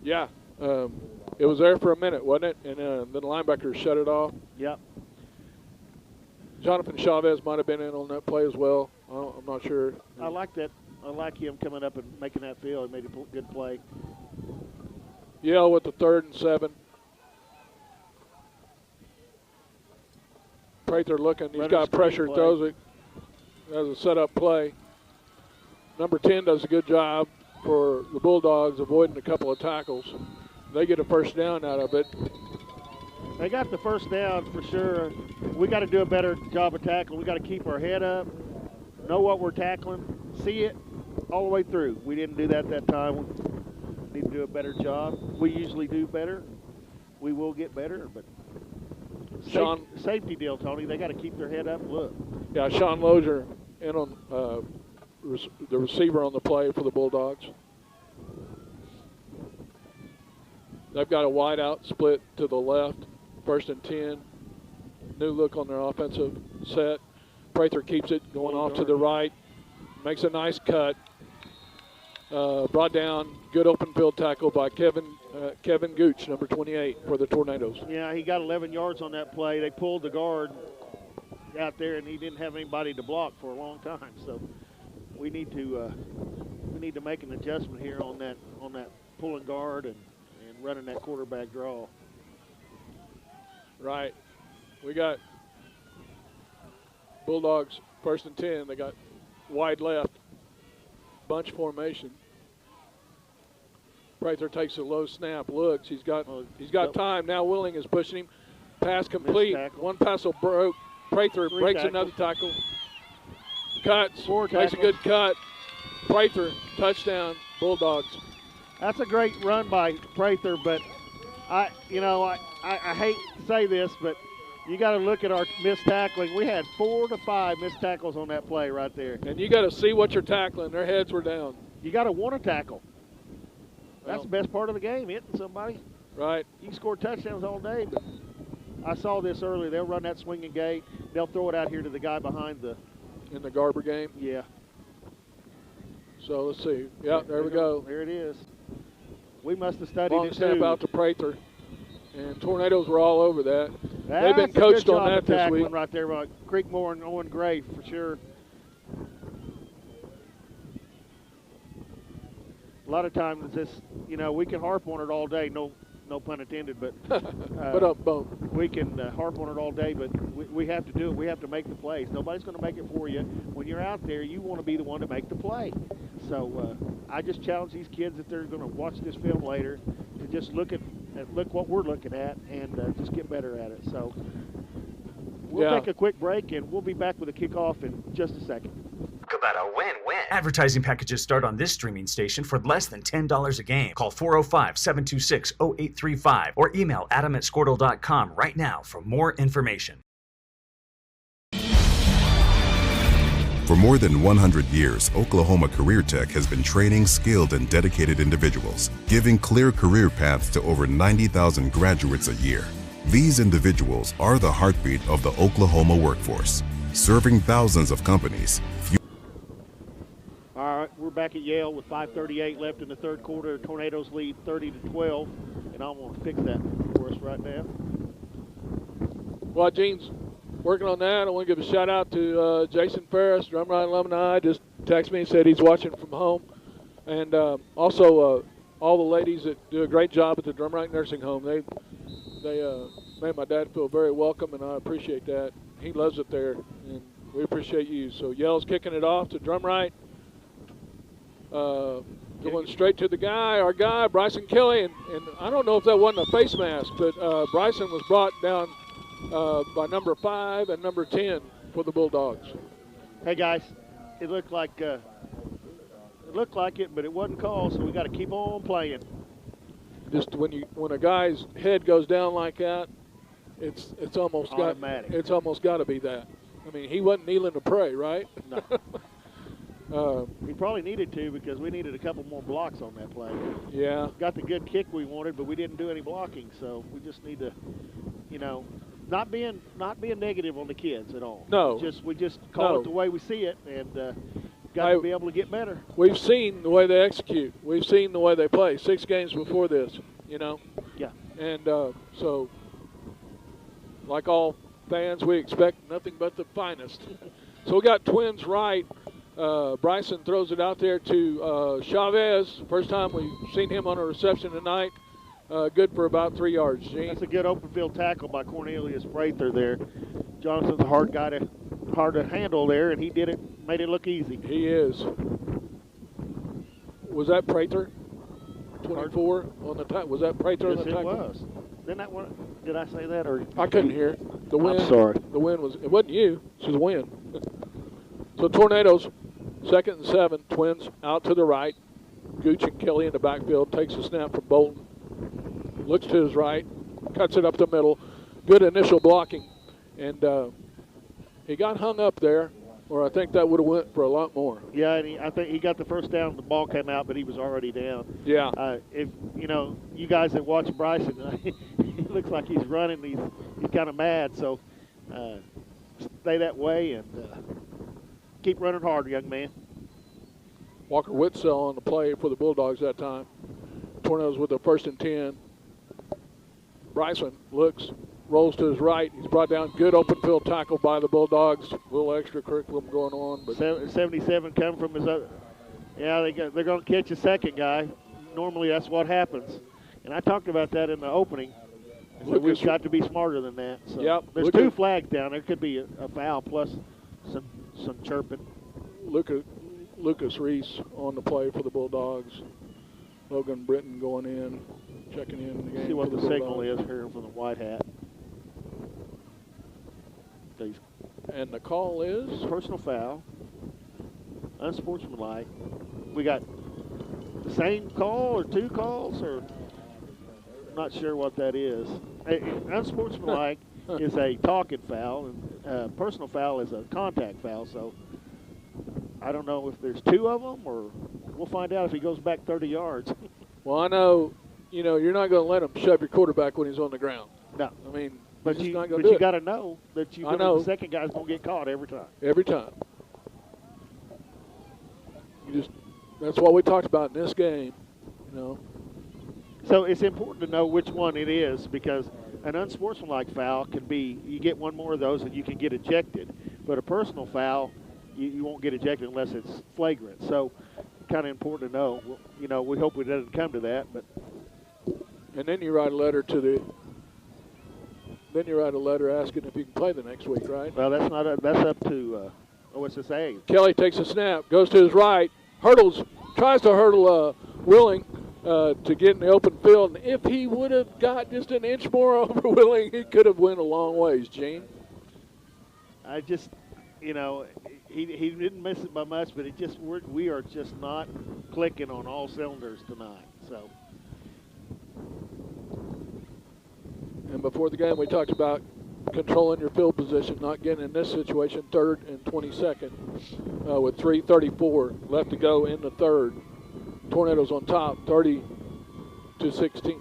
Yeah, it was there for a minute, wasn't it? And then the linebackers shut it off. Yep. Jonathan Chavez might have been in on that play as well. I'm not sure. I like that. I like him coming up and making that field. He made a good play. Yale with the 3rd and 7. Prather looking. He's got pressure, throws it as a setup play. Number 10 does a good job for the Bulldogs, avoiding a couple of tackles. They get a first down out of it. They got the first down for sure. We got to do a better job of tackling. We got to keep our head up, know what we're tackling, see it all the way through. We didn't do that time. We need to do a better job. We usually do better. We will get better, but safety deal, Tony. They got to keep their head up and look. Yeah, Sean Lozier in on the receiver on the play for the Bulldogs. They've got a wide out split to the left, 1st and 10. New look on their offensive set. Prather keeps it going off to the right, makes a nice cut. Brought down, good open field tackle by Kevin Gooch, number 28 for the Tornadoes. Yeah, he got 11 yards on that play. They pulled the guard out there, and he didn't have anybody to block for a long time. So we need to make an adjustment here on that pulling guard and running that quarterback draw. Right. We got Bulldogs 1st and 10. They got wide left, bunch formation. Prather takes a low snap, looks. He's got time. Now Willing is pushing him. Pass complete. One pass will broke. Prather breaks another tackle. Cuts. Makes a good cut. Prather, touchdown, Bulldogs. That's a great run by Prather, but I hate to say this, but you got to look at our missed tackling. We had 4 to 5 missed tackles on that play right there. And you got to see what you're tackling. Their heads were down. You got to want to tackle. That's the best part of the game, hitting somebody. Right. You can score touchdowns all day, but I saw this earlier. They'll run that swinging gate. They'll throw it out here to the guy behind the. In the Garber game? Yeah. So let's see. Yeah, there we go. There it is. We must have studied Long it snap too. out to Prather. And Tornadoes were all over that. They've been coached on that this week. Right there by Creekmore and Owen Gray for sure. A lot of times this, we can harp on it all day. No pun intended, but we can harp on it all day. But we have to do it. We have to make the plays. Nobody's going to make it for you. When you're out there, you want to be the one to make the play. So I just challenge these kids if they're going to watch this film later to just look what we're looking at and just get better at it. So we'll take a quick break and we'll be back with a kickoff in just a second. Talk about a win-win. Advertising packages start on this streaming station for less than $10 a game. Call 405-726-0835 or email adam@squirtle.com right now for more information. For more than 100 years, Oklahoma Career Tech has been training skilled and dedicated individuals, giving clear career paths to over 90,000 graduates a year. These individuals are the heartbeat of the Oklahoma workforce, serving thousands of companies. All right, we're back at Yale with 5:38 left in the third quarter. Tornadoes lead 30-12, and I'm going to fix that for us right now. Well, Gene's working on that. I want to give a shout out to Jason Ferris, Drumright alumni. Just texted me and said he's watching from home. And also all the ladies that do a great job at the Drumright Nursing Home. They made my dad feel very welcome, and I appreciate that. He loves it there, and we appreciate you. So Yale's kicking it off to Drumright. Going straight to the guy, our guy, Bryson Kelly. And I don't know if that wasn't a face mask, but Bryson was brought down by number 5 and number 10 for the Bulldogs. Hey, guys, it looked like it, but it wasn't called, so we got to keep on playing. Just when a guy's head goes down like that, it's almost automatic. It's almost got to be that. I mean, he wasn't kneeling to pray, right? No. We probably needed to because we needed a couple more blocks on that play. Yeah. Got the good kick we wanted, but we didn't do any blocking, so we just need to, not being negative on the kids at all. No. We just call it the way we see it, and got to be able to get better. We've seen the way they execute. We've seen the way they play. 6 games before this, Yeah. And so, like all fans, we expect nothing but the finest. So we got twins right. Bryson throws it out there to Chavez. First time we've seen him on a reception tonight. Good for about 3 yards, Gene. That's a good open field tackle by Cornelius Prather there. Jonathan's a hard to handle there, and he made it look easy. He is. Was that Prather? 24 on the tackle. Was that Prather on the tackle? Yes, it was. Then that one. Did I say that or? I couldn't hear. The wind. I'm sorry. The wind was. It wasn't you. It was the wind. So Tornadoes, 2nd and 7. Twins out to the right. Gooch and Kelly in the backfield. Takes a snap from Bolton. Looks to his right. Cuts it up the middle. Good initial blocking. And he got hung up there, or I think that would have went for a lot more. Yeah, and I think he got the first down. The ball came out, but he was already down. Yeah. If you guys that watch Bryson, he looks like he's running. He's kind of mad. So stay that way and keep running hard, young man. Walker Whitsell on the play for the Bulldogs that time. Tornadoes with the 1st and 10. Bryson looks, rolls to his right. He's brought down. Good open field tackle by the Bulldogs. A little extra curriculum going on. But 77 coming from his other. Yeah, they're going to catch a second guy. Normally that's what happens. And I talked about that in the opening. So we've got to be smarter than that. So yep, there's 2 flags down. There could be a foul plus some chirping. Lucas Reese on the play for the Bulldogs. Logan Britton going in, checking in the game. See what for the signal is here from the white hat. And the call is? Personal foul. Unsportsmanlike. We got the same call or 2 calls, or not sure what that is. Unsportsmanlike is a talking foul, and personal foul is a contact foul. So I don't know if there's 2 of them, or we'll find out if he goes back 30 yards. Well, I know, you're not going to let him shove your quarterback when he's on the ground. No. I mean, but you got to know that the second guy's going to get caught every time. Every time. That's what we talked about in this game, So it's important to know which one it is, because an unsportsmanlike foul can be, you get one more of those and you can get ejected. But a personal foul, you won't get ejected unless it's flagrant. So kind of important to know. We hope it doesn't come to that. But and then you write a letter asking if you can play the next week, right? Well, that's up to OSSA. Kelly takes a snap, goes to his right, tries to hurdle Willing to get in the open field. And if he would have got just an inch more over Willing, he could have went a long ways, Gene. I just, he didn't miss it by much, but we are just not clicking on all cylinders tonight. So. And before the game, we talked about controlling your field position, not getting in this situation, 3rd and 22nd, with 3:34 left to go in the 3rd. Tornadoes on top, 30-16.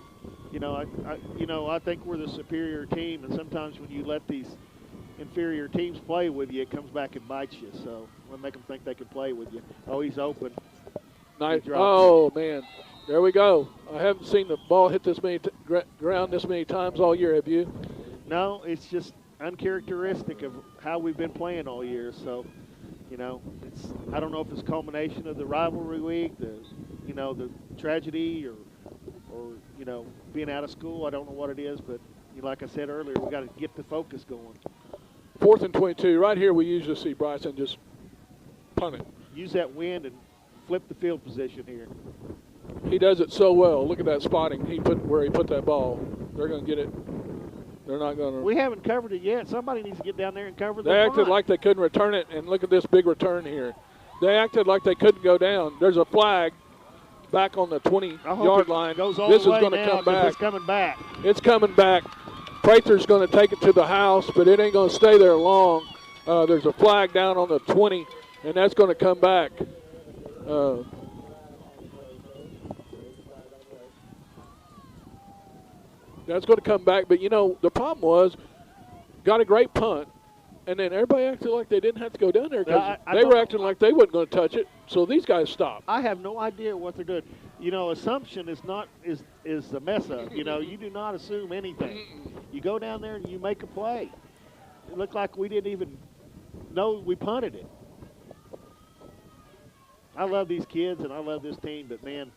I think we're the superior team, and sometimes when you let these inferior teams play with you, it comes back and bites you. So we'll make them think they can play with you. Oh, he's open. Nice. Oh, man. There we go. I haven't seen the ball hit this many ground this many times all year. Have you? No, it's just uncharacteristic of how we've been playing all year. So, I don't know if it's a culmination of the rivalry week, the know, the tragedy or you know, being out of school. I don't know what it is, but you know, like I said earlier, we got to get the focus going. 4th and 22. Right here, we usually see Bryson just punt it. Use that wind and flip the field position here. He does it so well. Look at that spotting where he put that ball. They're going to get it. They're not going to. We haven't covered it yet. Somebody needs to get down there and cover the They acted punt. like they couldn't return it, and look at this big return here. They acted like they couldn't go down. There's a flag back on the 20-yard line. Goes all this the is way going to now, come back. It's coming back. It's coming back. Prather's going to take it to the house, but it ain't going to stay there long. There's a flag down on the 20, and that's going to come back. That's going to come back, but, you know, the problem was got a great punt, and then everybody acted like they didn't have to go down there because they were acting like they wasn't going to touch it, so these guys stopped. I have no idea what they're doing. You know, assumption is a mess up. You know, you do not assume anything. You go down there and you make a play. It looked like we didn't even know we punted it. I love these kids and I love this team, but, man,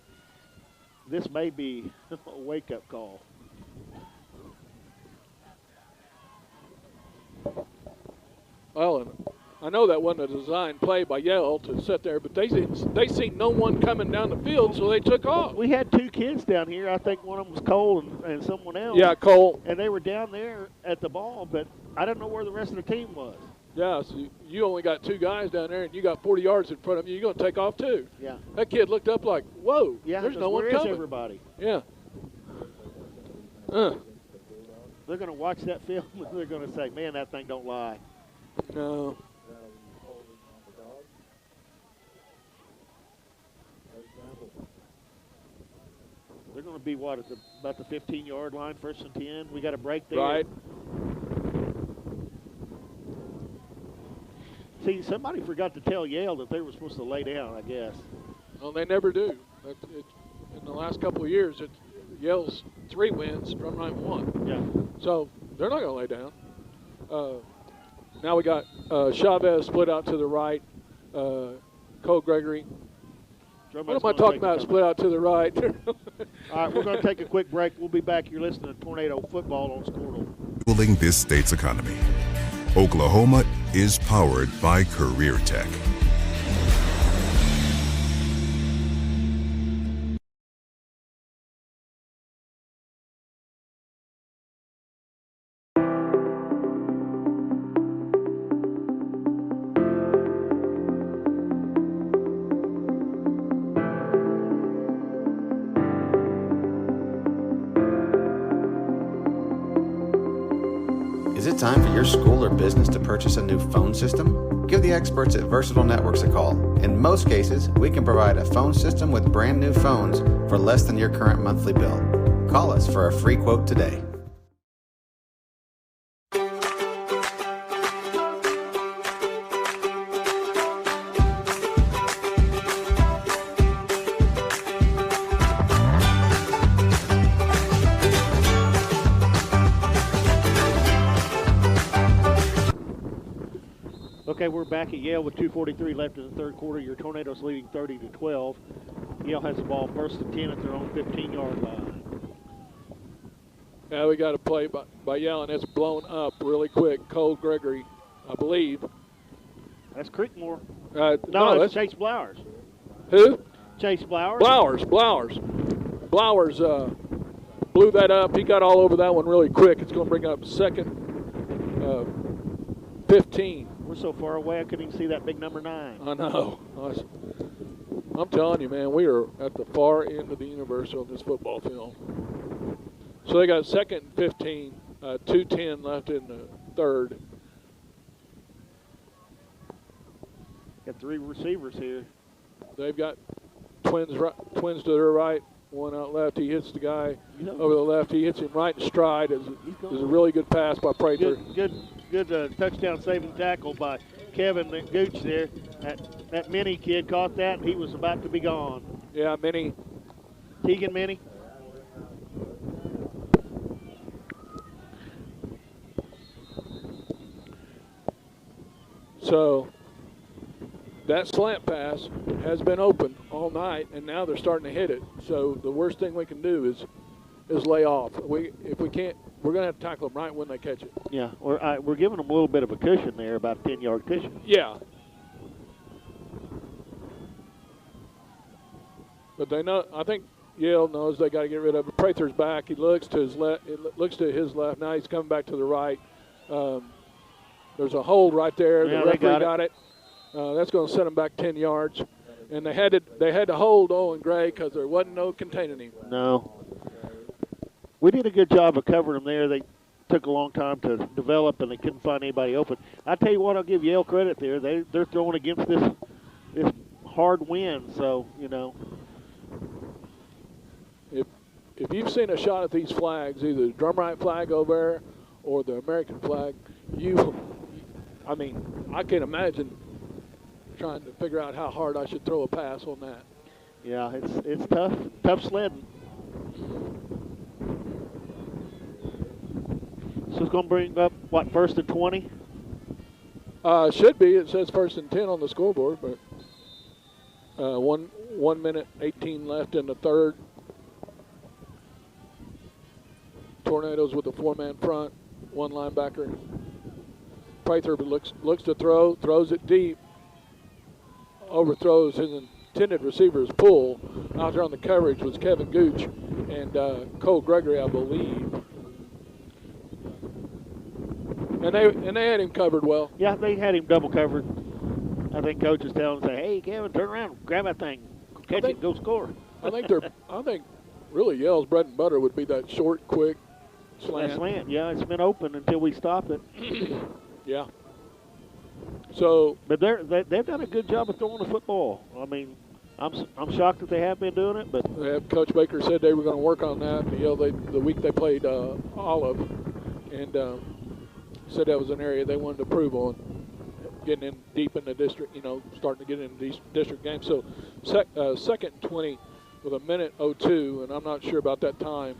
this may be a wake-up call. Well, and I know that wasn't a design play by Yale to sit there, but they seen no one coming down the field, so they took off. We had two kids down here. I think one of them was Cole and someone else. Yeah, Cole. And they were down there at the ball, but I don't know where the rest of the team was. Yeah, so you only got two guys down there, and you got 40 yards in front of you. You're going to take off too. Yeah. That kid looked up like, whoa, Yeah, there's no one where is coming. everybody? Yeah. They're going to watch that film and they're going to say, man, that thing don't lie. No. They're going to be, what, about the 15-yard line, 1st and 10? We got a break there. Right. See, somebody forgot to tell Yale that they were supposed to lay down, I guess. Well, they never do. In the last couple of years, Yale's 3 wins, Drumright 1. Yeah. So they're not going to lay down. Now we got Chavez split out to the right, Cole Gregory. What am I talking about, split out to the right? All right, we're going to take a quick break. We'll be back. You're listening to Tornado Football on Squirtle. Fueling this state's economy. Oklahoma is powered by Career Tech. Is it time for your school or business to purchase a new phone system? Give the experts at Versatile Networks a call. In most cases, we can provide a phone system with brand new phones for less than your current monthly bill. Call us for a free quote today. Okay, we're back at Yale with 2:43 left in the third quarter. Your Tornadoes leading 30-12. Yale has the ball 1st and 10 at their own 15-yard line. Yeah, we got a play by Yale, and it's blown up really quick. Cole Gregory, I believe. That's Creekmore. No, that's Chase Blowers. Who? Chase Blowers. Blowers blew that up. He got all over that one really quick. It's going to bring up 2nd 15. We're so far away, I couldn't even see that big number 9. I know. I'm telling you, man, we are at the far end of the universe on this football field. So they got 2nd and 15, 2:10 left in the third. Got 3 receivers here. They've got twins to their right, one out left. He hits the guy over the left. He hits him right in stride. It's a really good pass by Prather. Good touchdown saving tackle by Kevin Gooch there. That Minnie kid caught that, and he was about to be gone. Yeah, Minnie. Tegan Minnie. So that slant pass has been open all night, and now they're starting to hit it. So the worst thing we can do is lay off. If we can't, we're going to have to tackle them right when they catch it. Yeah, we're giving them a little bit of a cushion there, about a 10-yard cushion. Yeah. But they know. I think Yale knows they got to get rid of it. Prather's back. He looks to his left. Looks to his left. Now he's coming back to the right. There's a hold right there. Yeah, the referee got it. That's going to set him back 10 yards. And they had to hold Owen Gray because there wasn't no containing him. No. We did a good job of covering them there. They took a long time to develop, and they couldn't find anybody open. I tell you what, I'll give Yale credit there. They're throwing against this hard wind, so, you know. If you've seen a shot at these flags, either the Drumright flag over there or the American flag, I can't imagine trying to figure out how hard I should throw a pass on that. Yeah, it's tough sledding. So it's going to bring up, what, 1st and 20? Should be. It says 1st and 10 on the scoreboard, but 1 minute 18 left in the third. Tornadoes with a 4-man front, 1 linebacker. Prather looks to throw, throws it deep, overthrows his intended receiver's pull. Out there on the coverage was Kevin Gooch and Cole Gregory, I believe. And they had him covered well. Yeah, they had him double covered. I think coach is telling him, hey, Kevin, turn around, grab that thing, catch it, go score. I think really Yale's bread and butter would be that short, quick slant. That slant, yeah, it's been open until we stop it. Yeah. So, but they've done a good job of throwing the football. I mean, I'm shocked that they have been doing it, but Coach Baker said they were going to work on that. The week they played Olive, and said that was an area they wanted to improve on, getting in deep in the district. Starting to get into these district games. So, 2nd and 20 with 1:02, and I'm not sure about that time.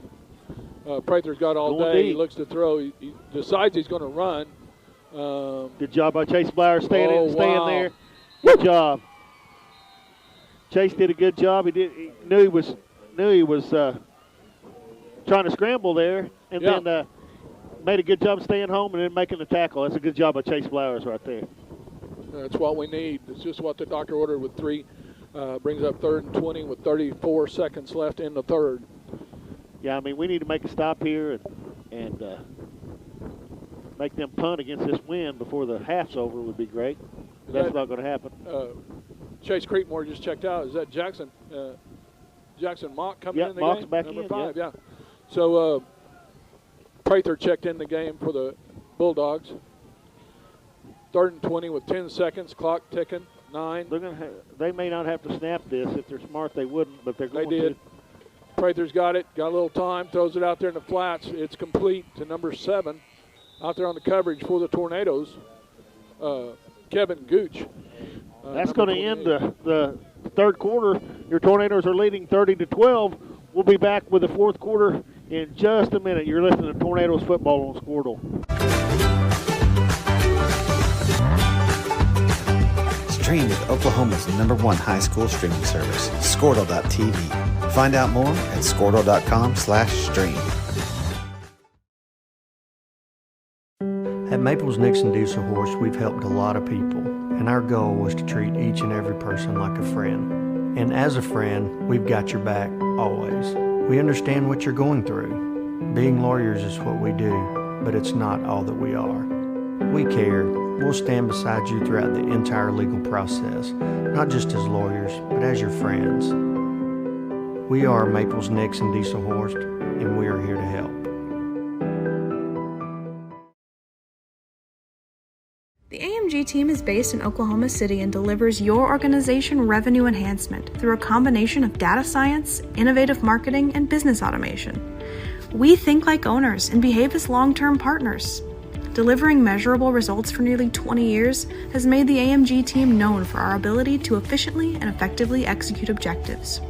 Prather's got all going day. Deep. He looks to throw. He decides he's going to run. Good job by Chase Blyer staying wow. there. Good job. Chase did a good job. He knew he was trying to scramble there, and then made a good job staying home and then making the tackle. That's a good job by Chase Blowers right there. That's what we need. It's just what the doctor ordered with 3. Brings up 3rd and 20 with 34 seconds left in the third. Yeah, I mean, we need to make a stop here and make them punt against this wind before the half's over would be great. That's not going to happen. Chase Creekmore just checked out. Is that Jackson Mock coming in the Mock's game? back Number in, 5, yeah. So Prather checked in the game for the Bulldogs. 3rd and 20 with 10 seconds, clock ticking, 9. They may not have to snap this. If they're smart, they wouldn't, but they're going to. They did. Prather's got it, got a little time, throws it out there in the flats. It's complete to number 7. Out there on the coverage for the Tornadoes, Kevin Gooch. That's going to end the third quarter. Your Tornadoes are leading 30-12. We'll be back with the fourth quarter in just a minute. You're listening to Tornadoes football on Squirtle. Stream with Oklahoma's #1 high school streaming service, Squirtle.tv. Find out more at Squirtle.com/stream. At Maples Nixon Diesel Horse, we've helped a lot of people, and our goal was to treat each and every person like a friend. And as a friend, we've got your back, always. We understand what you're going through. Being lawyers is what we do, but it's not all that we are. We care. We'll stand beside you throughout the entire legal process, not just as lawyers, but as your friends. We are Maples Nixon Diesel Horse, and we are here to help. The AMG team is based in Oklahoma City and delivers your organization revenue enhancement through a combination of data science, innovative marketing, and business automation. We think like owners and behave as long-term partners. Delivering measurable results for nearly 20 years has made the AMG team known for our ability to efficiently and effectively execute objectives.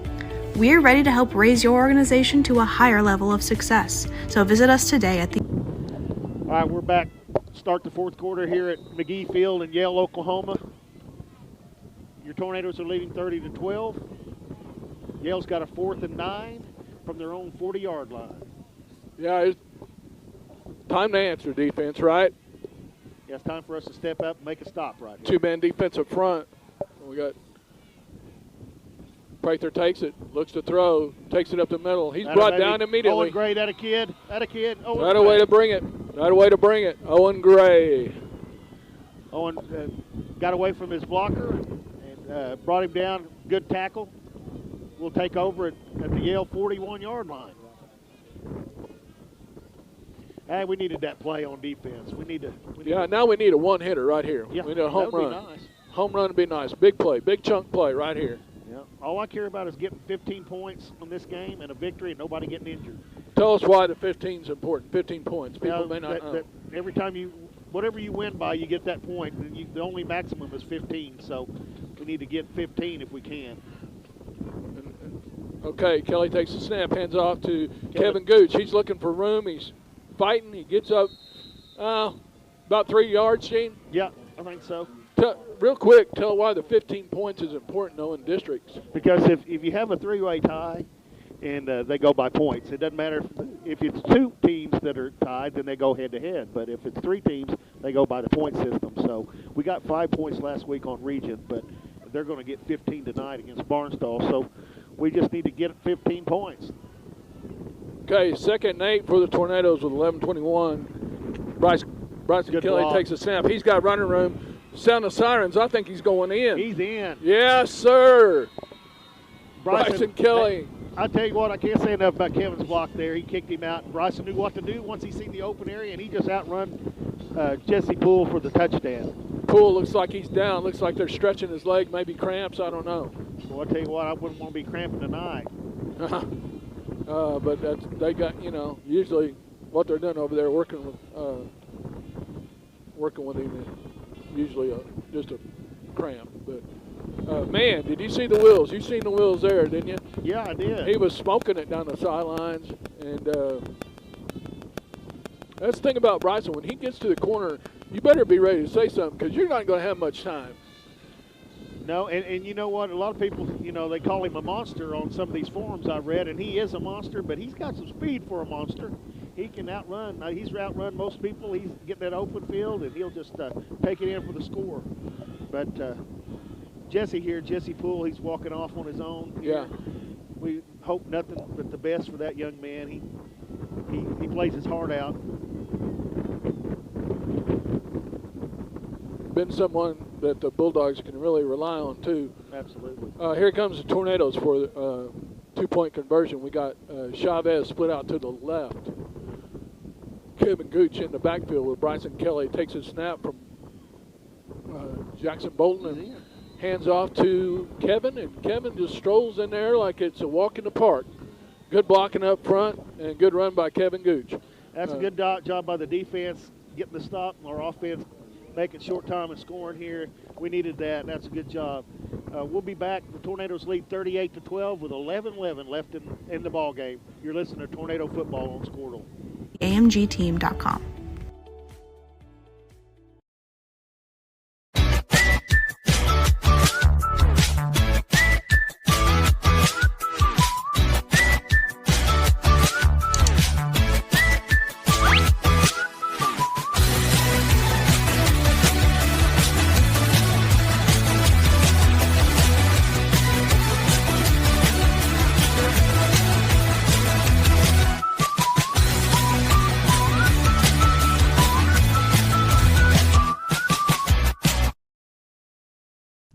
We're ready to help raise your organization to a higher level of success, so visit us today at the... All right, we're back. Start the fourth quarter here at McGee Field in Yale, Oklahoma. Your Tornadoes are leading 30-12. Yale's got a 4th and 9 from their own 40-yard line. Yeah, it's time to answer defense, right? Yeah, it's time for us to step up and make a stop right here. Two-man defense up front. We got Prather takes it, looks to throw, takes it up the middle. He's brought down immediately. Owen Gray, that a kid. Right away to bring it. Right away to bring it. Owen Gray. Owen got away from his blocker and brought him down. Good tackle. We'll take over at the Yale 41-yard line. Hey, we needed that play on defense. Now we need a one-hitter right here. Yeah, we need a home run. That would be nice. Home run would be nice. Big play, big chunk play right here. Yeah. All I care about is getting 15 points on this game and a victory and nobody getting injured. Tell us why the 15 is important. 15 points. People may not know. Every time whatever you win by, you get that point. And the only maximum is 15, so we need to get 15 if we can. Okay, Kelly takes the snap, hands off to Kevin Gooch. He's looking for room. He's fighting. He gets up about 3 yards, Gene. Yeah, I think so. Real quick, tell why the 15 points is important, though, in districts. Because if you have a three-way tie and they go by points, it doesn't matter if it's two teams that are tied, then they go head-to-head. But if it's three teams, they go by the point system. So we got 5 points last week on region, but they're going to get 15 tonight against Barnstall. So we just need to get 15 points. Okay, 2nd and 8 for the Tornadoes with 11:21. Bryson Kelly takes a snap. He's got running room. Sound of sirens. I think he's going in. He's in. Yes, sir. Bryson Kelly. I tell you what, I can't say enough about Kevin's block there. He kicked him out, and Bryson knew what to do once he seen the open area, and he just outrun Jesse Poole for the touchdown. Poole looks like he's down. Looks like they're stretching his leg, maybe cramps. I don't know. Well, I tell you what, I wouldn't want to be cramping tonight. But they got, usually what they're doing over there, working with him, usually just a cramp. But man, did you see the wheels? You seen the wheels there, didn't you? Yeah, I did. He was smoking it down the sidelines, and that's the thing about Bryson. When he gets to the corner, you better be ready to say something because you're not going to have much time. No, and you know what? A lot of people, they call him a monster on some of these forums I read, and he is a monster, but he's got some speed for a monster. He can outrun. He's outrun most people. He's getting that open field, and he'll just take it in for the score. But Jesse Poole, he's walking off on his own. Yeah. We hope nothing but the best for that young man. He plays his heart out. Been someone that the Bulldogs can really rely on, too. Absolutely. Here comes the Tornadoes for the 2-point conversion. We got Chavez split out to the left. Kevin Gooch in the backfield with Bryson Kelly. Takes a snap from Jackson Bolton and hands off to Kevin, and Kevin just strolls in there like it's a walk in the park. Good blocking up front and good run by Kevin Gooch. That's a good job by the defense, getting the stop. Our offense making short time and scoring here. We needed that. That's a good job. We'll be back. The Tornadoes lead 38-12 with 11:11 left in the ball game. You're listening to Tornado Football on Squirtle. AMGteam.com.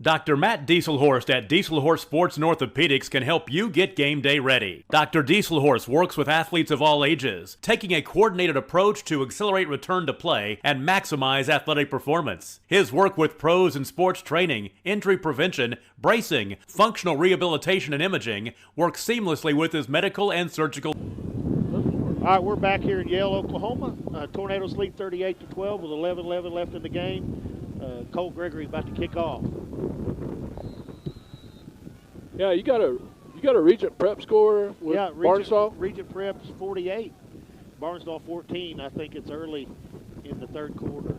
Dr. Matt Dieselhorst at Dieselhorst Sports and Orthopedics can help you get game day ready. Dr. Dieselhorst works with athletes of all ages, taking a coordinated approach to accelerate return to play and maximize athletic performance. His work with pros in sports training, injury prevention, bracing, functional rehabilitation, and imaging works seamlessly with his medical and surgical. All right, we're back here in Yale, Oklahoma. Tornadoes lead 38-12 with 11:11 left in the game. Cole Gregory's about to kick off. Yeah, you got a Regent Prep score with Barnstall? Regent Prep's 48. Barnstall 14. I think it's early in the third quarter.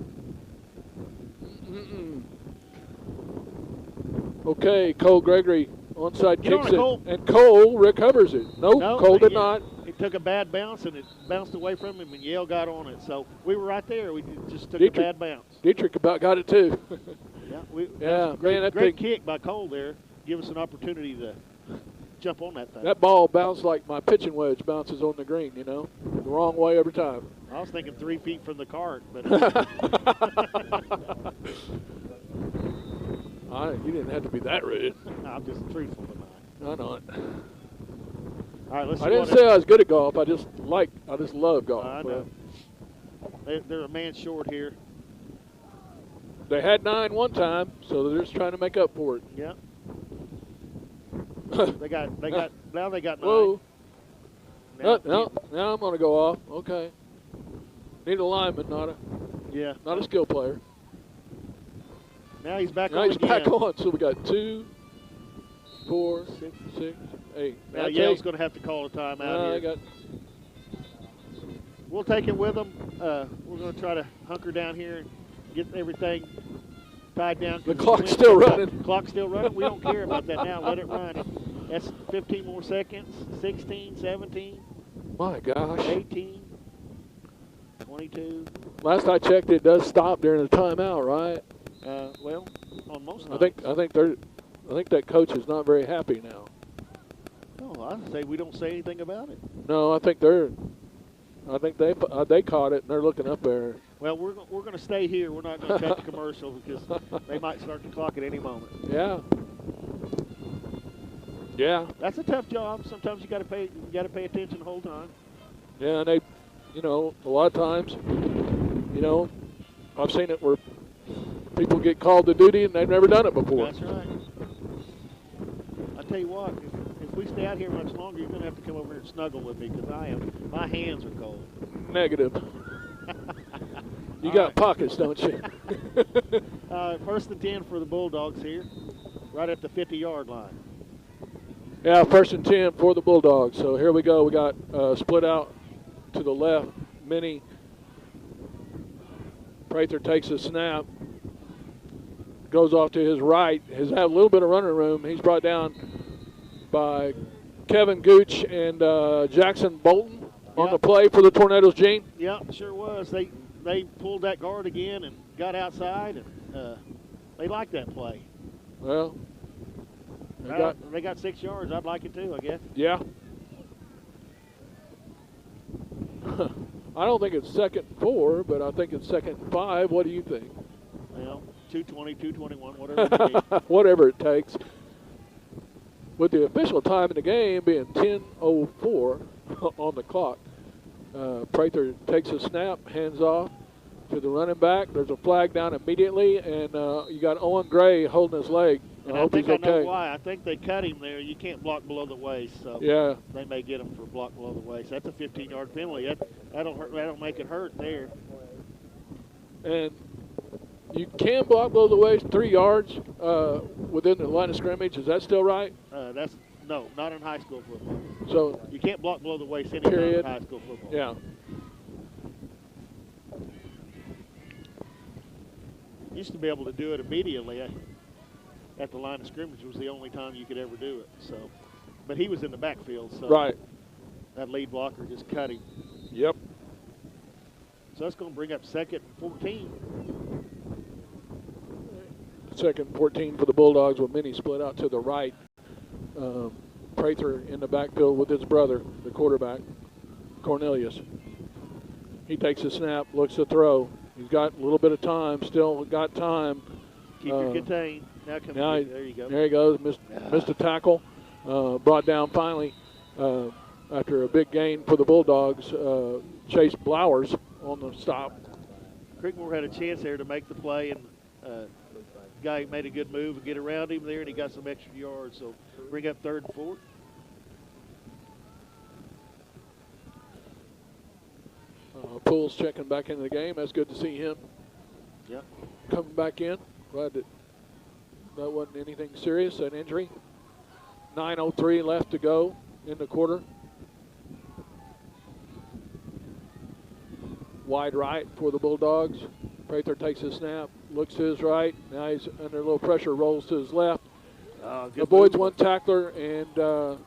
Okay, Cole Gregory onside Get on kicks it, it, Cole. and Cole recovers it. Nope, No, Cole did yeah, not. It took a bad bounce, and it bounced away from him, and Yale got on it. So we were right there. We just took Dietrich- a bad bounce. Dietrich about got it too. Yeah, Yeah, a great, man, that great thing- kick by Cole there. Give us an opportunity to jump on that thing. That ball bounced like my pitching wedge bounces on the green, you know, the wrong way every time. I was thinking 3 feet from the cart, but You didn't have to be that rude. I'm just truthful tonight. I know it. All right, let's see I didn't what say I was good at golf. I just love golf. I know. They're a man short here. They had 9 one time, so they're just trying to make up for it. Yeah. Now they got 9. Whoa. Now, Now I'm going to go off. Okay. Need a lineman, not a skill player. Now he's back Now on he's again. back on. So we got 2, 4, 6, 8. Now That's Yale's 8. going to have to call a timeout I here. got We'll take it with them. We're going to try to hunker down here and get everything tied down. The clock's still running. Clock's still running. We don't care about that now. Let it run. That's 15 more seconds. 16, 17, My gosh. 18, 22. Last I checked, it does stop during the timeout, right? Well, on most I nights. think that coach is not very happy now. Oh, I say we don't say anything about it. No, I think they caught it and they're looking up there. Well, we're going to stay here. We're not going to cut the commercial because they might start the clock at any moment. Yeah. Yeah. That's a tough job. Sometimes you got to pay attention the whole time. Yeah, and they, a lot of times, I've seen it where people get called to duty and they've never done it before. That's right. I tell you what, if we stay out here much longer, you're going to have to come over here and snuggle with me because my hands are cold. Negative. You All got right. pockets, don't you? First and 10 for the Bulldogs here, right at the 50-yard line. Yeah, 1st and 10 for the Bulldogs. So here we go. We got split out to the left. Minnie Prather takes a snap, goes off to his right. Has had a little bit of running room. He's brought down by Kevin Gooch and Jackson Bolton on the play for the Tornadoes, Gene. Yeah, sure was. They pulled that guard again and got outside, and they liked that play. Well, they got 6 yards. I'd like it too, I guess. yeah. I don't think it's 2nd and 4, but I think it's 2nd and 5. What do you think? Well, 2:20, 2:21, whatever it is. Whatever it takes. With the official time in the game being 10:04 on the clock, Prather takes a snap, hands off to the running back. There's a flag down immediately, and you got Owen Gray holding his leg. And I hope he's I know okay. why. I think they cut him there. You can't block below the waist, so Yeah. they may get him for block below the waist. That's a 15-yard penalty. That'll hurt. That'll make it hurt there. And you can block below the waist 3 yards within the line of scrimmage. Is that still right? That's no, not in high school football. So You can't block below the waist anytime in Period. high school football. yeah. Used to be able to do it immediately at the line of scrimmage. Was the only time you could ever do it. So, but he was in the backfield, so Right. that lead blocker just cut him. Yep. So that's going to bring up 2nd and 14. 2nd and 14 for the Bulldogs with Minnie split out to the right. Prather in the backfield with his brother, the quarterback, Cornelius. He takes a snap, looks to throw. He's got a little bit of time, still got time. Keep your contain. Now come Now there you go. There he goes, missed a tackle. Brought down finally after a big gain for the Bulldogs. Chase Blowers on the stop. Creekmore had a chance there to make the play, and guy made a good move and get around him there, and he got some extra yards. So bring up 3rd and 4. Poole's checking back into the game. That's good to see him. Yep. Coming back in. Glad that wasn't anything serious, an injury. 9:03 left to go in the quarter. Wide right for the Bulldogs. Prather takes a snap, looks to his right. Now he's under a little pressure, rolls to his left. avoids one tackler, and no,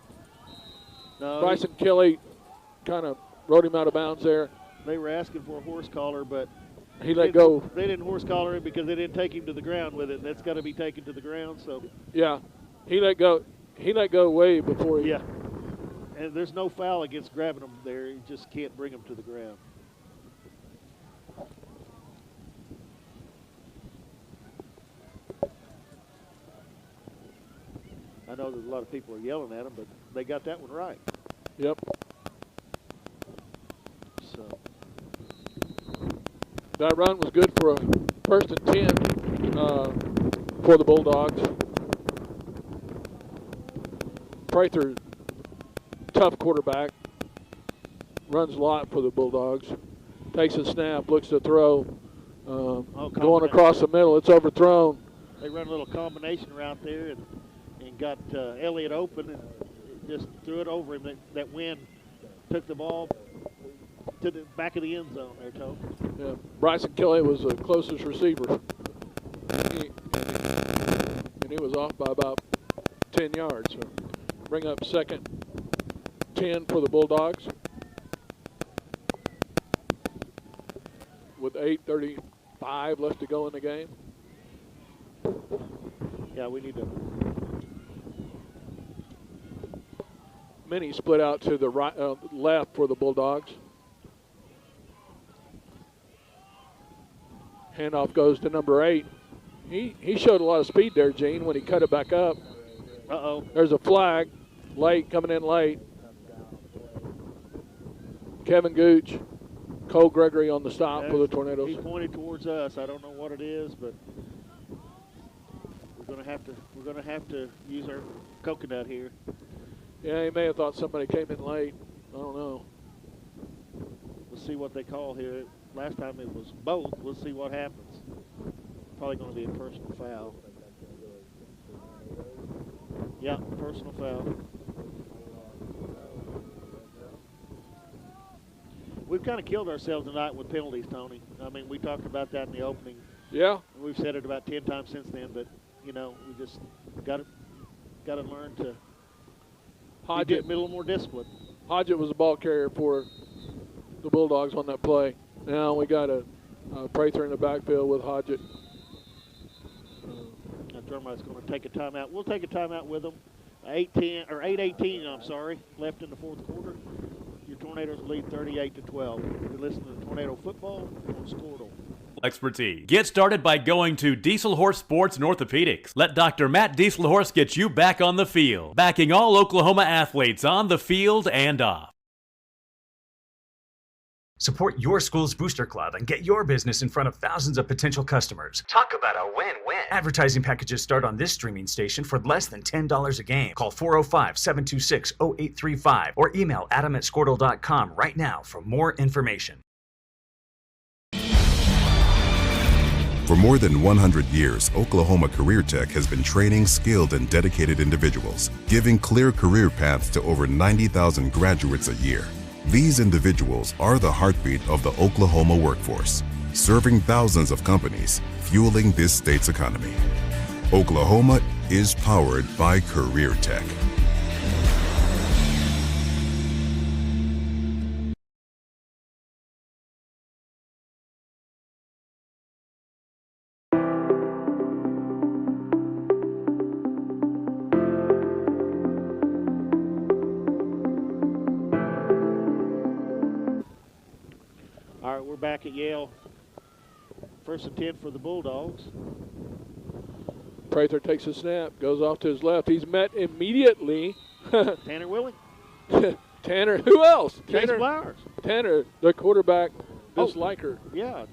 Bryson Kelly kind of rode him out of bounds there. They were asking for a horse collar, but he let go. They didn't horse collar him because they didn't take him to the ground with it. That's got to be taken to the ground. So yeah, he let go. He let go way before he. Yeah, and there's no foul against grabbing him there. You just can't bring him to the ground. I know that a lot of people are yelling at him, but they got that one right. Yep. So that run was good for a 1st and 10 for the Bulldogs. Prather, tough quarterback, runs a lot for the Bulldogs. Takes a snap, looks to throw, going across the middle. It's overthrown. They run a little combination route there and got Elliott open and just threw it over him. That wind took the ball to the back of the end zone there, Tony. Yeah, Bryson Kelly was the closest receiver. And he was off by about 10 yards. So bring up 2nd 10 for the Bulldogs. With 8:35 left to go in the game. Yeah, we need to. Many split out to the right, left for the Bulldogs. Handoff goes to number 8. He showed a lot of speed there, Gene, when he cut it back up. Uh-oh. There's a flag, coming in late. Kevin Gooch, Cole Gregory on the stop for the Tornadoes. He pointed towards us. I don't know what it is, but we're gonna have to use our coconut here. Yeah, he may have thought somebody came in late. I don't know. We'll see what they call here. Last time it was both. We'll see what happens. Probably going to be a personal foul. Yeah, personal foul. We've kind of killed ourselves tonight with penalties, Tony. I mean, we talked about that in the opening. Yeah. We've said it about 10 times since then, but, you know, we just got to learn to be a little more disciplined. Hodgett was the ball carrier for the Bulldogs on that play. Now we got a Prather in the backfield with Hodgett. Drumright's going to take a timeout. We'll take a timeout with them. 8:18, I'm sorry, left in the 4th quarter. Your Tornadoes lead 38-12. You're listening to Tornado Football on Squirtle. Expertise. Get started by going to Diesel Horse Sports and Orthopedics. Let Dr. Matt Dieselhorse get you back on the field, backing all Oklahoma athletes on the field and off. Support your school's booster club and get your business in front of thousands of potential customers. Talk about a win-win. Advertising packages start on this streaming station for less than $10 a game. Call 405-726-0835 or email adam@squirtle.com right now for more information. For more than 100 years, Oklahoma Career Tech has been training skilled and dedicated individuals, giving clear career paths to over 90,000 graduates a year. These individuals are the heartbeat of the Oklahoma workforce, serving thousands of companies, fueling this state's economy. Oklahoma is powered by Career Tech. All right, we're back at Yale. 1st and 10 for the Bulldogs. Prather takes a snap, goes off to his left. He's met immediately. Tanner Willing. Tanner, who else? Chase Flowers. Tanner, the quarterback disliker. Yeah.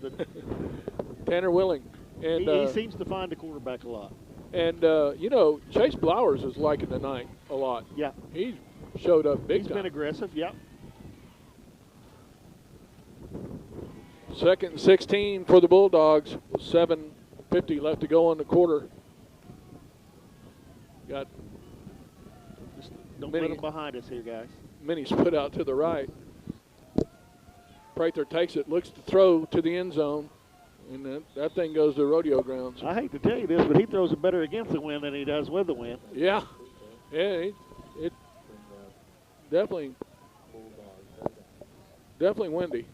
Tanner Willing. And he seems to find the quarterback a lot. And, you know, Chase Flowers is liking the night a lot. Yeah. He showed up big time. He's been aggressive, yeah. 2nd and 16 for the Bulldogs. 7:50 left to go on the quarter. Got Don't let them behind us here, guys. Many split out to the right. Prather takes it, looks to throw to the end zone. And that thing goes to rodeo grounds. I hate to tell you this, but he throws it better against the wind than he does with the wind. Yeah. Yeah, it definitely windy.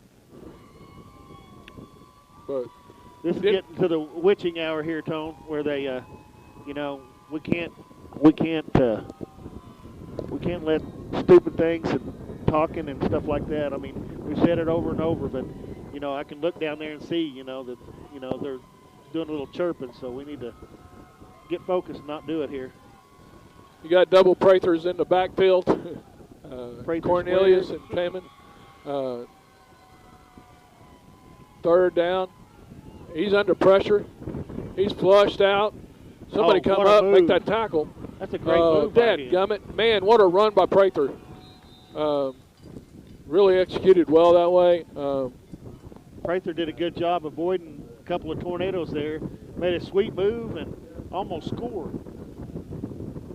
But this is getting to the witching hour here, Tone, where they, you know, we can't let stupid things and talking and stuff like that. I mean, we've said it over and over, but you know, I can look down there and see, you know, that they're doing a little chirping, so we need to get focused and not do it here. You got double Prathers in the backfield. Prather Cornelius square. and Kamen. Third down. He's under pressure. He's flushed out. Somebody come what a up, make move. that tackle. That's a great move by him. Dadgummit. Man, what a run by Prather. Really executed well that way. Prather did a good job avoiding a couple of tornadoes there. Made a sweet move and almost scored.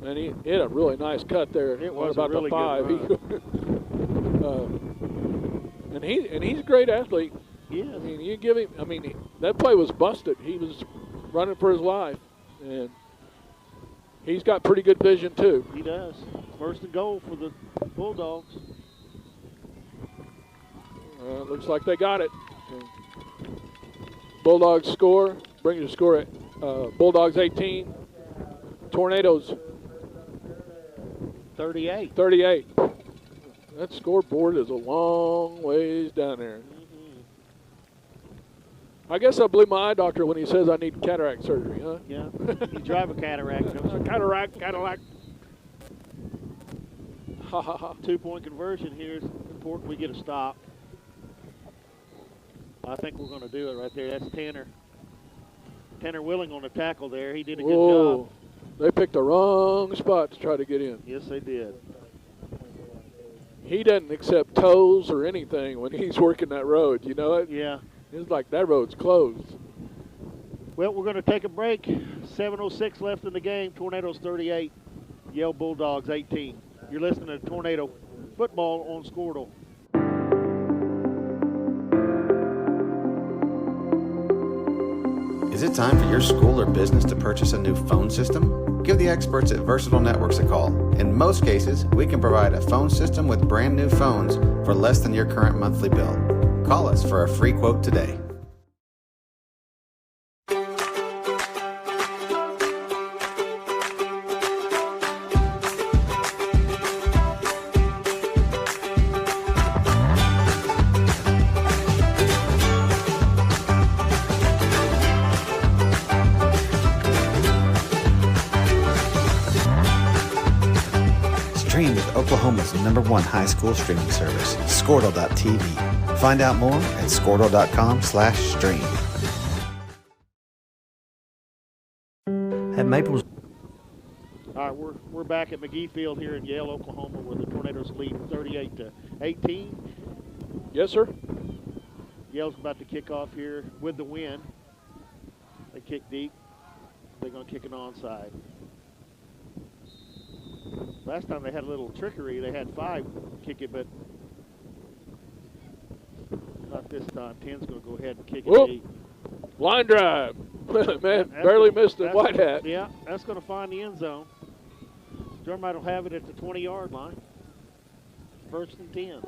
And he hit a really nice cut there. It was about a really the 5. good and he's a great athlete. Yes. I mean, you give him. I mean, that play was busted. He was running for his life, and he's got pretty good vision too. He does. First and goal for the Bulldogs. Looks like they got it. Bulldogs score. Bring the score at Bulldogs 18. Tornadoes 38. 38. That scoreboard is a long ways down there. I guess I blew my eye doctor when he says I need cataract surgery, huh? Yeah. You drive a cataract, don't you? Cataract. Ha ha ha. 2-point conversion here is important. We get a stop. I think we're going to do it right there. That's Tanner. Tanner Willing on the tackle there. He did a good job. They picked the wrong spot to try to get in. Yes, they did. He doesn't accept toes or anything when he's working that road. You know it? Yeah. It's like that road's closed. Well, we're going to take a break. 7:06 left in the game. Tornadoes 38. Yale Bulldogs 18. You're listening to Tornado Football on Squirtle. Is it time for your school or business to purchase a new phone system? Give the experts at Versatile Networks a call. In most cases, we can provide a phone system with brand new phones for less than your current monthly bill. Call us for a free quote today. Stream with Oklahoma's #1 high school streaming service, Squirtle.tv. Find out more at Squirtle.com/stream. At Maples. All right, we're back at McGee Field here in Yale, Oklahoma, where the Tornadoes lead 38-18. Yes, sir. Yale's about to kick off here with the win. They kick deep. They're going to kick an onside. Last time they had a little trickery. They had 5 kick it, but not this time. 10's going to go ahead and kick it deep. Line drive. Man, barely missed the white hat. Yeah, that's going to find the end zone. Drumright will have it at the 20-yard line. 1st and 10.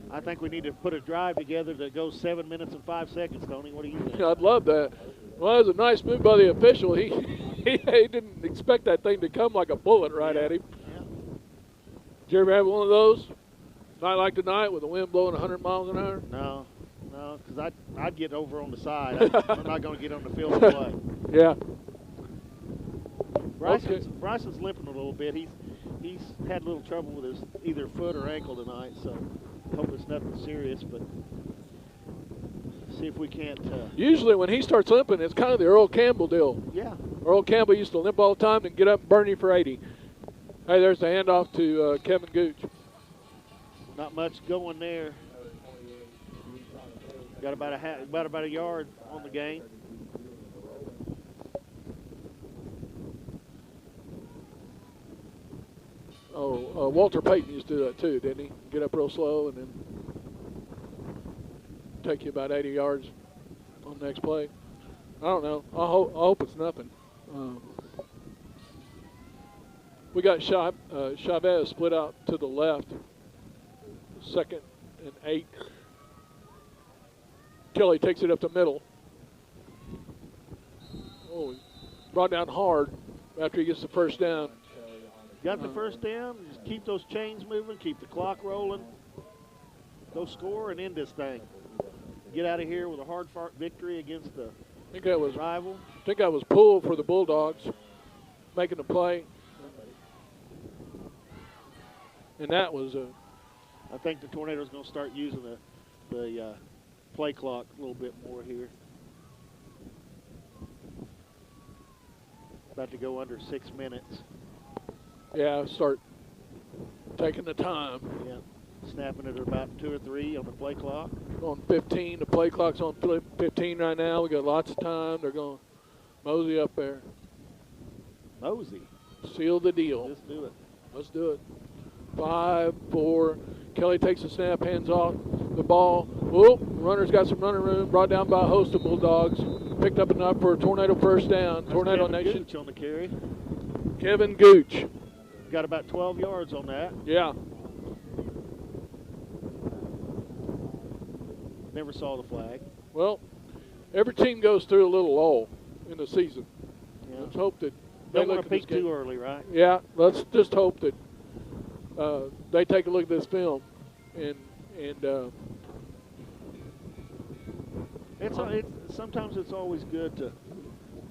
I think we need to put a drive together that goes 7 minutes and 5 seconds, Tony. What do you think? I'd love that. Well, that was a nice move by the official. He didn't expect that thing to come like a bullet right at him. Yeah. Did you ever have one of those? Night like tonight with the wind blowing 100 miles an hour? No, because I'd get over on the side. I'm not going to get on the field of play. Yeah. Bryson's limping a little bit. He's had a little trouble with his either foot or ankle tonight, so hope it's nothing serious, but see if we can't. Usually when he starts limping, it's kind of the Earl Campbell deal. Yeah. Earl Campbell used to limp all the time and get up and burn you for 80. Hey, there's the handoff to Kevin Gooch. Not much going there. Got about a yard on the game. Walter Payton used to do that too, didn't he? Get up real slow and then take you about 80 yards. on the next play. I don't know. I hope it's nothing. We got Chavez split out to the left. 2nd and 8. Kelly takes it up the middle. Oh, brought down hard after he gets the first down. Got the first down. Just keep those chains moving. Keep the clock rolling. Go score and end this thing. Get out of here with a hard-fought victory against the rival. I think that was pulled for the Bulldogs, making the play. And that was a... I think the Tornadoes going to start using the play clock a little bit more here. About to go under 6 minutes. Yeah, start taking the time. Yeah, snapping it at about 2 or 3 on the play clock. On 15, the play clock's on 15 right now. We got lots of time. They're going to mosey up there. Mosey. Seal the deal. Let's do it. Let's do it. 5, 4. Kelly takes the snap, hands off the ball. Whoop, runner's got some running room. Brought down by a host of Bulldogs. Picked up enough for a Tornado first down. That's Tornado Kevin Nation. Gooch on the carry. Kevin Gooch. Got about 12 yards on that. Yeah. Never saw the flag. Well, every team goes through a little lull in the season. Yeah. Let's hope that Don't they want look to at this peak game. too early, right? Yeah, let's just hope that they take a look at this film and sometimes it's always good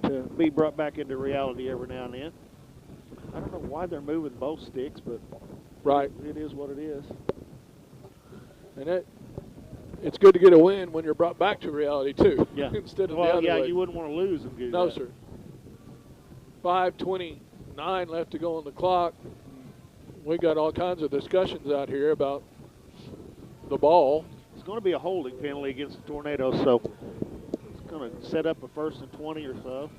to be brought back into reality every now and then. I don't know why they're moving both sticks, but right, it is what it is. And it's good to get a win when you're brought back to reality too. Yeah. Instead of well, the other way. You wouldn't want to lose and do No, that. sir. 5:29 left to go on the clock. We got all kinds of discussions out here about the ball. It's going to be a holding penalty against the Tornadoes, so it's going to set up a 1st and 20 or so.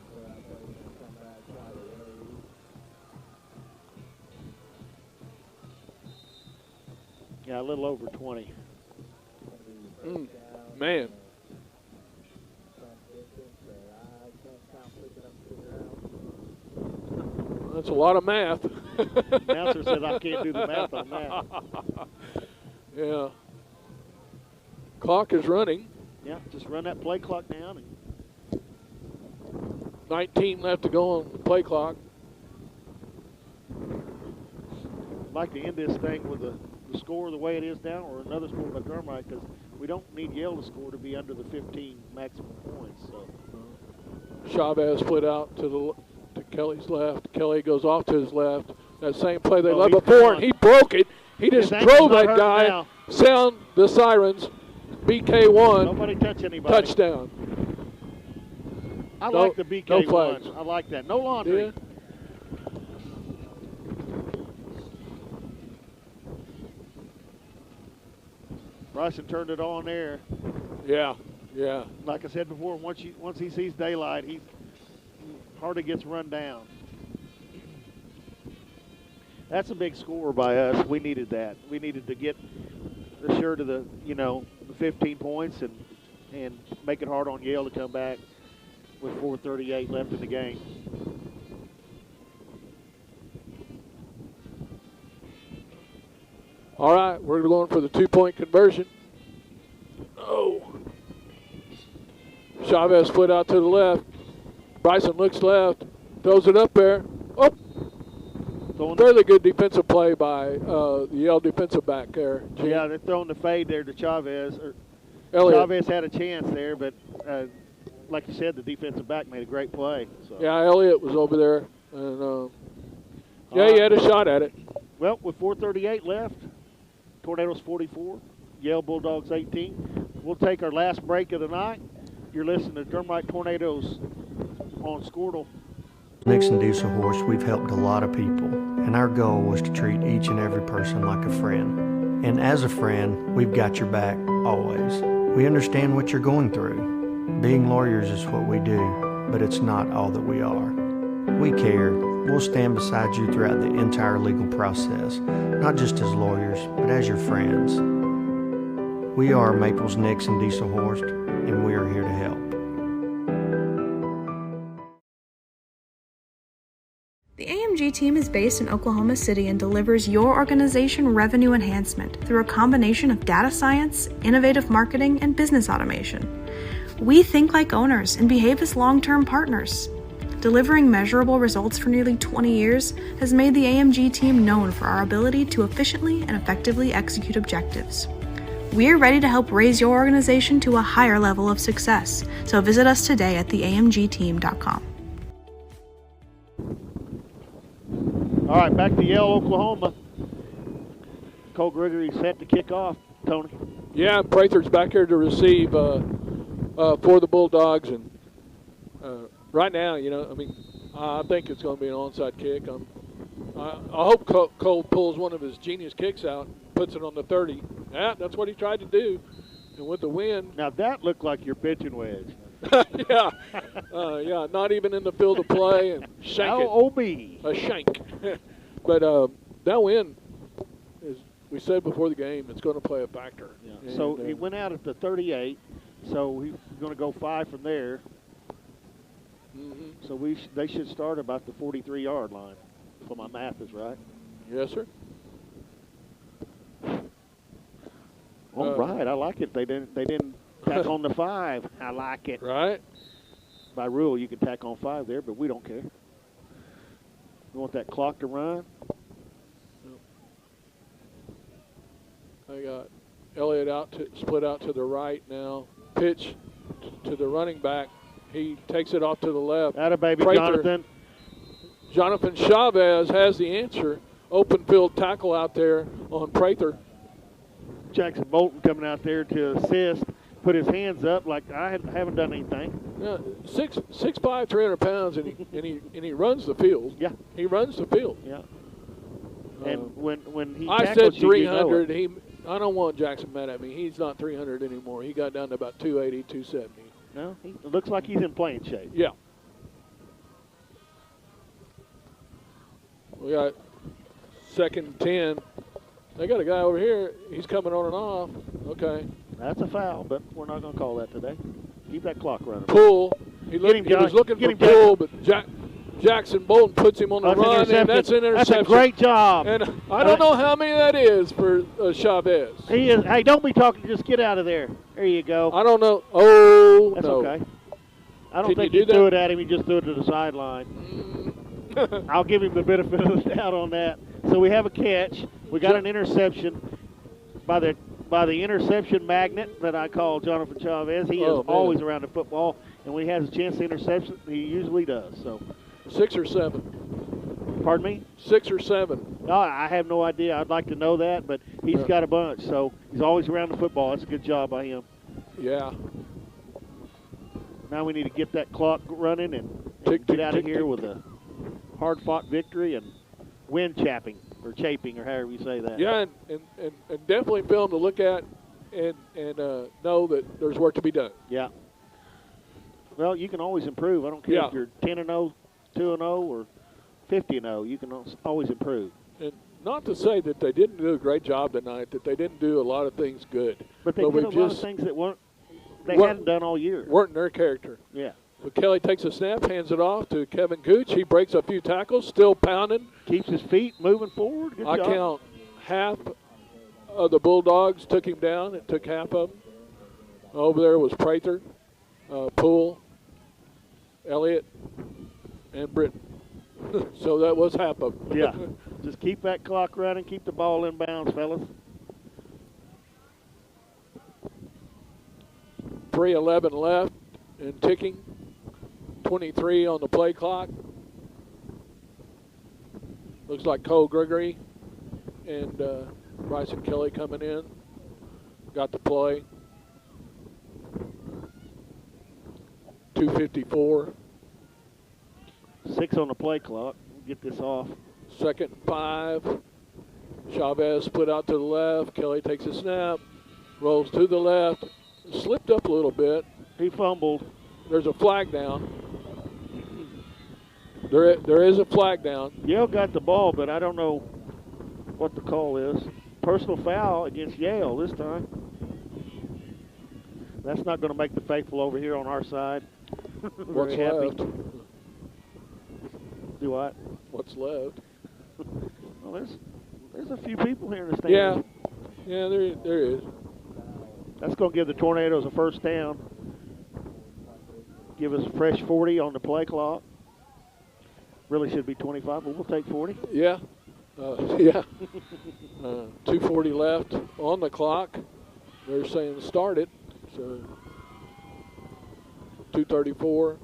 Yeah, a little over 20. Man. That's a lot of math. Announcer says I can't do the math on that. Yeah. Clock is running. Yeah, just run that play clock down. 19 left to go on the play clock. I'd like to end this thing with the score the way it is now, or another score by Drumright, because we don't need Yale to score to be under the 15 maximum points. So Chavez split out to Kelly's left. Kelly goes off to his left. That same play they led before, and he broke it. He just drove that guy. Now. Sound the sirens. BK1. Nobody touch anybody. Touchdown. I like the BK1. No flags. I like that. No laundry. Yeah. Bryson turned it on there. Yeah, yeah. Like I said before, once he sees daylight, he hardly gets run down. That's a big score by us. We needed that. We needed to get assured of the 15 points and make it hard on Yale to come back with 4:38 left in the game. All right, we're going for the 2-point conversion. Oh. Chavez split out to the left. Bryson looks left, throws it up there. Oh, fairly good defensive play by the Yale defensive back there. Gene. Yeah, they're throwing the fade there to Chavez. Elliott. Chavez had a chance there, but like you said, the defensive back made a great play. So. Yeah, Elliott was over there. And he had a shot at it. Well, with 4:38 left, Tornadoes 44, Yale Bulldogs 18. We'll take our last break of the night. You're listening to Drumright Tornadoes on Squirtle. Nixon Diesel Horse, we've helped a lot of people, and our goal was to treat each and every person like a friend. And as a friend, we've got your back always. We understand what you're going through. Being lawyers is what we do, but it's not all that we are. We care. We'll stand beside you throughout the entire legal process, not just as lawyers, but as your friends. We are Maples Nixon Diesel Horse, and we are here to help. AMG team is based in Oklahoma City and delivers your organization revenue enhancement through a combination of data science, innovative marketing, and business automation. We think like owners and behave as long-term partners. Delivering measurable results for nearly 20 years has made the AMG team known for our ability to efficiently and effectively execute objectives. We're ready to help raise your organization to a higher level of success, so visit us today at theamgteam.com. All right, back to Yale, Oklahoma. Cole Gregory set to kick off, Tony. Yeah, Prather's back here to receive for the Bulldogs. And right now, I think it's going to be an onside kick. I hope Cole pulls one of his genius kicks out, puts it on the 30. Yeah, that's what he tried to do. And with the wind. Now, that looked like your pitching wedge. Yeah, not even in the field of play, and shank it. OB. A shank. But that wind, as we said before the game, it's going to play a factor. Yeah. So he went out at the 38, so he's going to go 5 from there. Mm-hmm. So they should start about the 43-yard line, if my math is right. Yes, sir. All right, I like it. They didn't tack on the 5. I like it. Right. By rule, you can tack on 5 there, but we don't care. You want that clock to run? I got Elliott split out to the right now. Pitch to the running back. He takes it off to the left. Atta baby, Prather, Jonathan. Jonathan Chavez has the answer. Open field tackle out there on Prather. Jackson Bolton coming out there to assist. Put his hands up like I haven't done anything. Yeah, 6'5", 300 pounds, and he runs the field. Yeah, he runs the field. Yeah. And when he I tackles said 300. you know I don't want Jackson mad at me. He's not 300 anymore. He got down to about 280, 270. No, it looks like he's in playing shape. Yeah. We got 2nd and 10. They got a guy over here. He's coming on and off. Okay. That's a foul, but we're not going to call that today. Keep that clock running. Pull. He was looking for pull, but Jackson Bolton puts him on the run, and that's an interception. That's a great job. And I don't know how many that is for Chavez. He is. Hey, don't be talking. Just get out of there. There you go. I don't know. Oh, that's no. Okay. I don't think he threw it at him. He just threw it to the sideline. I'll give him the benefit of the doubt on that. So we have a catch. We got an interception by the interception magnet that I call Jonathan Chavez. He is always around the football, and when he has a chance to interception, he usually does. So 6 or 7. Pardon me? 6 or 7. No, I have no idea. I'd like to know that, but he's got a bunch, so he's always around the football. That's a good job by him. Yeah. Now we need to get that clock running and get out of here with a hard-fought victory and wind chaping or chaping or however you say that. Yeah, and definitely film to look at and know that there's work to be done. Yeah. Well, you can always improve. I don't care if you're 10-0, 2-0, or 50-0. You can always improve. And not to say that they didn't do a great job tonight, that they didn't do a lot of things good. But they did a lot of things that they hadn't done all year. Weren't in their character. Yeah. But Kelly takes a snap, hands it off to Kevin Gooch. He breaks a few tackles, still pounding. Keeps his feet moving forward. Good job. Count half of the Bulldogs took him down. It took half of them. Over there was Prather, Poole, Elliott, and Britton. So that was half of them. Yeah. Just keep that clock running. Keep the ball in bounds, fellas. 3:11 left and ticking. 23 on the play clock. Looks like Cole Gregory and Bryson Kelly coming in. Got the play. 2:54. 6 on the play clock. Get this off. 2nd and 5. Chavez split out to the left. Kelly takes a snap. Rolls to the left. Slipped up a little bit. He fumbled. There's a flag down. There is a flag down. Yale got the ball, but I don't know what the call is. Personal foul against Yale this time. That's not going to make the faithful over here on our side What's very happy. left? Do what? what's left. Well, there's a few people here in the stands. Yeah, there is. That's going to give the Tornadoes a first down. Give us a fresh 40 on the play clock. Really should be 25, but we'll take 40. Yeah. 2:40 left on the clock. They're saying start it. So 2:34.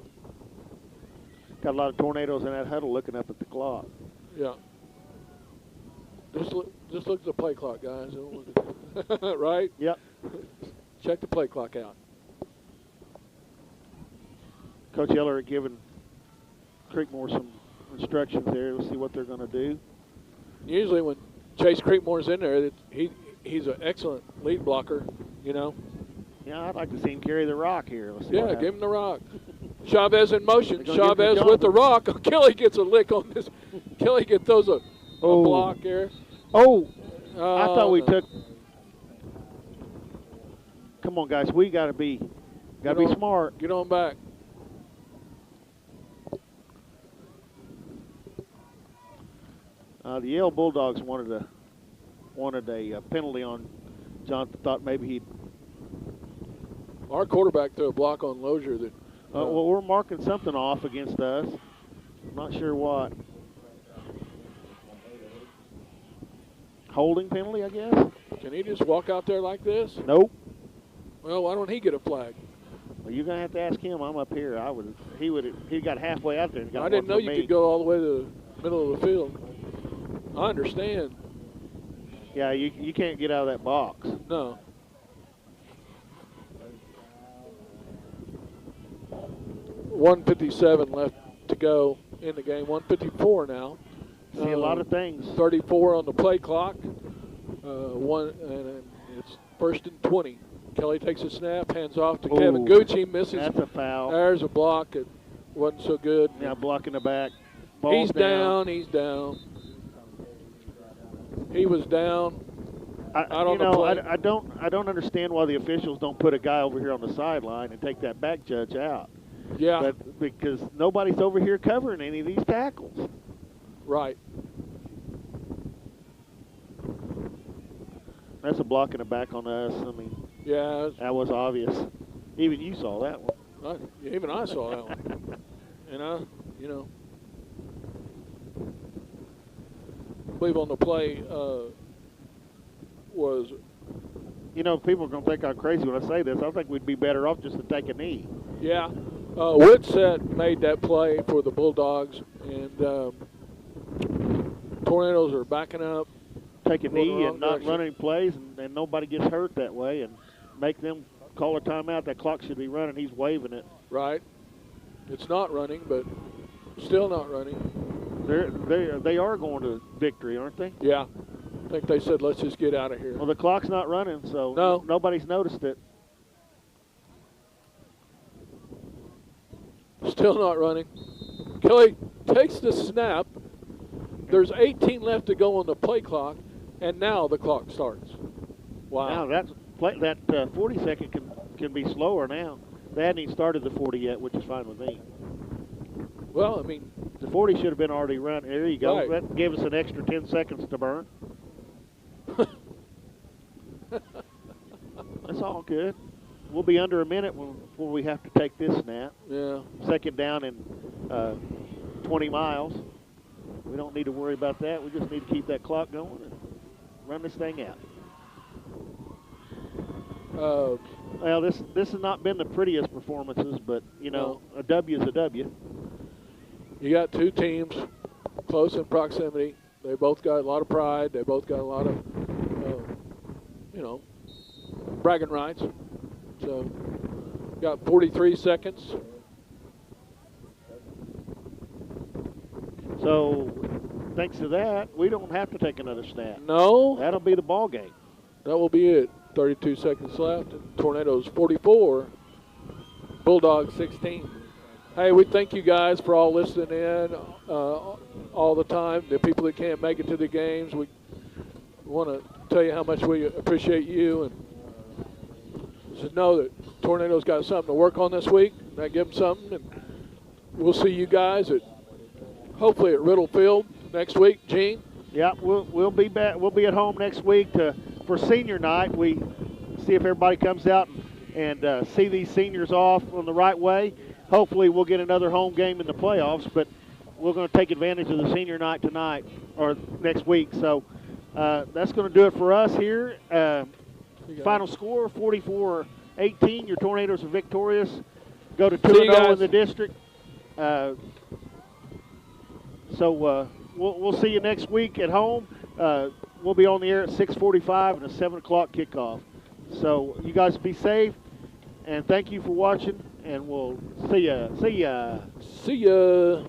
Got a lot of Tornadoes in that huddle looking up at the clock. Yeah. Just look at the play clock, guys. Don't look at right? Yep. Check the play clock out. Coach Eller giving Creekmore some instructions there. We'll see what they're going to do. Usually when Chase Creekmore's in there, he's an excellent lead blocker, you know. Yeah, I'd like to see him carry the rock here. Let's see Yeah, give him the rock. Chavez in motion. Chavez with the rock. Kelly gets a lick on this. Kelly throws a block there. Oh, I thought we took. Come on, guys. We got to be smart. Get on back. The Yale Bulldogs wanted a penalty on Jonathan. Thought maybe Our quarterback threw a block on Lozier that. well, we're marking something off against us. I'm not sure what. Holding penalty, I guess. Can he just walk out there like this? Nope. Well, why don't he get a flag? Well, you're gonna have to ask him. I'm up here. He got halfway out there and got I didn't know you could go all the way to the middle of the field. I understand. Yeah, you can't get out of that box. No. $1:57 left to go in the game. 1:54 now. See a lot of things. 34 on the play clock. And it's 1st and 20. Kelly takes a snap, hands off to Kevin Gucci, misses. That's a foul. There's a block. It wasn't so good. Yeah, blocking the back. He's down. He's down. He was down. I don't understand why the officials don't put a guy over here on the sideline and take that back judge out. Yeah. But because nobody's over here covering any of these tackles. Right. That's a block in the back on us. I mean, yeah, that was obvious. Even you saw that one. Even I saw that one. And I believe on the play was. People are going to think I'm crazy when I say this. I think we'd be better off just to take a knee. Yeah. Woodset made that play for the Bulldogs, and Tornadoes are backing up. Take a knee and not run any plays, and nobody gets hurt that way, and make them call a timeout. That clock should be running. He's waving it. Right. It's not running, but still not running. They are going to victory, aren't they? Yeah. I think they said, let's just get out of here. Well, the clock's not running, so nobody's noticed it. Still not running. Kelly takes the snap. There's 18 left to go on the play clock, and now the clock starts. Wow. Now that 40 second can be slower now. They hadn't even started the 40 yet, which is fine with me. Well, I mean, the 40 should have been already run. There you go. Right. That gave us an extra 10 seconds to burn. That's all good. We'll be under a minute before we have to take this snap. Yeah. Second down in 20 miles. We don't need to worry about that. We just need to keep that clock going and run this thing out. Well, this has not been the prettiest performances, but, a W is a W. You got two teams close in proximity. They both got a lot of pride. They both got a lot of, bragging rights. So, got 43 seconds. So, thanks to that, we don't have to take another snap. No. That'll be the ball game. That will be it. 32 seconds left. Tornadoes 44. Bulldogs 16. Hey, we thank you guys for all listening in all the time. The people that can't make it to the games, we want to tell you how much we appreciate you, and just know that Tornadoes got something to work on this week. That give them something, and we'll see you guys at hopefully at Riddle Field next week. Gene? Yeah, we'll be back. We'll be at home next week for senior night. We see if everybody comes out and see these seniors off on the right way. Hopefully we'll get another home game in the playoffs, but we're going to take advantage of the senior night tonight or next week. So that's going to do it for us here. Final score, 44-18. Your Tornadoes are victorious. Go to 2-0 in the district. So we'll see you next week at home. We'll be on the air at 6:45 and a 7 o'clock kickoff. So you guys be safe, and thank you for watching, and we'll see ya. See ya.